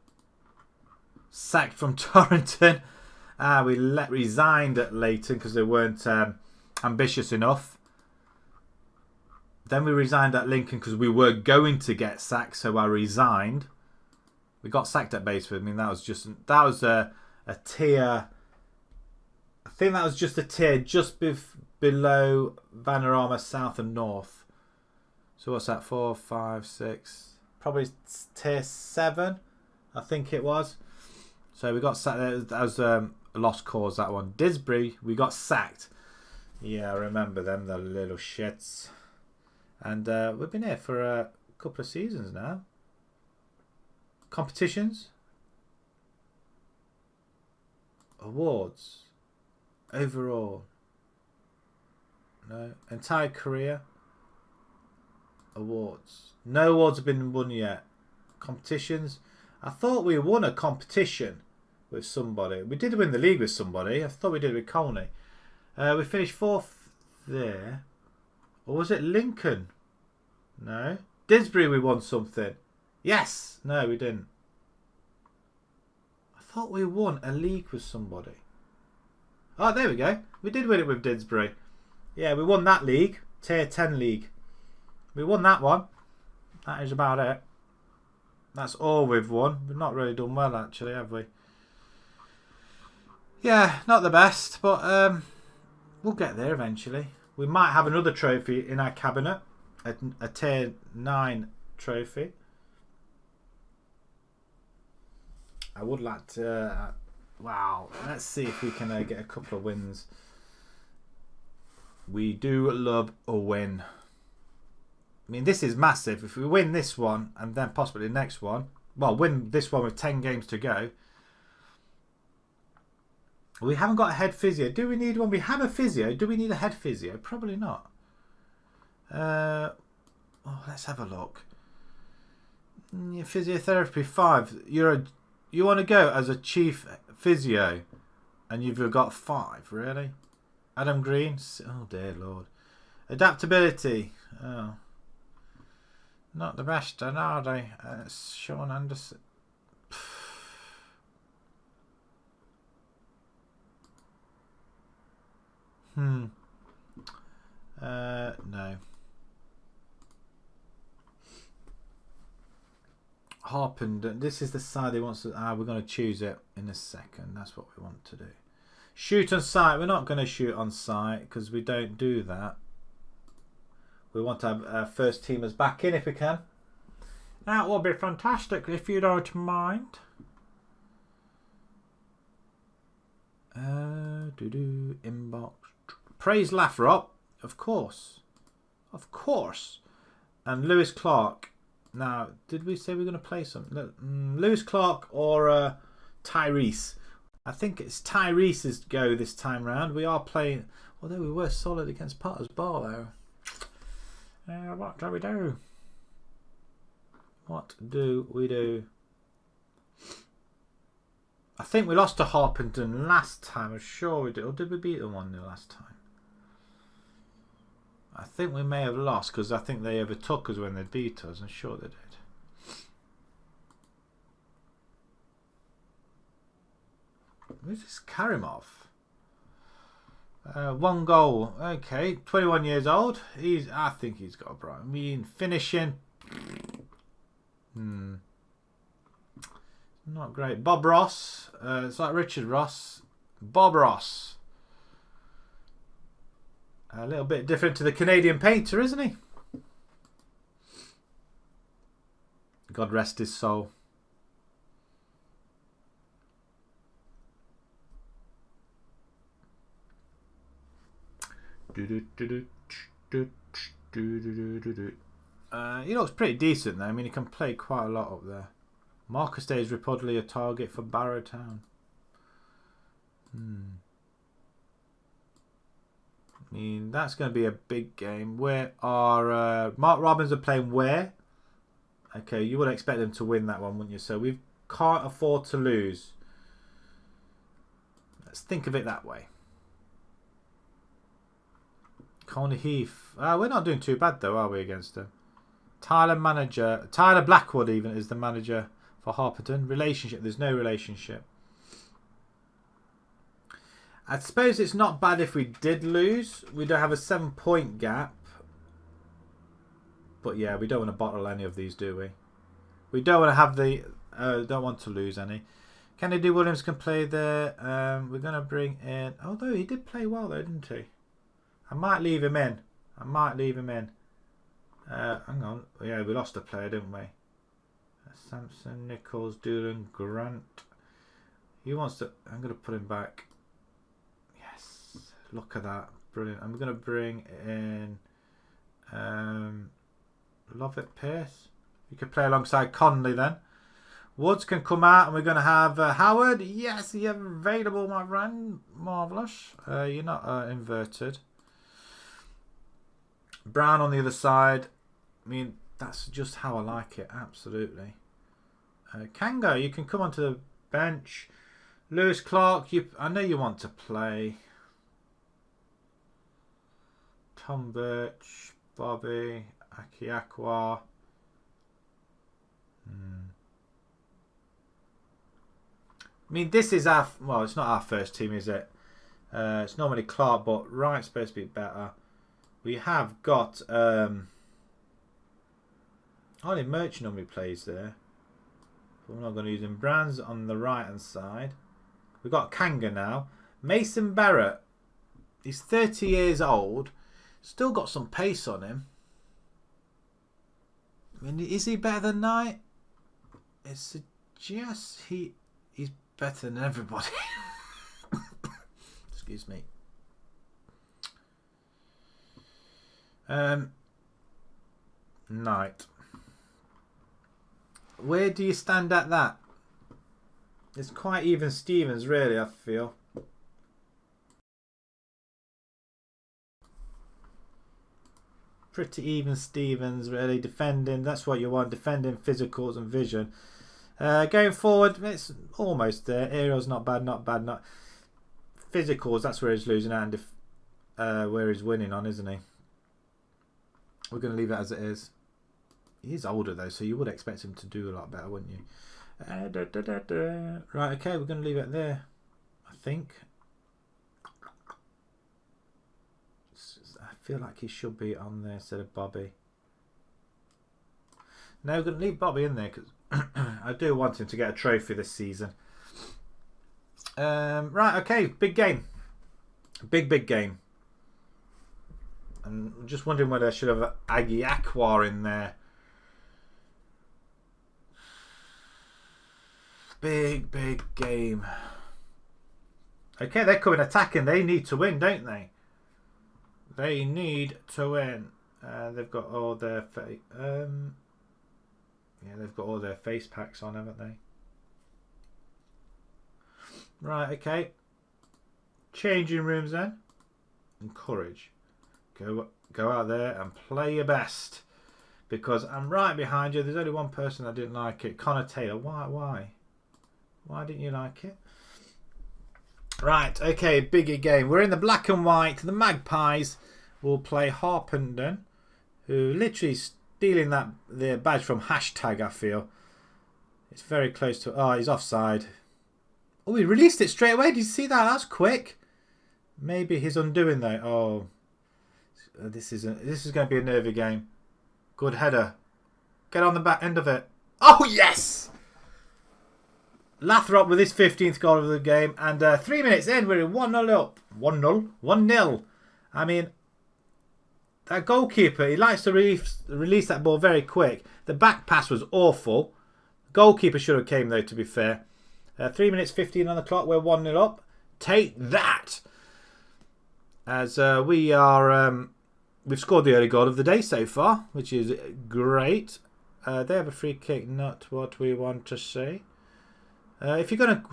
sacked from Torrington. We resigned at Leighton because they weren't ambitious enough. Then we resigned at Lincoln because we were going to get sacked, so I resigned. We got sacked at Baseford. I mean, that was a tier. I think that was just a tier just below Vanarama South and North. So what's that? 4, 5, 6. Probably tier 7, I think it was. So we got sacked. That was a lost cause, that one. Disbury, we got sacked. Yeah, I remember them, the little shits. And we've been here for a couple of seasons now. Competitions. Awards. Overall. No. Entire career. Awards. No awards have been won yet. Competitions. I thought we won a competition with somebody. We did win the league with somebody. I thought we did with Colney. We finished 4th there. Or was it Lincoln? No. Didsbury we won something. Yes. No, we didn't. I thought we won a league with somebody. Oh, there we go. We did win it with Didsbury. Yeah, we won that league. Tier 10 league. We won that one. That is about it. That's all we've won. We've not really done well, actually, have we? Yeah, not the best, but we'll get there eventually. We might have another trophy in our cabinet. A tier 9 trophy. I would like to... wow. Let's see if we can get a couple of wins. We do love a win. I mean, this is massive. If we win this one and then possibly the next one, well, win this one with 10 games to go. We haven't got a head physio. Do we need one? We have a physio. Do we need a head physio? Probably not. Oh, let's have a look. Physiotherapy 5. You want to go as a chief physio, and you've got 5. Really? Adam Green. Oh dear Lord. Adaptability. Oh. Not the best, are they? Sean Anderson. No. Harpenden. This is the side he wants to... we're going to choose it in a second. That's what we want to do. Shoot on sight. We're not going to shoot on sight because we don't do that. We want to have our first teamers back in if we can. That would be fantastic if you don't mind. Inbox. Praise Lathrop. Of course. Of course. And Lewis Clark. Now, did we say we're going to play some? Lewis Clark or Tyrese? I think it's Tyrese's go this time round. We are playing... although we were solid against Potter's Bar though. What do we do? What do we do? I think we lost to Harpenden last time. I'm sure we did. Or did we beat them 1-0 last time? I think we may have lost because I think they overtook us when they beat us. I'm sure they did. Who's this Karimov? 1 goal. Okay, 21 years old. I think he's got a bright. I mean, finishing. Not great. Bob Ross. It's like Richard Ross. Bob Ross. A little bit different to the Canadian painter, isn't he? God rest his soul. He looks pretty decent though. I mean, he can play quite a lot up there. Marcus Day is reportedly a target for Barrowtown. I mean, that's going to be a big game. Where are Mark Robbins are playing where? Okay, you would expect them to win that one, wouldn't you? So we can't afford to lose. Let's think of it that way. Colney Heath. We're not doing too bad though, are we, against them? Tyler Blackwood even is the manager for Harperton. Relationship. There's no relationship. I suppose it's not bad if we did lose. We don't have a 7-point gap. But yeah, we don't want to bottle any of these, do we? We don't want to have the... don't want to lose any. Kennedy Williams can play there. We're going to bring in... Although he did play well though, didn't he? I might leave him in. Hang on. Yeah, we lost a player, didn't we? Sampson, Nichols, Doolan, Grant. He wants to... I'm going to put him back. Yes. Look at that. Brilliant. I'm going to bring in... Lovett Pierce. You could play alongside Conley then. Woods can come out and we're going to have Howard. Yes, you're available, my friend. Marvellous. You're not inverted. Brown on the other side. I mean, that's just how I like it. Absolutely. Kanga, you can come onto the bench. Lewis Clark, I know you want to play. Tom Birch, Bobby, Akiakwa. I mean, this is our... Well, it's not our first team, is it? It's normally Clark, but Wright's supposed to be better. We have got... Only Merch normally plays there. But we're not going to use him. Brand's on the right-hand side. We've got Kanga now. Mason Barrett. He's 30 years old. Still got some pace on him. I mean, is he better than Knight? It suggests he's better than everybody. Excuse me. Knight. Where do you stand at that? It's quite even Stevens, really, I feel. Pretty even Stevens, really. Defending, that's what you want. Defending, physicals and vision. Going forward, it's almost there. Aerial's not bad, not bad. Not physicals, that's where he's losing out and where he's winning on, isn't he? We're going to leave it as it is. He's older though, so you would expect him to do a lot better, wouldn't you? Right, okay, we're going to leave it there, I think. I feel like he should be on there instead of Bobby. No, we're going to leave Bobby in there because I do want him to get a trophy this season. Right, okay, big game. Big game. I'm just wondering whether I should have Agiakwa in there. Big game. Okay, they're coming attacking. They need to win, don't they? They need to win. They've got all their they've got all their face packs on, haven't they? Right, okay. Changing rooms then. Encourage. Go out there and play your best. Because I'm right behind you. There's only one person I didn't like it. Connor Taylor. Why? Why didn't you like it? Right, okay, bigger game. We're in the black and white. The Magpies will play Harpenden, who literally stealing the badge from hashtag, I feel. It's very close to... Oh, he's offside. Oh, he released it straight away. Did you see that? That's quick. Maybe he's undoing though. Oh, this is going to be a nervy game. Good header. Get on the back end of it. Oh, yes! Lathrop with his 15th goal of the game. And 3 minutes in, we're 1-0 up. 1-0. I mean, that goalkeeper, he likes to release that ball very quick. The back pass was awful. Goalkeeper should have came, though, to be fair. 3 minutes 15 on the clock. We're 1-0 up. Take that! As we are... we've scored the early goal of the day so far, which is great. They have a free kick, not what we want to see. If you're going to...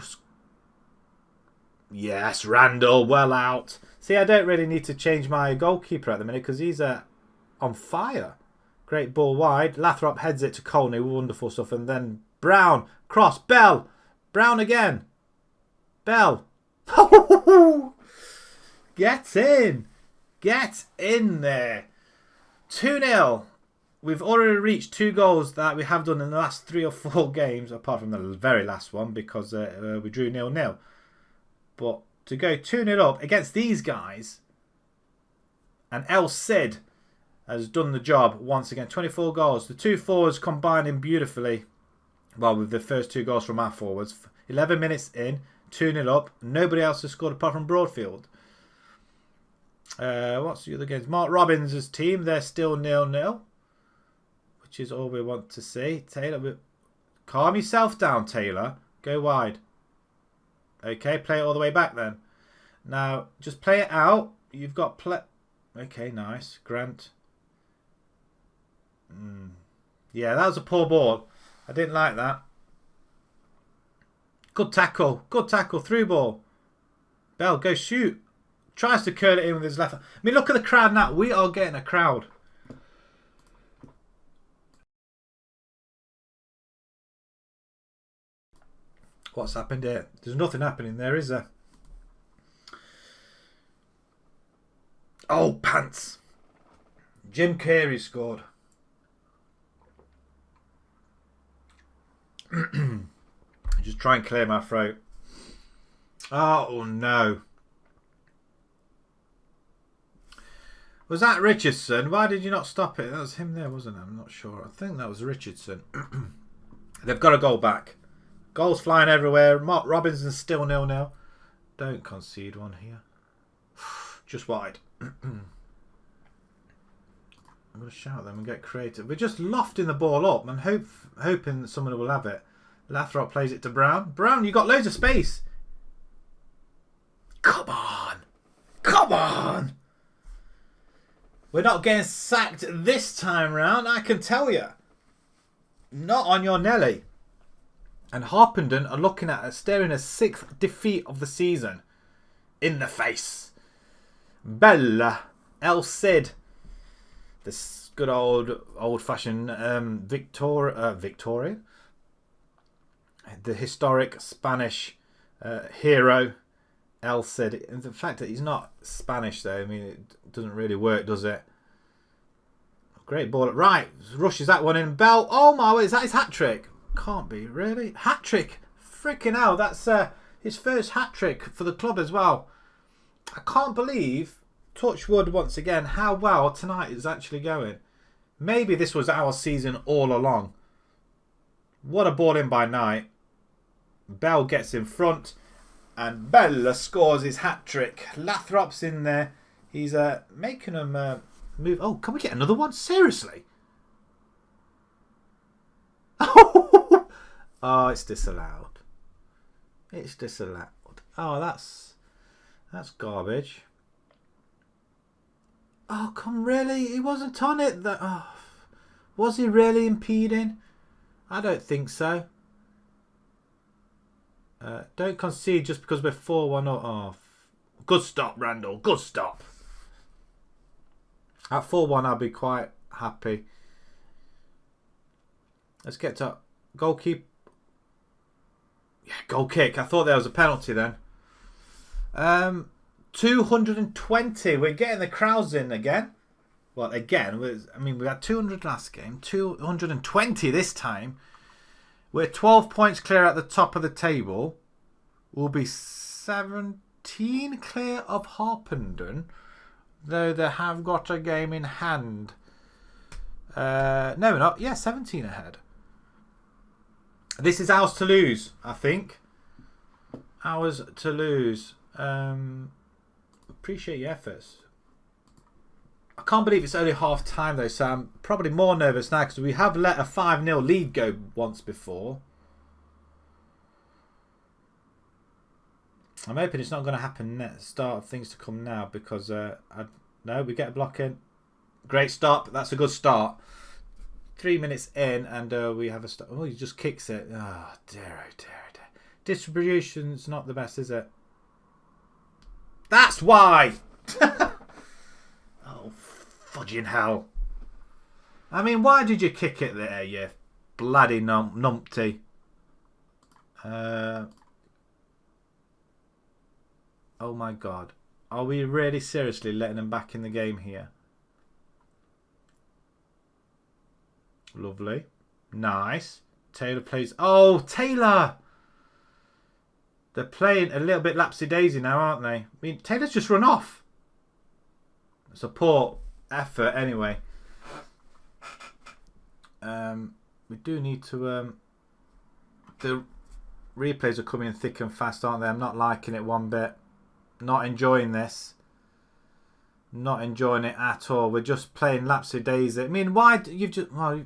Yes, Randall, well out. See, I don't really need to change my goalkeeper at the minute because he's on fire. Great ball wide. Lathrop heads it to Colney. Wonderful stuff. And then Brown. Cross. Bell. Brown again. Bell. Get in. Get in there. 2-0. we've already reached 2 goals that we have done in the last 3 or 4 games, apart from the very last one because we drew 0-0. But to go 2-0 up against these guys, and El Cid has done the job once again. 24 goals. The 2 forwards combining beautifully. Well, with the first 2 goals from our forwards. 11 minutes in, 2-0 up. Nobody else has scored apart from Broadfield. What's the other games? Mark Robbins' team, they're still 0-0. Which is all we want to see. Taylor, calm yourself down, Taylor. Go wide. Okay, play it all the way back then. Now, just play it out. You've got play. Okay, nice. Grant. Yeah, that was a poor ball. I didn't like that. Good tackle. Good tackle. Through ball. Bell, go shoot. Tries to curl it in with his left. I mean, look at the crowd now. We are getting a crowd. What's happened here? There's nothing happening there, is there? Oh, pants. Jim Carey scored. Just try and clear my throat. Oh, no. Was that Richardson? Why did you not stop it? That was him there, wasn't it? I'm not sure. I think that was Richardson. They've got a goal back. Goals flying everywhere. Mark Robinson's still 0-0. Don't concede one here. Just wide. I'm going to shout them and get creative. We're just lofting the ball up and hoping that someone will have it. Lathrop plays it to Brown. Brown, you got loads of space. Come on. Come on. We're not getting sacked this time round, I can tell you. Not on your Nelly. And Harpenden are looking at staring a 6th defeat of the season in the face. Bella, El Cid, this good old-fashioned Victoria, the historic Spanish hero, El Cid. And the fact that he's not Spanish, though, I mean, it doesn't really work, does it? Great ball. Right, rushes that one in. Bell, oh my, is that his hat-trick? Can't be, really? Hat-trick? Freaking hell, that's his first hat-trick for the club as well. I can't believe, touch wood once again, how well tonight is actually going. Maybe this was our season all along. What a ball in by Knight. Bell gets in front. And Bella scores his hat-trick. Lathrop's in there. He's making them move. Oh, can we get another one? Seriously? Oh, it's disallowed. It's disallowed. Oh, that's garbage. Oh, come really? He wasn't on it. Was he really impeding? I don't think so. Don't concede just because we're 4-1 up. Oh, good stop, Randall. Good stop. At 4-1, I'll be quite happy. Let's get to goalkeeper. Yeah, goal kick. I thought there was a penalty then. 220. We're getting the crowds in again. Well, again, I mean, we had 200 last game. 220 this time. We're 12 points clear at the top of the table. We'll be 17 clear of Harpenden, though they have got a game in hand. No, we're not. Yeah, 17 ahead. This is ours to lose, I think. Ours to lose. Appreciate your efforts. I can't believe it's only half time though, so I'm probably more nervous now because we have let a 5-0 lead go once before. I'm hoping it's not going to happen at the start of things to come now because no, we get a block in. Great stop. That's a good start. 3 minutes in and we have a stop. Oh, he just kicks it. Oh, dear, oh, dear, oh, dear. Distribution's not the best, is it? That's why! Oh, fudging hell. I mean, why did you kick it there, you bloody numpty? Oh my God. Are we really seriously letting him back in the game here? Lovely. Nice. Taylor plays... Oh, Taylor! They're playing a little bit lapsy-daisy now, aren't they? I mean, Taylor's just run off. It's a poor effort anyway. We do need to... the replays are coming thick and fast, aren't they? I'm not liking it one bit. Not enjoying this. Not enjoying it at all. We're just playing lapsy-daisy. I mean, why... You've just... Well,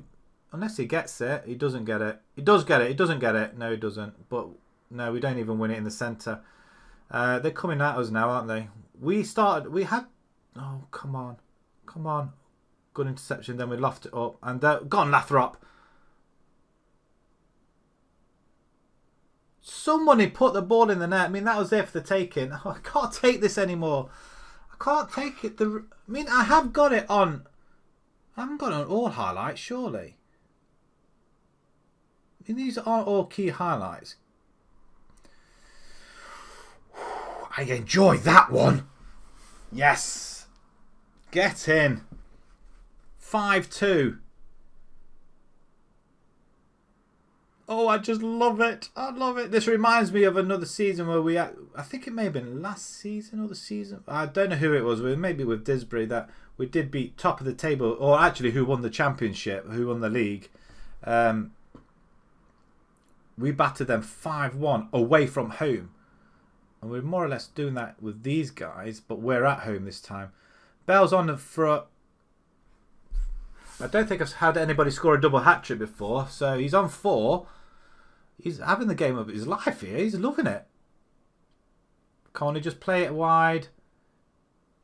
unless he gets it. He doesn't get it. He does get it. He doesn't get it. No, he doesn't. But... No, we don't even win it in the centre. They're coming at us now, aren't they? We had... Oh, come on. Come on. Good interception. Then we lofted it up. And gone Lathrop. Somebody put the ball in the net. I mean, that was there for the taking. Oh, I can't take this anymore. I can't take it. I mean, I have got it on... I haven't got it on all highlights, surely. I mean, these aren't all key highlights. I enjoy that one. Yes. Get in. 5-2. Oh, I just love it. I love it. This reminds me of another season where I think it may have been last season or the season. I don't know who it was. Maybe with Disbury that we did beat top of the table. Or actually who won the championship, who won the league. We battered them 5-1 away from home. And we're more or less doing that with these guys, but we're at home this time. Bell's on for... I don't think I've had anybody score a double hat-trick before, so he's on 4. He's having the game of his life here. He's loving it. Can't he just play it wide?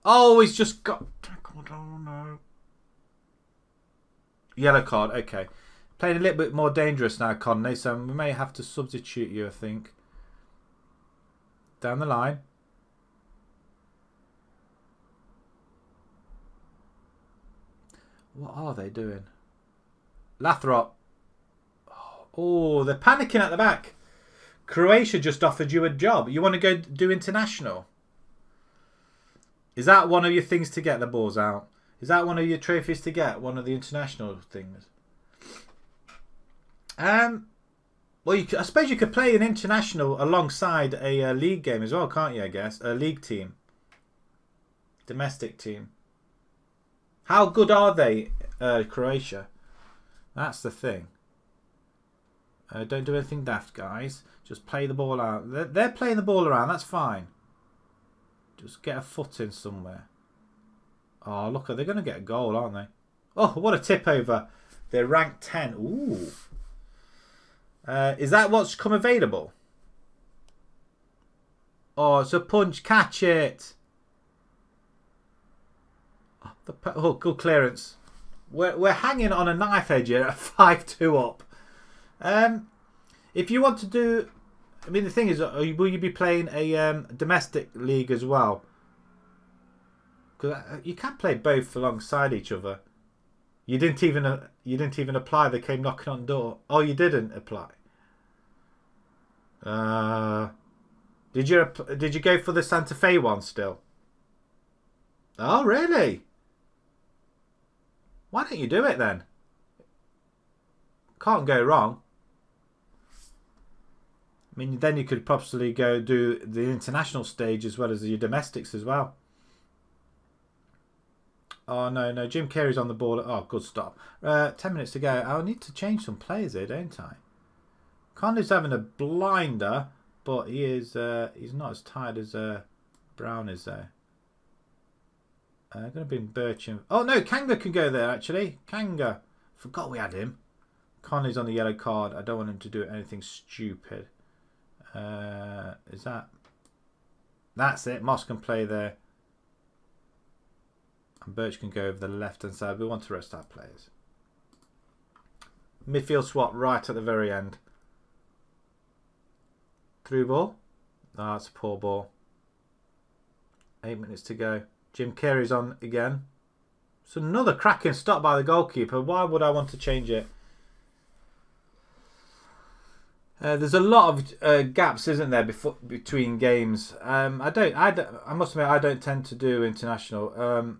Oh, he's just got... Oh, no. Yellow card, okay. Playing a little bit more dangerous now, Conley, so we may have to substitute you, I think. Down the line. What are they doing? Lathrop. Oh, they're panicking at the back. Croatia just offered you a job. You want to go do international? Is that one of your things to get the balls out? Is that one of your trophies to get? One of the international things? Well, I suppose you could play an international alongside a league game as well, can't you, I guess? A league team. Domestic team. How good are they, Croatia? That's the thing. Don't do anything daft, guys. Just play the ball out. They're playing the ball around. That's fine. Just get a foot in somewhere. Oh, look, they're going to get a goal, aren't they? Oh, what a tip over. They're ranked 10. Ooh. Is that what's come available? Oh, it's a punch. Catch it. Oh, good clearance. We're hanging on a knife edge here at 5-2 up. If you want to do... I mean, the thing is, will you be playing a domestic league as well? Because you can't play both alongside each other. You didn't even apply. They came knocking on the door. Oh, you didn't apply. Did you go for the Santa Fe one still? Oh, really? Why don't you do it then? Can't go wrong. I mean, then you could possibly go do the international stage as well as your domestics as well. Oh, no. Jim Carey's on the ball. Oh, good stop. 10 minutes to go. I'll need to change some players here, don't I? Conley's having a blinder, but he's not as tired as Brown is there. Going to bring Bircham. Oh, no. Kanga can go there, actually. Kanga. Forgot we had him. Conley's on the yellow card. I don't want him to do anything stupid. Is that... That's it. Moss can play there. And Birch can go over the left-hand side. We want to rest our players. Midfield swap right at the very end. Through ball. Oh, that's a poor ball. 8 minutes to go. Jim Carey's on again. It's another cracking stop by the goalkeeper. Why would I want to change it? There's a lot of gaps, isn't there, between games? I must admit, I don't tend to do international.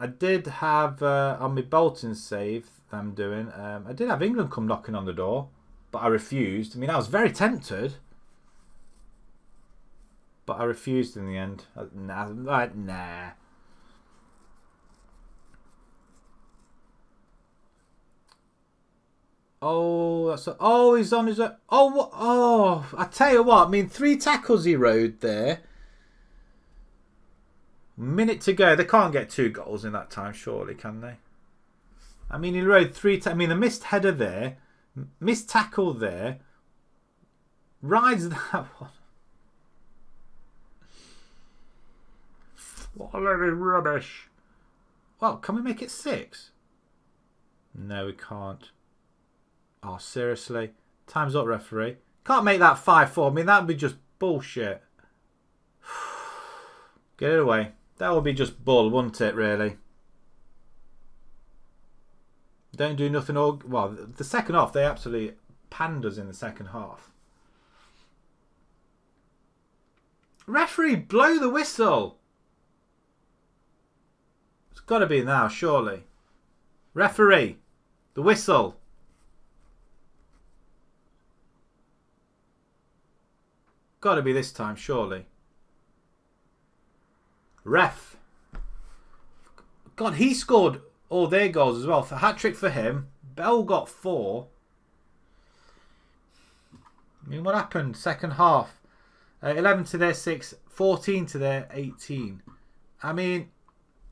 I did have on my Bolton save that I'm doing. I did have England come knocking on the door, but I refused. I mean, I was very tempted, but I refused in the end. Nah. Oh, he's on his own. Oh, I tell you what. I mean, 3 tackles he rode there. Minute to go. They can't get 2 goals in that time, surely, can they? I mean, he rode 3. I mean, a missed header there, missed tackle there. Rides that one. What a load of rubbish. Well, can we make it 6? No, we can't. Oh, seriously? Time's up, referee. Can't make that 5-4. I mean, that would be just bullshit. Get it away. That would be just bull, wouldn't it, really? Don't do nothing all... Well, the second half, they absolutely panned us in the second half. Referee, blow the whistle. It's got to be now, surely. Referee, the whistle. Got to be this time, surely. Ref. God, he scored all their goals as well. For hat-trick for him. Bell got 4. I mean, what happened? Second half. 11 to their 6. 14 to their 18. I mean,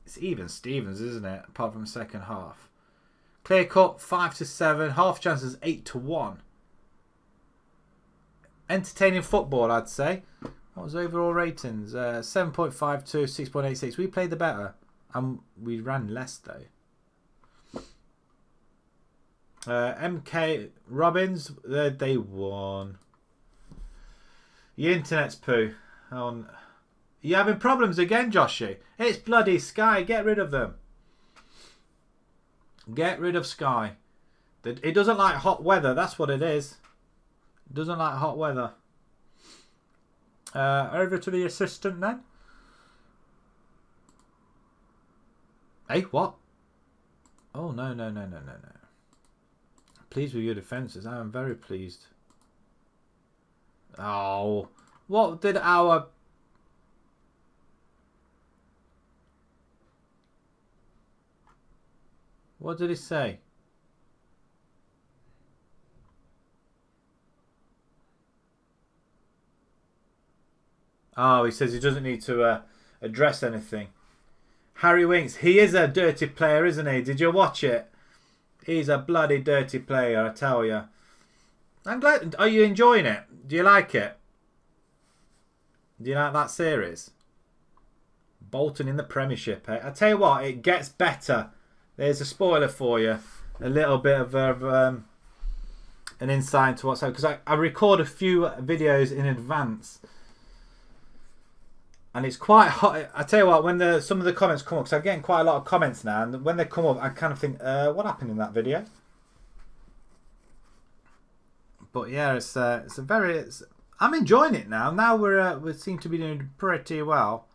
it's even Stevens, isn't it? Apart from the second half. Clear cut, 5 to 7. Half chances, 8 to 1. Entertaining football, I'd say. What was overall ratings? 7.52, 6.86. We played the better. And we ran less, though. MK Robbins, they won. Your internet's poo. You having problems again, Joshy? It's bloody Sky. Get rid of them. Get rid of Sky. It doesn't like hot weather. That's what it is. It doesn't like hot weather. Over to the assistant then. Hey, what? Oh, no. Pleased with your defences. I am very pleased. Oh, what did our... What did he say? Oh, he says he doesn't need to address anything. Harry Winks, he is a dirty player, isn't he? Did you watch it? He's a bloody dirty player, I tell you. I'm glad. Are you enjoying it? Do you like it? Do you like that series? Bolton in the Premiership, eh? I tell you what, it gets better. There's a spoiler for you. A little bit of an insight into what's happening. Because I record a few videos in advance. And it's quite hot. I tell you what, when some of the comments come up, because I'm getting quite a lot of comments now, and when they come up, I kind of think, what happened in that video? But yeah, I'm enjoying it now. Now we seem to be doing pretty well.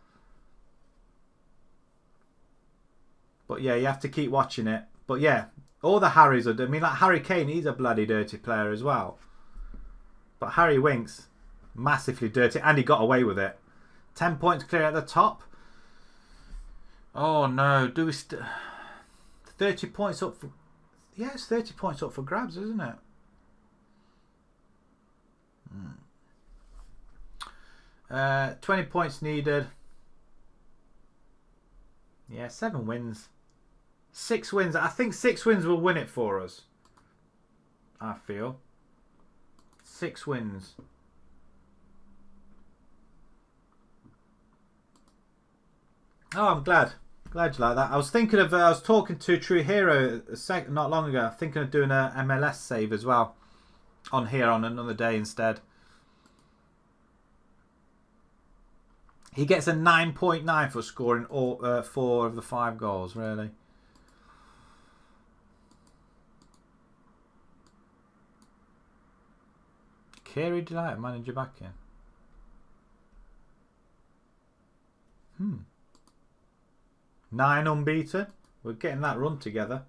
But yeah, you have to keep watching it. But yeah, all the Harrys are. I mean, like Harry Kane, he's a bloody dirty player as well. But Harry Winks, massively dirty, and he got away with it. 10 points clear at the top. Oh no, do we 30 points up for... Yeah, it's 30 points up for grabs, isn't it? 20 points needed. Yeah, 7 wins. 6 wins. I think 6 wins will win it for us. I feel. 6 wins. Oh, I'm glad. Glad you like that. I was thinking of... I was talking to True Hero not long ago. Thinking of doing a MLS save as well. On here on another day instead. He gets a 9.9 for scoring all 4 of the 5 goals, really. Kerry Delight, manager back in. 9 unbeaten. We're getting that run together.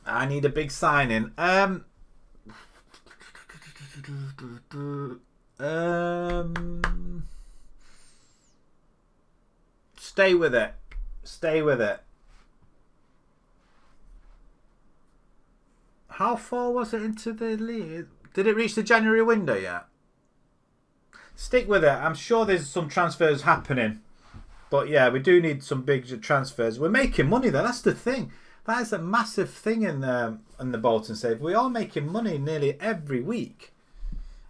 I need a big signing. Stay with it. Stay with it. How far was it into the league? Did it reach the January window yet? Stick with it. I'm sure there's some transfers happening. But yeah, we do need some big transfers. We're making money though. That's the thing. That is a massive thing in the Bolton save. We are making money nearly every week.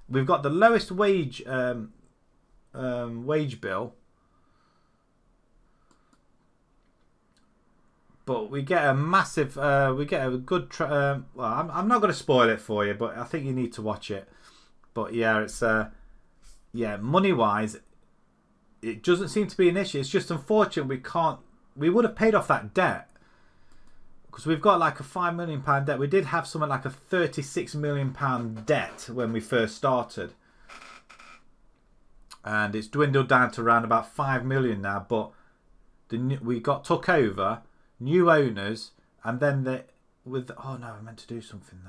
We've got the lowest wage bill, but we get a massive. We get a good. Well, I'm not going to spoil it for you, but I think you need to watch it. But yeah, it's yeah, money wise, it doesn't seem to be an issue. It's just unfortunate we can't. We would have paid off that debt. Because we've got like a £5 million debt. We did have something like a £36 million debt when we first started. And it's dwindled down to around about £5 million now. But we got took over, new owners, and then oh no, I meant to do something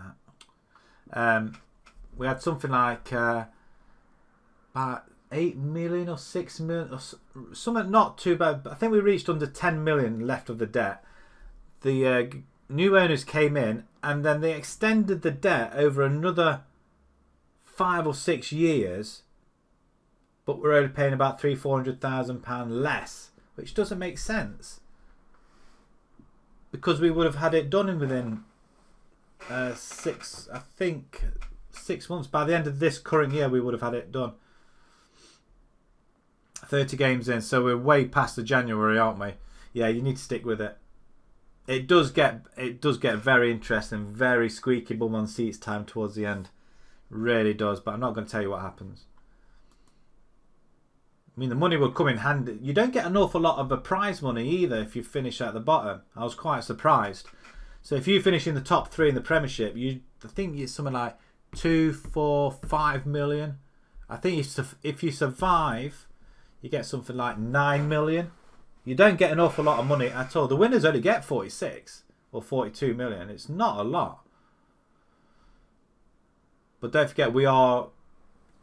that. We had something like about 8 million or 6 million, or something not too bad. But I think we reached under 10 million left of the debt. The new owners came in and then they extended the debt over another 5 or 6 years, but we're only paying about £300,000-400,000 less, which doesn't make sense because we would have had it done within 6 months. By the end of this current year, we would have had it done. 30 games in, so we're way past the January, aren't we? Yeah, you need to stick with it. It does get very interesting, very squeaky bum on seats time towards the end. Really does, but I'm not going to tell you what happens. I mean, the money will come in handy. You don't get an awful lot of the prize money either if you finish at the bottom. I was quite surprised. So if you finish in the top 3 in the Premiership, I think it's something like 2, 4, 5 million. I think if you survive, you get something like 9 million. You don't get an awful lot of money at all. The winners only get 46 or 42 million. It's not a lot. But don't forget, we are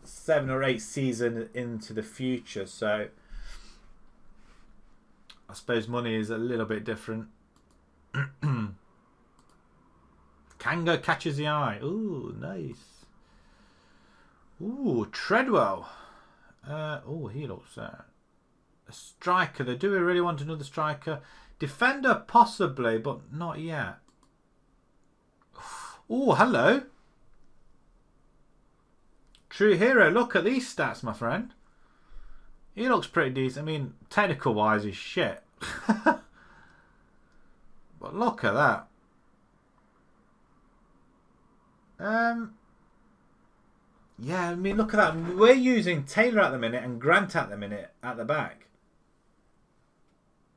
7 or 8 seasons into the future. So I suppose money is a little bit different. Kanga catches the eye. Ooh, nice. Ooh, Treadwell. Oh, he looks... a striker. Do we really want another striker? Defender, possibly, but not yet. Oh, hello. True hero. Look at these stats, my friend. He looks pretty decent. I mean, technical-wise, he's shit. But look at that. Yeah, I mean, look at that. We're using Taylor at the minute and Grant at the minute at the back.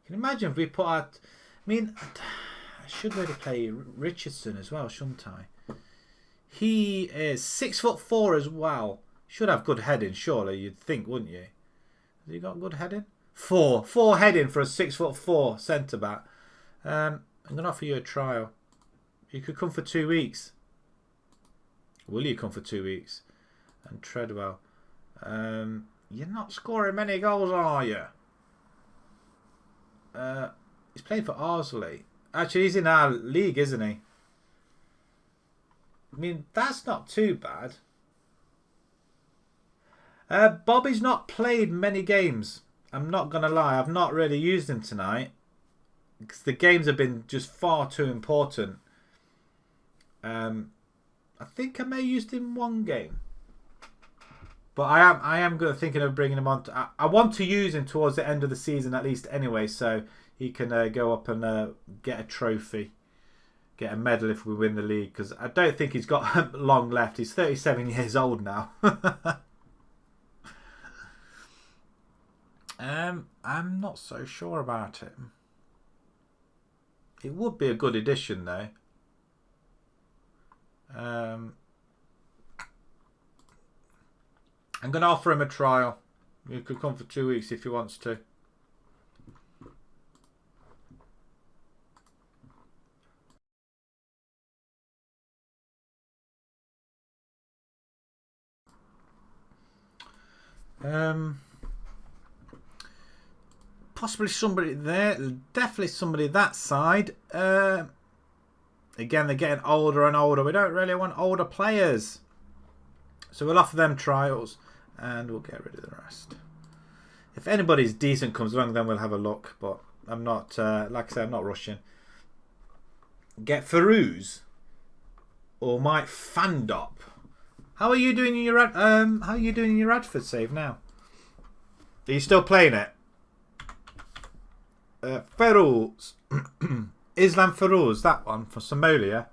Can you imagine if we put out... I mean, I should really play Richardson as well, shouldn't I? He is 6'4" as well. Should have good heading, surely, you'd think, wouldn't you? Has he got good heading? 4 heading for a 6'4" centre-back. I'm going to offer you a trial. You could come for 2 weeks. Will you come for 2 weeks? And Treadwell. You're not scoring many goals, are you? He's playing for Arsley. Actually, he's in our league, isn't he? I mean, that's not too bad. Bobby's not played many games. I'm not going to lie. I've not really used him tonight. Because the games have been just far too important. I think I may have used him one game. But I am thinking of bringing him on. I want to use him towards the end of the season at least anyway, so he can go up and get a trophy, get a medal if we win the league. Because I don't think he's got long left. He's 37 years old now. I'm not so sure about him. It would be a good addition though. I'm going to offer him a trial. He could come for 2 weeks if he wants to. Possibly somebody there. Definitely somebody that side. Again, they're getting older and older. We don't really want older players. So we'll offer them trials and we'll get rid of the rest. If anybody's decent comes along, then we'll have a look. But I'm not, like I said, I'm not rushing. Get Farouz or Mike Fandop. How are you doing in your Radford save now? Are you still playing it? Farouz, Islam Farouz, that one from Somalia.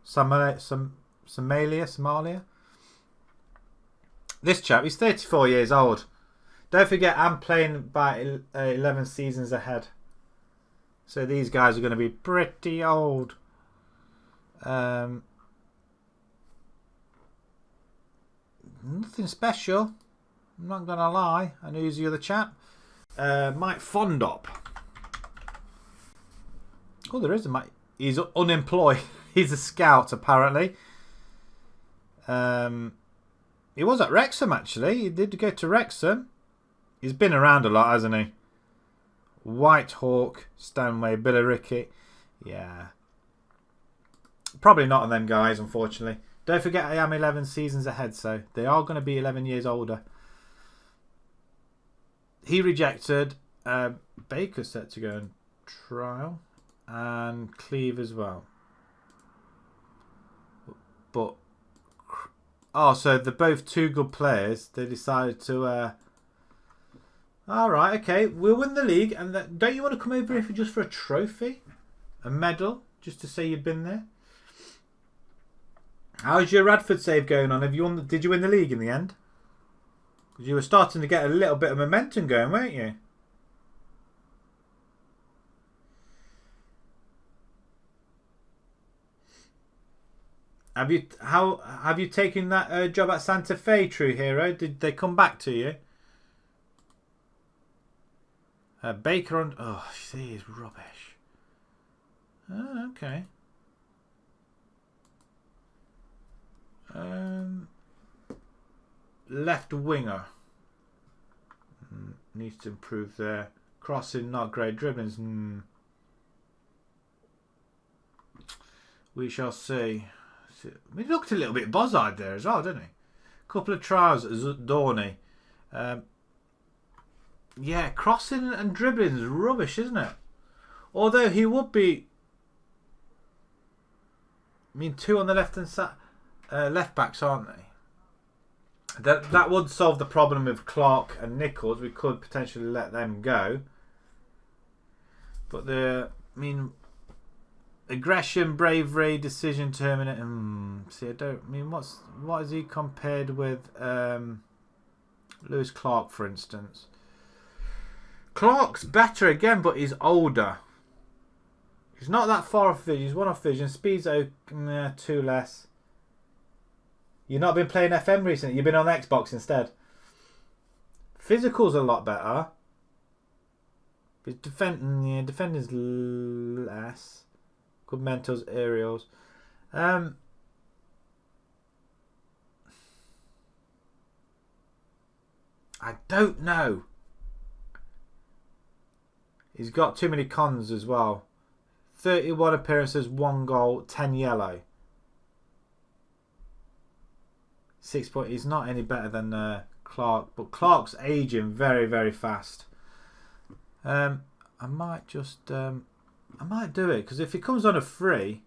Somalia. This chap, he's 34 years old. Don't forget, I'm playing by 11 seasons ahead. So these guys are going to be pretty old. Nothing special. I'm not going to lie. I know who's the other chap. Mike Fondop. Oh, there is a Mike. He's unemployed. He's a scout, apparently. He was at Wrexham, actually. He did go to Wrexham. He's been around a lot, hasn't he? White Hawk, Stanway, Billericay. Yeah. Probably not on them guys, unfortunately. Don't forget I am 11 seasons ahead, so they are going to be 11 years older. He rejected. Baker set to go and trial. And Cleve as well. But... oh, so they're both two good players. They decided to... alright, okay. We'll win the league. And don't you want to come over here just for a trophy? A medal? Just to say you've been there? How's your Radford save going on? Did you win the league in the end? Because you were starting to get a little bit of momentum going, weren't you? Have you taken that job at Santa Fe, True Hero? Did they come back to you? Baker on... oh, see, he's rubbish. Oh, okay. Left winger. Needs to improve there. Crossing, not great. Dribblings, we shall see. He looked a little bit boz-eyed there as well, didn't he? Couple of trials at Dorney. Yeah, crossing and dribbling is rubbish, isn't it? Although he would be... I mean, two on the left-hand side... left backs, aren't they? That would solve the problem with Clark and Nichols. We could potentially let them go. But I mean... aggression, bravery, decision, terminate. See, I don't mean what is he compared with Lewis Clark, for instance? Clark's better again, but he's older. He's not that far off vision. He's one off vision. Speed's two less. You've not been playing FM recently. You've been on Xbox instead. Physical's a lot better. His defending's less. Good mentals, aerials. I don't know. He's got too many cons as well. 31 appearances, 1 goal, 10 yellow. 6 point. He's not any better than Clark, but Clark's aging very, very fast. I might just... I might do it, because if he comes on a free,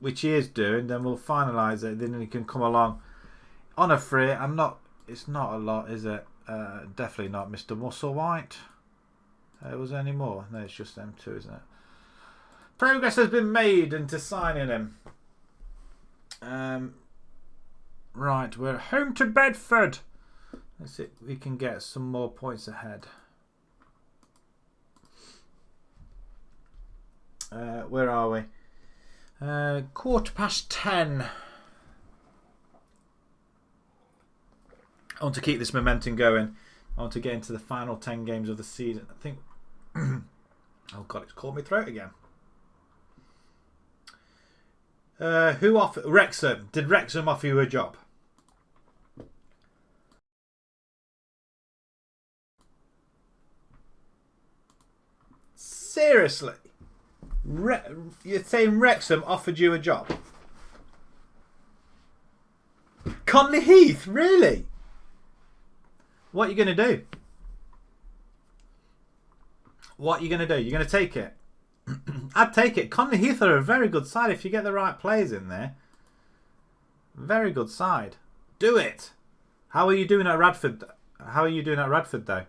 which he is doing, then we'll finalise it. Then he can come along on a free. It's not a lot, is it? Definitely not Mr. Musselwhite. Was there any more? No, it's just them two, isn't it? Progress has been made into signing him. Right, we're home to Bedford. Let's see if we can get some more points ahead. Where are we? 10:15. I want to keep this momentum going. I want to get into the final 10 games of the season. I think... oh God, it's caught my throat again. Who offered... Wrexham. Did Wrexham offer you a job? Seriously? You're saying Wrexham offered you a job? Colney Heath? Really? What are you going to do? What are you going to do? You're going to take it? I'd take it. Colney Heath are a very good side if you get the right players in there. Very good side. Do it. How are you doing at Radford? How are you doing at Radford though?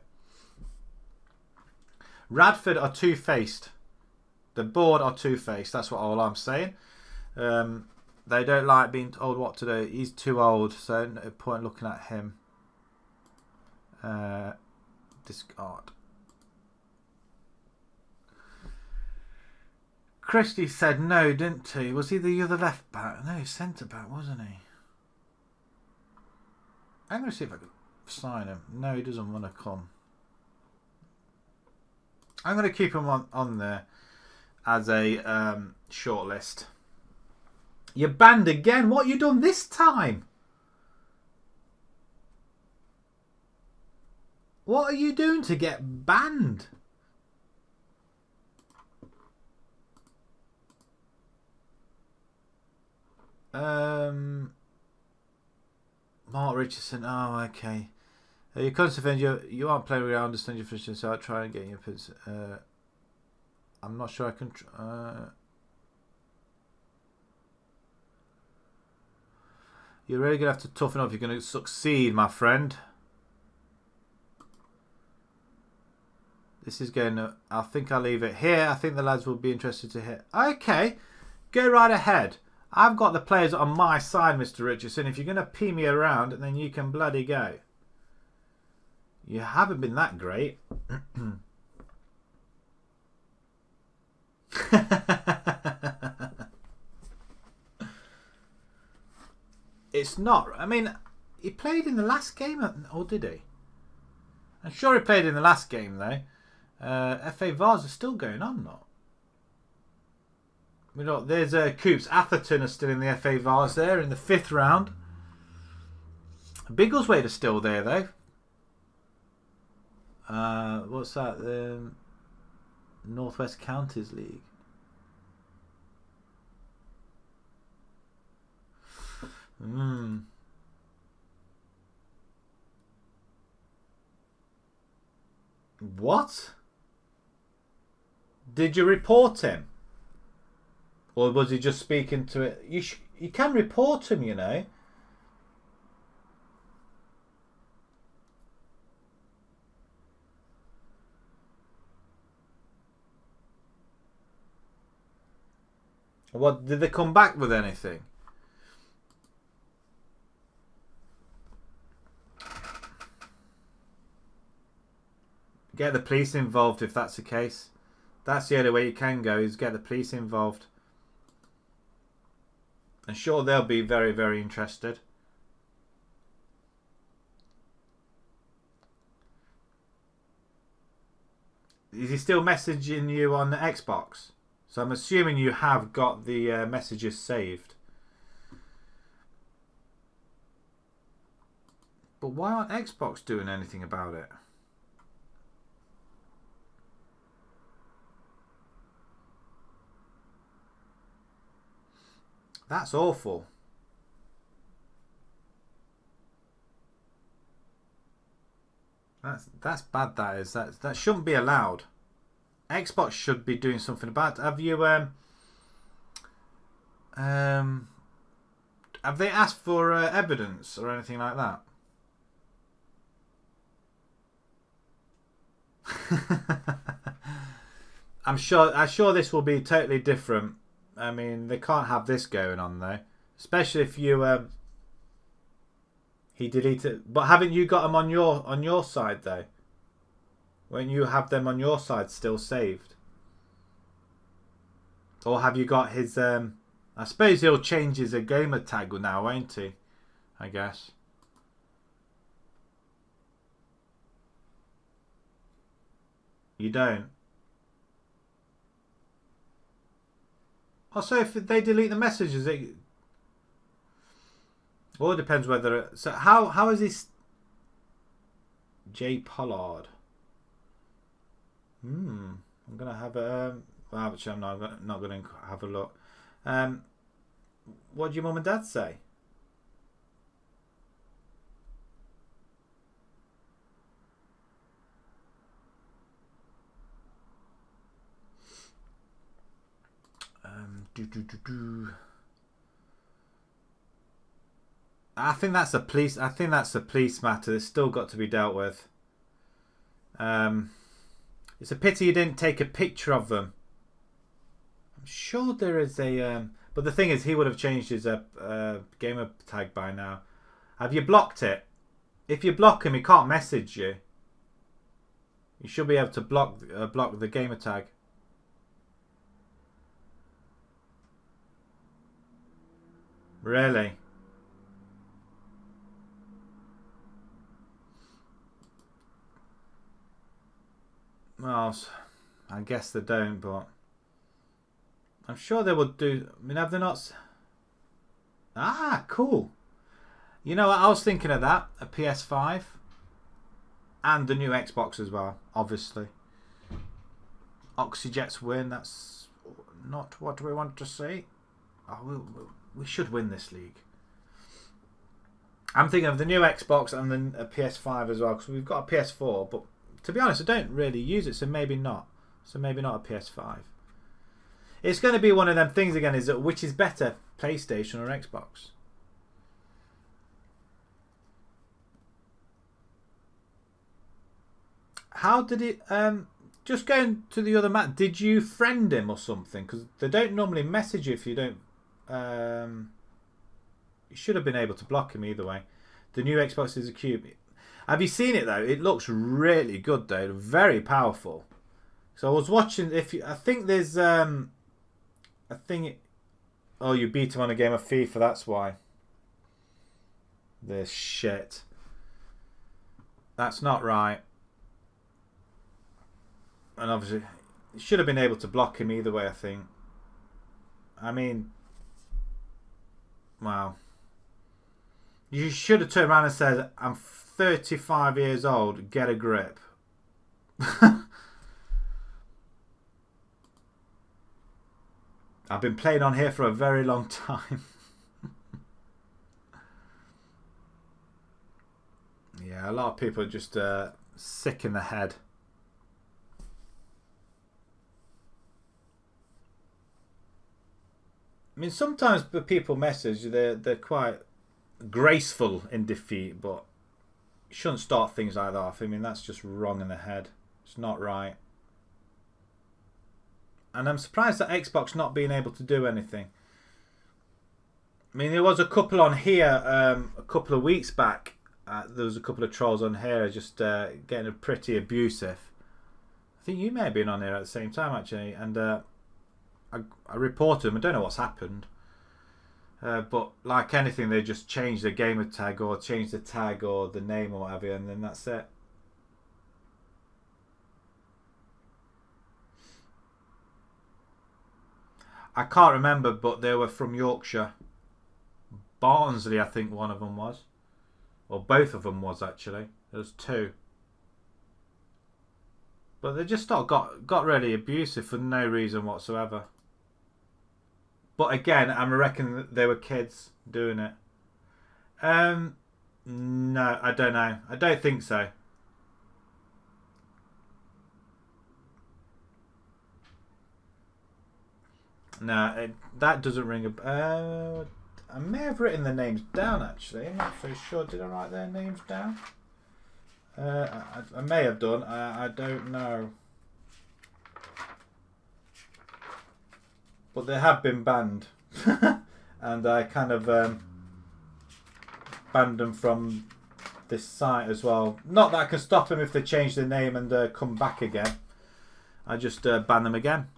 Radford are two-faced. The board are two-faced. That's what all I'm saying. They don't like being told what to do. He's too old, so no point looking at him. Discard. Christie said no, didn't he? Was he the other left back? No, centre back, wasn't he? I'm going to see if I can sign him. No, he doesn't want to come. I'm going to keep him on there as a short list. You're banned again. What have you done this time? What are you doing to get banned? Mark Richardson. Oh, okay. You can't defend you aren't playing around. Understand your frustration, so I'll try and get you. I'm not sure I can. You're really gonna have to toughen up if you're gonna succeed, my friend. This is going to... I think I'll leave it here. I think the lads will be interested to hear. Okay, go right ahead. I've got the players on my side, Mr. Richardson. If you're going to pee me around, then you can bloody go. You haven't been that great. It's not. I mean, he played in the last game, or did he? I'm sure he played in the last game, though. FA Vars are still going on, not? We know there's Coops. Atherton are still in the FA Vars there in the 5th round. Biggleswade are still there though. What's that? The Northwest Counties League. What? Did you report him? Or was he just speaking to it? You can report him, you know. What, did they come back with anything? Get the police involved if that's the case. That's the only way you can go, is get the police involved. And sure, they'll be very, very interested. Is he still messaging you on the Xbox? So I'm assuming you have got the messages saved. But why aren't Xbox doing anything about it? That's awful. That's bad. That is. That shouldn't be allowed. Xbox should be doing something about it. Have you have they asked for evidence or anything like that? I'm sure this will be totally different. I mean, they can't have this going on though, especially if you he deleted. But haven't you got them on your side though? When you have them on your side still saved, or have you got his? I suppose he'll change his gamer tag now, won't he? I guess. You don't? Also, if they delete the messages, it... Well, it depends whether... So how is this... J. Pollard. I'm going to have a... Well, actually, I'm not going to have a look. What do your mum and dad say? I think that's a police. I think that's a police matter that's still got to be dealt with. It's a pity you didn't take a picture of them. I'm sure there is a. But the thing is, he would have changed his gamer tag by now. Have you blocked it? If you block him, he can't message you. You should be able to block the gamer tag. Really? Well, I guess they don't, but I'm sure they would do. I mean, have they not? Ah, cool. You know what? I was thinking of that. A PS5 and the new Xbox as well, obviously. Oxyjets win. That's not what we want to see. Oh, we should win this league. I'm thinking of the new Xbox and then a PS5 as well, because we've got a PS4, but to be honest, I don't really use it, so maybe not. So maybe not a PS5. It's going to be one of them things again, is that which is better, PlayStation or Xbox? How did it... just going to the other map, did you friend him or something? Because they don't normally message you if you don't... you should have been able to block him either way. The new Xbox is a cube. Have you seen it though? It looks really good though. Very powerful. So I was watching. I think there's I think. Oh, you beat him on a game of FIFA. That's why. This shit. That's not right. And obviously, you should have been able to block him either way. I think. I mean, wow. You should have turned around and said, "I'm 35 years old. Get a grip." I've been playing on here for a very long time. Yeah, a lot of people are just sick in the head. I mean, sometimes people message, they're quite graceful in defeat, but you shouldn't start things like that off. I mean, that's just wrong in the head. It's not right. And I'm surprised at Xbox not being able to do anything. I mean, there was a couple on here a couple of weeks back. There was a couple of trolls on here just getting pretty abusive. I think you may have been on here at the same time, actually. And I reported them. I don't know what's happened. But like anything, they just change the gamer tag or change the tag or the name or whatever, and then that's it. I can't remember, but they were from Yorkshire. Barnsley, I think one of them was. Or both of them was, actually. There was two. But they just got really abusive for no reason whatsoever. But again, I reckon that they were kids doing it. No, I don't know. I don't think so. No, that doesn't ring a... I may have written the names down, actually. I'm not so sure. Did I write their names down? I may have done. I don't know. But they have been banned. And I kind of banned them from this site as well. Not that I can stop them if they change their name and come back again. I just ban them again.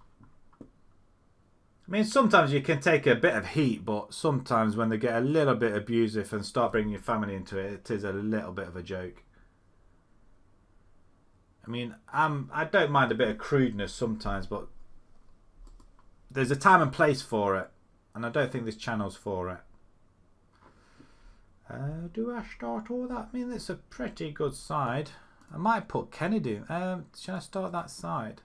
I mean, sometimes you can take a bit of heat, but sometimes when they get a little bit abusive and start bringing your family into it, it is a little bit of a joke. I mean, I don't mind a bit of crudeness sometimes, but there's a time and place for it, and I don't think this channel's for it. Do I start all that? I mean, it's a pretty good side. I might put Kennedy. Should I start that side?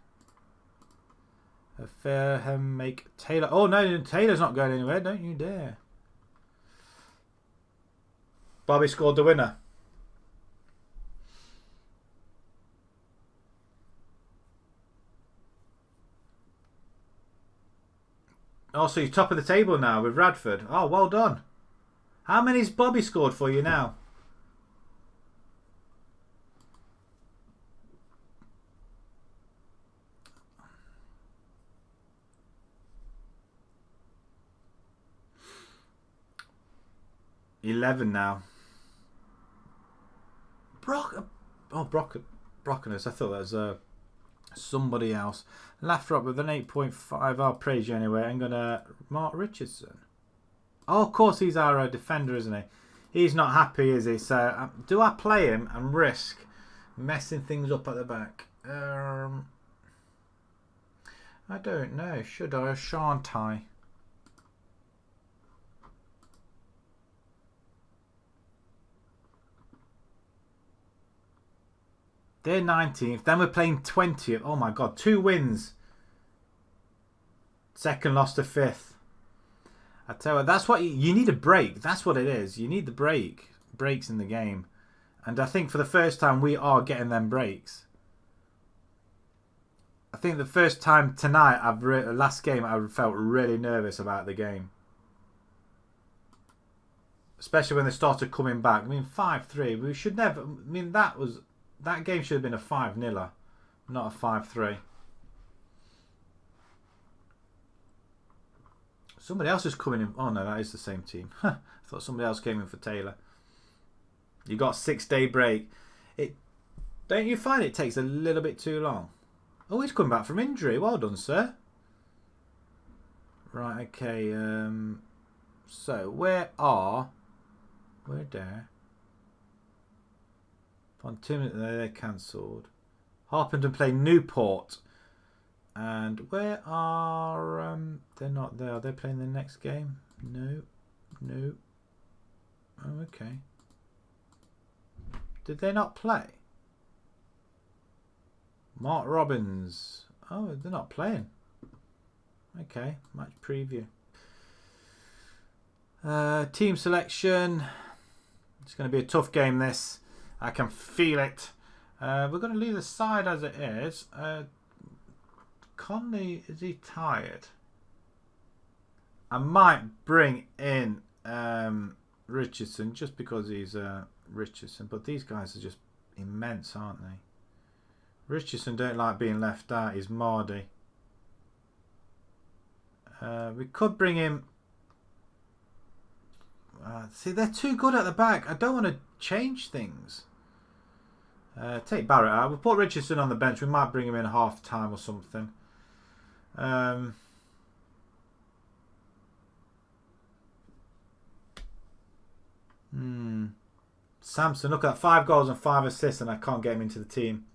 Make Taylor. Oh no, Taylor's not going anywhere. Don't you dare. Bobby scored the winner. Oh, so you're top of the table now with Radford. Oh, well done. How many's Bobby scored for you now? $11 now. Brockenus. I thought that was somebody else. Lathrop with an 8.5. I'll praise you anyway. I'm gonna Mark Richardson. Oh, of course he's our defender, isn't he? He's not happy, is he? So do I play him and risk messing things up at the back? I don't know. Should I or shan't I? They're 19th. Then we're playing 20th. Oh my God. 2 wins. Second loss to 5th. I tell you, that's what you need a break. That's what it is. You need the breaks in the game, and I think for the first time we are getting them breaks. I think the first time tonight, last game, I felt really nervous about the game, especially when they started coming back. I mean, 5-3. We should never. I mean, that game should have been a 5-0, not a 5-3. Somebody else is coming in. Oh no, that is the same team. I thought somebody else came in for Taylor. You got 6-day break. Don't you find it takes a little bit too long? Oh, he's coming back from injury. Well done, sir. Right, okay. So we're there. Pontimon, they're cancelled. Harpenden play Newport. And where are they're not there. Are they playing the next game? No. Oh, okay. Did they not play? Mark Robbins. Oh, they're not playing. Okay, match preview. Team selection. It's going to be a tough game, this. I can feel it. We're going to leave the side as it is. Conley, is he tired? I might bring in Richardson just because he's Richardson, but these guys are just immense, aren't they? Richardson don't like being left out. He's Mardy. We could bring him. See, they're too good at the back. I don't want to change things. Take Barrett out. We'll put Richardson on the bench. We might bring him in half time or something. Samson, look at that, 5 goals and 5 assists, and I can't get him into the team.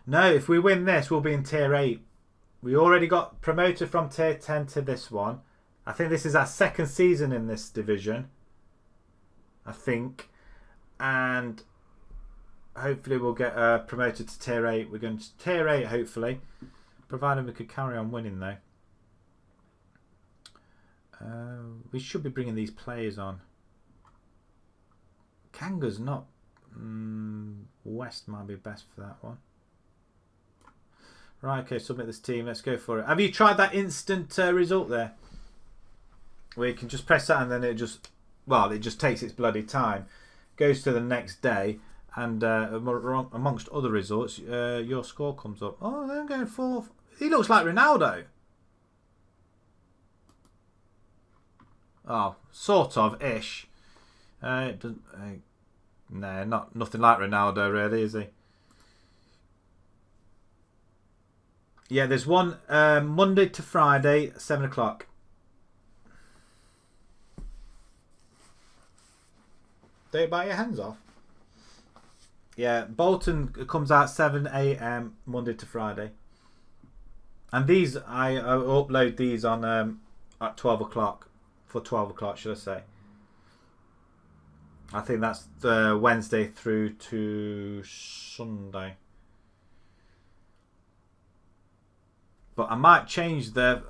No, if we win this, we'll be in tier 8. We already got promoted from tier 10 to this one. I think this is our 2nd season in this division. I think. And hopefully we'll get promoted to tier 8. We're going to tier 8, hopefully. Provided we could carry on winning, though. We should be bringing these players on. Kanga's not. West might be best for that one. Right, okay, submit this team. Let's go for it. Have you tried that instant result there? Where you can just press that and then it just takes its bloody time. Goes to the next day, and amongst other results, your score comes up. Oh, they're going 4. He looks like Ronaldo. Oh, sort of ish. It doesn't. No, nothing like Ronaldo, really, is he? Yeah, there's one Monday to Friday, 7 o'clock. Don't bite your hands off. Yeah, Bolton comes out 7 a.m. Monday to Friday. And these, I upload these on at 12 o'clock. For 12 o'clock, should I say. I think that's the Wednesday through to Sunday. But I might change the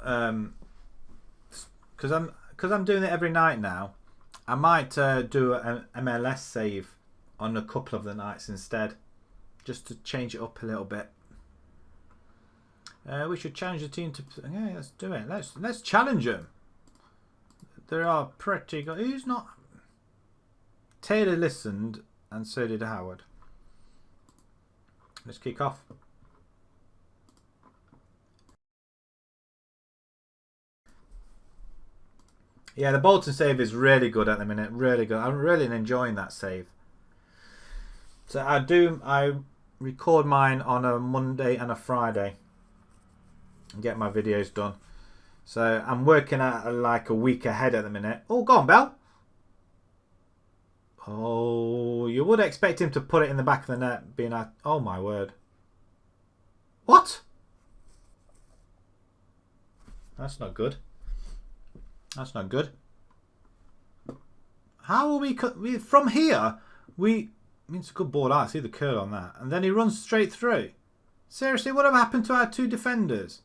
because I'm doing it every night now. I might do an MLS save on a couple of the nights instead, just to change it up a little bit. We should challenge the team to. Yeah, let's do it. Let's challenge them. They are pretty good. Who's not? Taylor listened, and so did Howard. Let's kick off. Yeah, the Bolton save is really good at the minute. Really good. I'm really enjoying that save. So I record mine on a Monday and a Friday and get my videos done. So I'm working at like a week ahead at the minute. Oh, go on, Bell. Oh, you would expect him to put it in the back of the net, being like, oh my word. What? That's not good. That's not good. How will we from here? I mean, it's a good ball out. I see the curl on that. And then he runs straight through. Seriously, what have happened to our two defenders?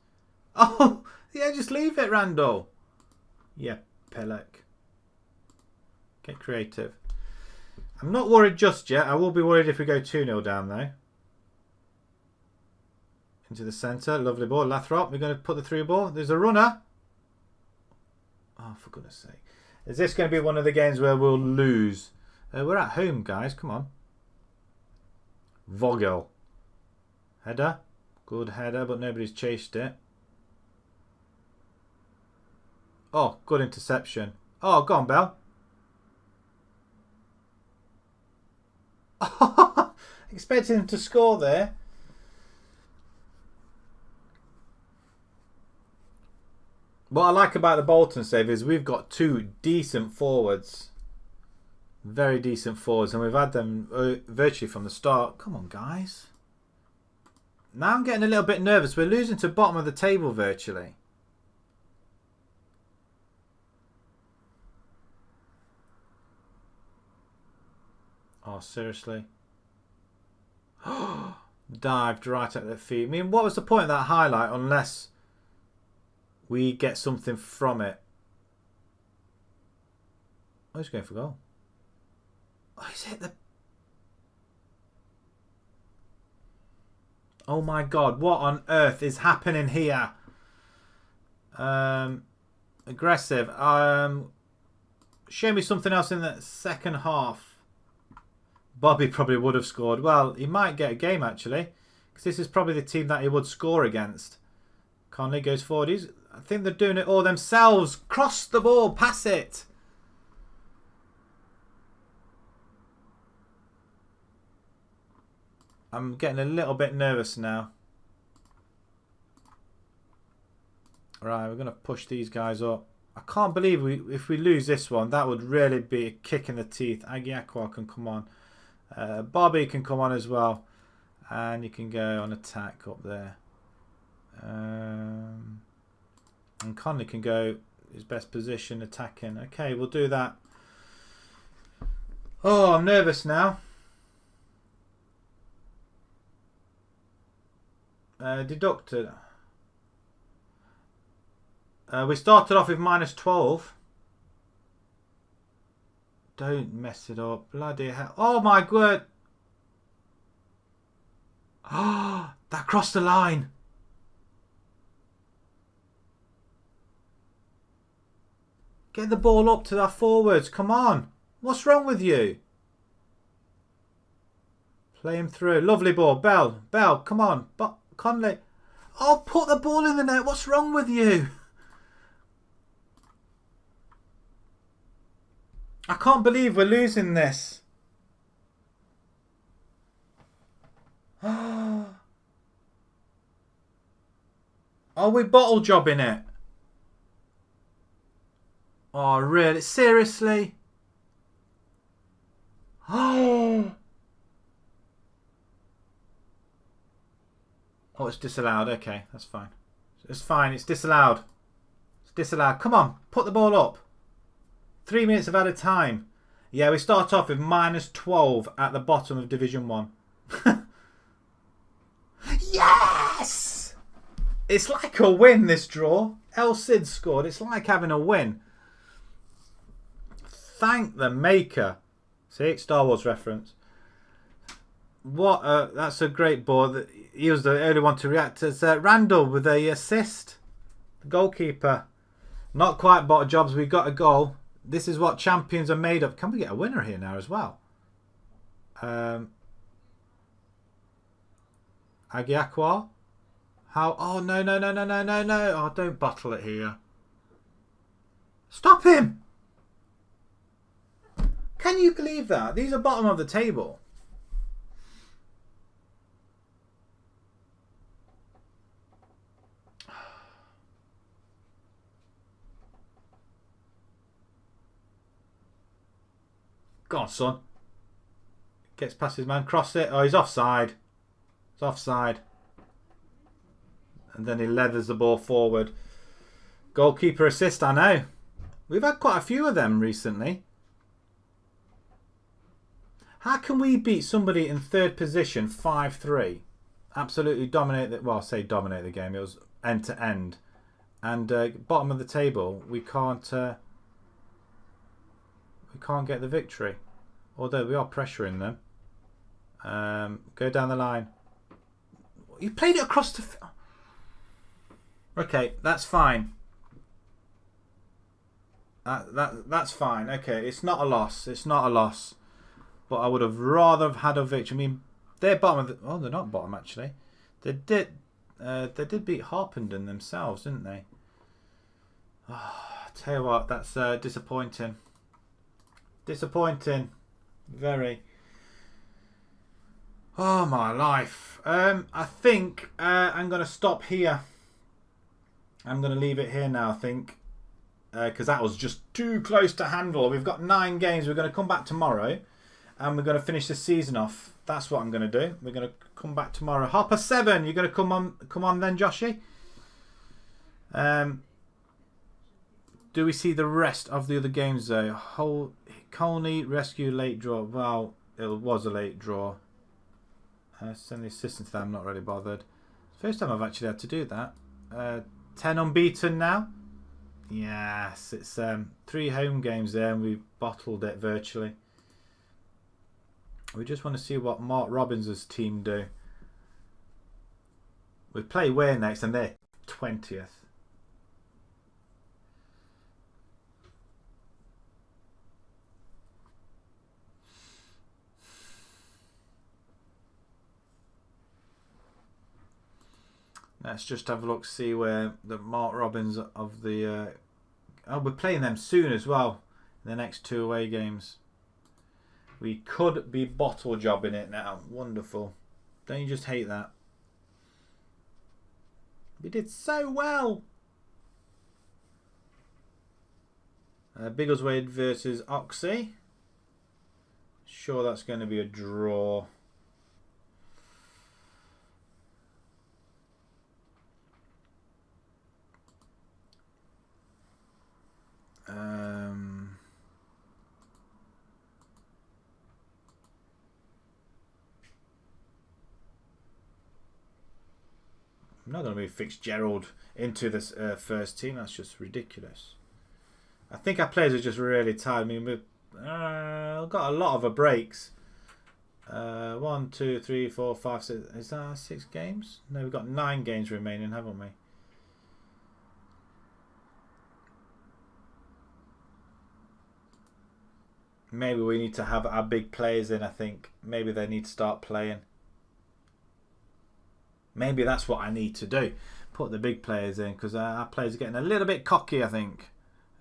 Oh, yeah, just leave it, Randall. Yeah, Pelek. Get creative. I'm not worried just yet. I will be worried if we go 2-0 down, though. Into the centre. Lovely ball. Lathrop. We're going to put the through ball. There's a runner. Oh, for goodness sake. Is this going to be one of the games where we'll lose? We're at home, guys. Come on. Vogel. Header. Good header, but nobody's chased it. Oh, good interception. Oh, go on, Bell. Expecting him to score there. What I like about the Bolton save is we've got two decent forwards. Very decent forwards. And we've had them virtually from the start. Come on, guys. Now I'm getting a little bit nervous. We're losing to bottom of the table virtually. Oh, seriously? Dived right at their feet. I mean, what was the point of that highlight unless we get something from it? Oh, he's going for goal. Oh, he's hit the... Oh my God, what on earth is happening here? Aggressive. Show me something else in the second half. Bobby probably would have scored. Well, he might get a game actually, because this is probably the team that he would score against. Conley goes forward. I think they're doing it all themselves. Cross the ball, pass it. I'm getting a little bit nervous now. Right, we're going to push these guys up. I can't believe if we lose this one, that would really be a kick in the teeth. Agiakwa can come on. Bobby can come on as well. And you can go on attack up there. And Conley can go his best position attacking. Okay, we'll do that. Oh, I'm nervous now. Deducted. We started off with -12. Don't mess it up. Bloody hell. Oh my word. Oh, that crossed the line. Get the ball up to our forwards. Come on. What's wrong with you? Play him through. Lovely ball. Bell. Bell, come on. But Conley. Oh, put the ball in the net. What's wrong with you? I can't believe we're losing this. Are we bottle jobbing it? Oh, really? Seriously? Oh. Oh, it's disallowed. Okay, that's fine. It's fine. It's disallowed. It's disallowed. Come on, put the ball up. 3 minutes of added time. Yeah, we start off with -12 at the bottom of Division 1. Yes! It's like a win, this draw. El Cid scored. It's like having a win. Thank the maker. See, Star Wars reference. What? That's a great ball. He was the only one to react. As Randall with a assist. The goalkeeper. Not quite bought jobs. We got a goal. This is what champions are made of. Can we get a winner here now as well? Agiakwa? How? Oh, no. Oh, don't bottle it here. Stop him! Can you believe that? These are bottom of the table. Go on, son. Gets past his man. Cross it. Oh, he's offside. It's offside. And then he leathers the ball forward. Goalkeeper assist, I know. We've had quite a few of them recently. How can we beat somebody in third position 5-3? Absolutely dominate the... Well, I say dominate the game. It was end to end. And bottom of the table, we can't get the victory. Although we are pressuring them. Go down the line. You played it across the... Okay, that's fine. That's fine. Okay, it's not a loss. It's not a loss. But I would have rather have had a victory. I mean, they're bottom of the... Oh, they're not bottom, actually. They did beat Harpenden themselves, didn't they? Oh, I tell you what, that's disappointing. Disappointing. Very. Oh, my life. I think I'm going to stop here. I'm going to leave it here now, I think. Because that was just too close to handle. We've got 9 games. We're going to come back tomorrow. And we're going to finish the season off. That's what I'm going to do. We're going to come back tomorrow. 7:30. You're going to come on then, Joshy? Do we see the rest of the other games though? Colney rescue late draw. Well, it was a late draw. Send the assistant to that. I'm not really bothered. First time I've actually had to do that. 10 unbeaten now. Yes, it's 3 home games there and we've bottled it virtually. We just want to see what Mark Robbins' team do. We play Ware next and they're 20th. Let's just have a look, see where the Mark Robbins of the... Oh, we're playing them soon as well. In the next 2 away games. We could be bottle jobbing it now. Wonderful. Don't you just hate that? We did so well. Biggleswade versus Oxy. Sure, that's going to be a draw. I'm not going to move Fitzgerald into this first team. That's just ridiculous. I think our players are just really tired. I mean, we've got a lot of breaks. 1, 2, 3, 4, 5, 6. Is that 6 games? No, we've got 9 games remaining, haven't we? Maybe we need to have our big players in, I think. Maybe they need to start playing. Maybe that's what I need to do. Put the big players in because our players are getting a little bit cocky, I think.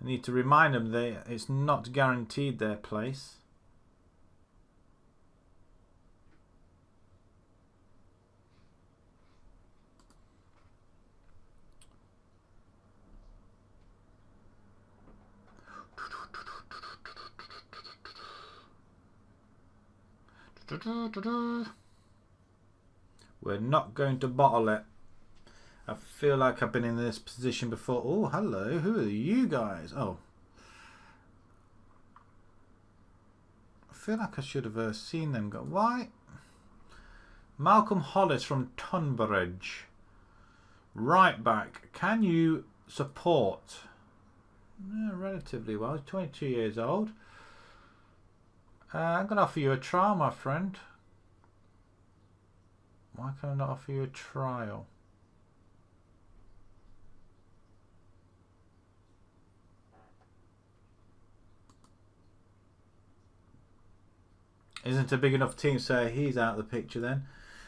I need to remind them that it's not guaranteed their place. We're not going to bottle it. I feel like I've been in this position before. Oh, hello. Who are you guys? Oh. I feel like I should have seen them go. Why? Malcolm Hollis from Tunbridge. Right back. Can you support? Relatively well. He's 22 years old. I'm going to offer you a trial, my friend. Why can I not offer you a trial? Isn't a big enough team, so he's out of the picture then.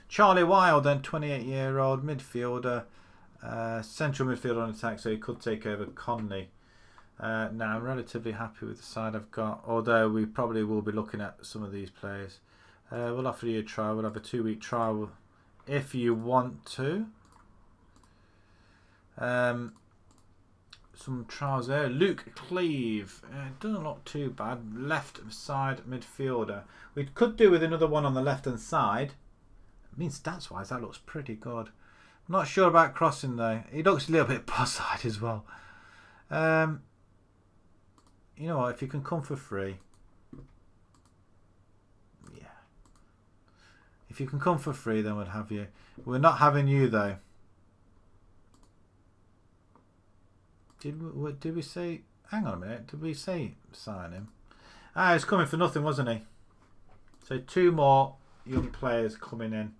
Charlie Wild then, 28-year-old midfielder. Central midfielder on attack, so he could take over Conley. Now I'm relatively happy with the side I've got, although we probably will be looking at some of these players. We'll offer you a trial. We'll have a 2-week trial if you want to. Some trials there. Luke Cleave. Doesn't look too bad. Left side midfielder. We could do with another one on the left hand side. I mean, stats wise, that looks pretty good. I'm not sure about crossing though. He looks a little bit boss-eyed as well. You know what? If you can come for free. Yeah. If you can come for free, then we'll have you. We're not having you though. Did we say? Hang on a minute. Did we say sign him? Ah, he's coming for nothing, wasn't he? So 2 more young players coming in.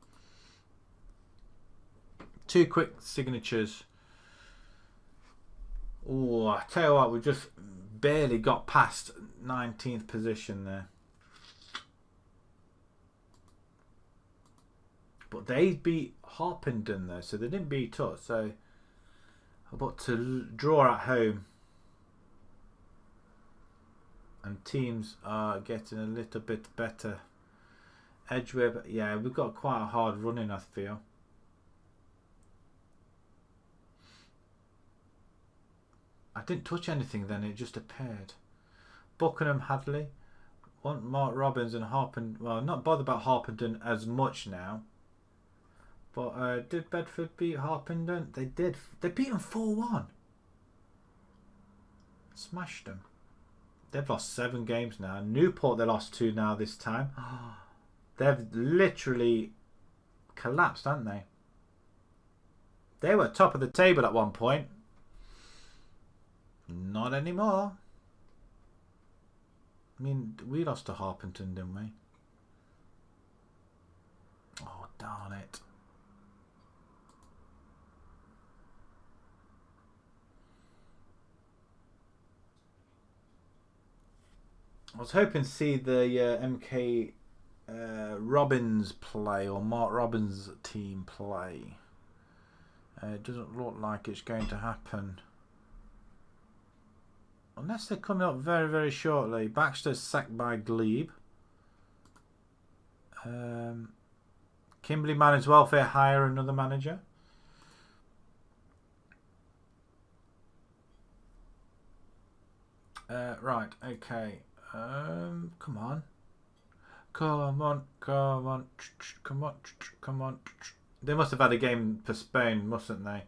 2 quick signatures. Oh, I tell you what, we just barely got past 19th position there. But they beat Harpenden though, so they didn't beat us. So. But to draw at home, and teams are getting a little bit better. Edgeware, yeah, we've got quite a hard run in, I feel. I didn't touch anything then, it just appeared. Buckingham Hadley, want Mark Robbins and Harpenden. Well, not bothered about Harpenden as much now. But did Bedford beat Harpenden? They did. They beat them 4-1. Smashed them. They've lost 7 games now. Newport they lost 2 now this time. They've literally collapsed, haven't they? They were top of the table at one point. Not anymore. I mean, we lost to Harpenden, didn't we? Oh, darn it. I was hoping to see the MK Robbins play, or Mark Robbins team play. It doesn't look like it's going to happen. Unless they're coming up very, very shortly. Baxter's sacked by Glebe. Kimberley managed welfare, hire another manager. Right, okay. Come on. Come on, come on, come on, come on. They must have had a game postponed, mustn't they?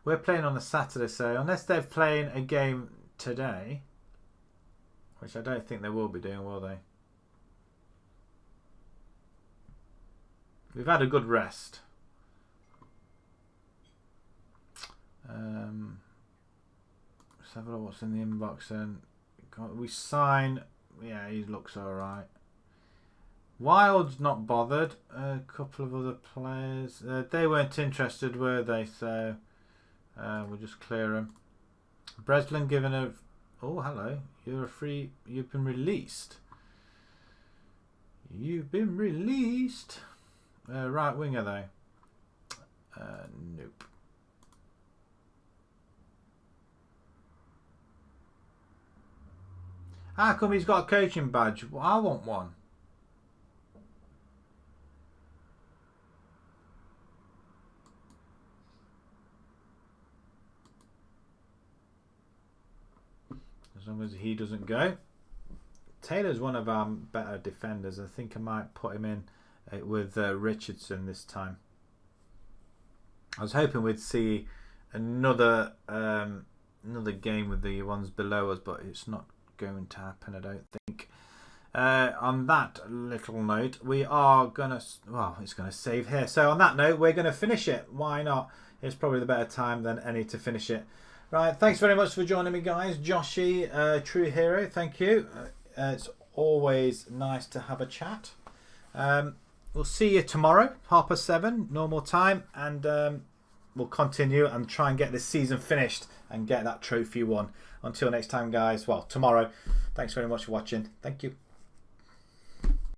We're playing on a Saturday, so unless they're playing a game today, which I don't think they will be doing, will they? We've had a good rest. Let's have a look what's in the inbox then. We sign. Yeah, he looks alright. Wild's not bothered. A couple of other players. They weren't interested, were they? So we'll just clear them. Breslin given a... Oh, hello. You're a free... You've been released. You've been released. Right winger, though. Nope. How come he's got a coaching badge? Well, I want one. As long as he doesn't go. Taylor's one of our better defenders. I think I might put him in with Richardson this time. I was hoping we'd see another another game with the ones below us, but it's not going to happen, I don't think. On that little note, we are gonna, well, it's gonna save here. So on that note, we're gonna finish it. Why not? It's probably the better time than any to finish it. Right, thanks very much for joining me, guys. Joshy, True Hero, thank you. It's always nice to have a chat. We'll see you tomorrow, 7:30, normal time, and we'll continue and try and get this season finished and get that trophy won. Until next time, guys. Well, tomorrow. Thanks very much for watching. Thank you.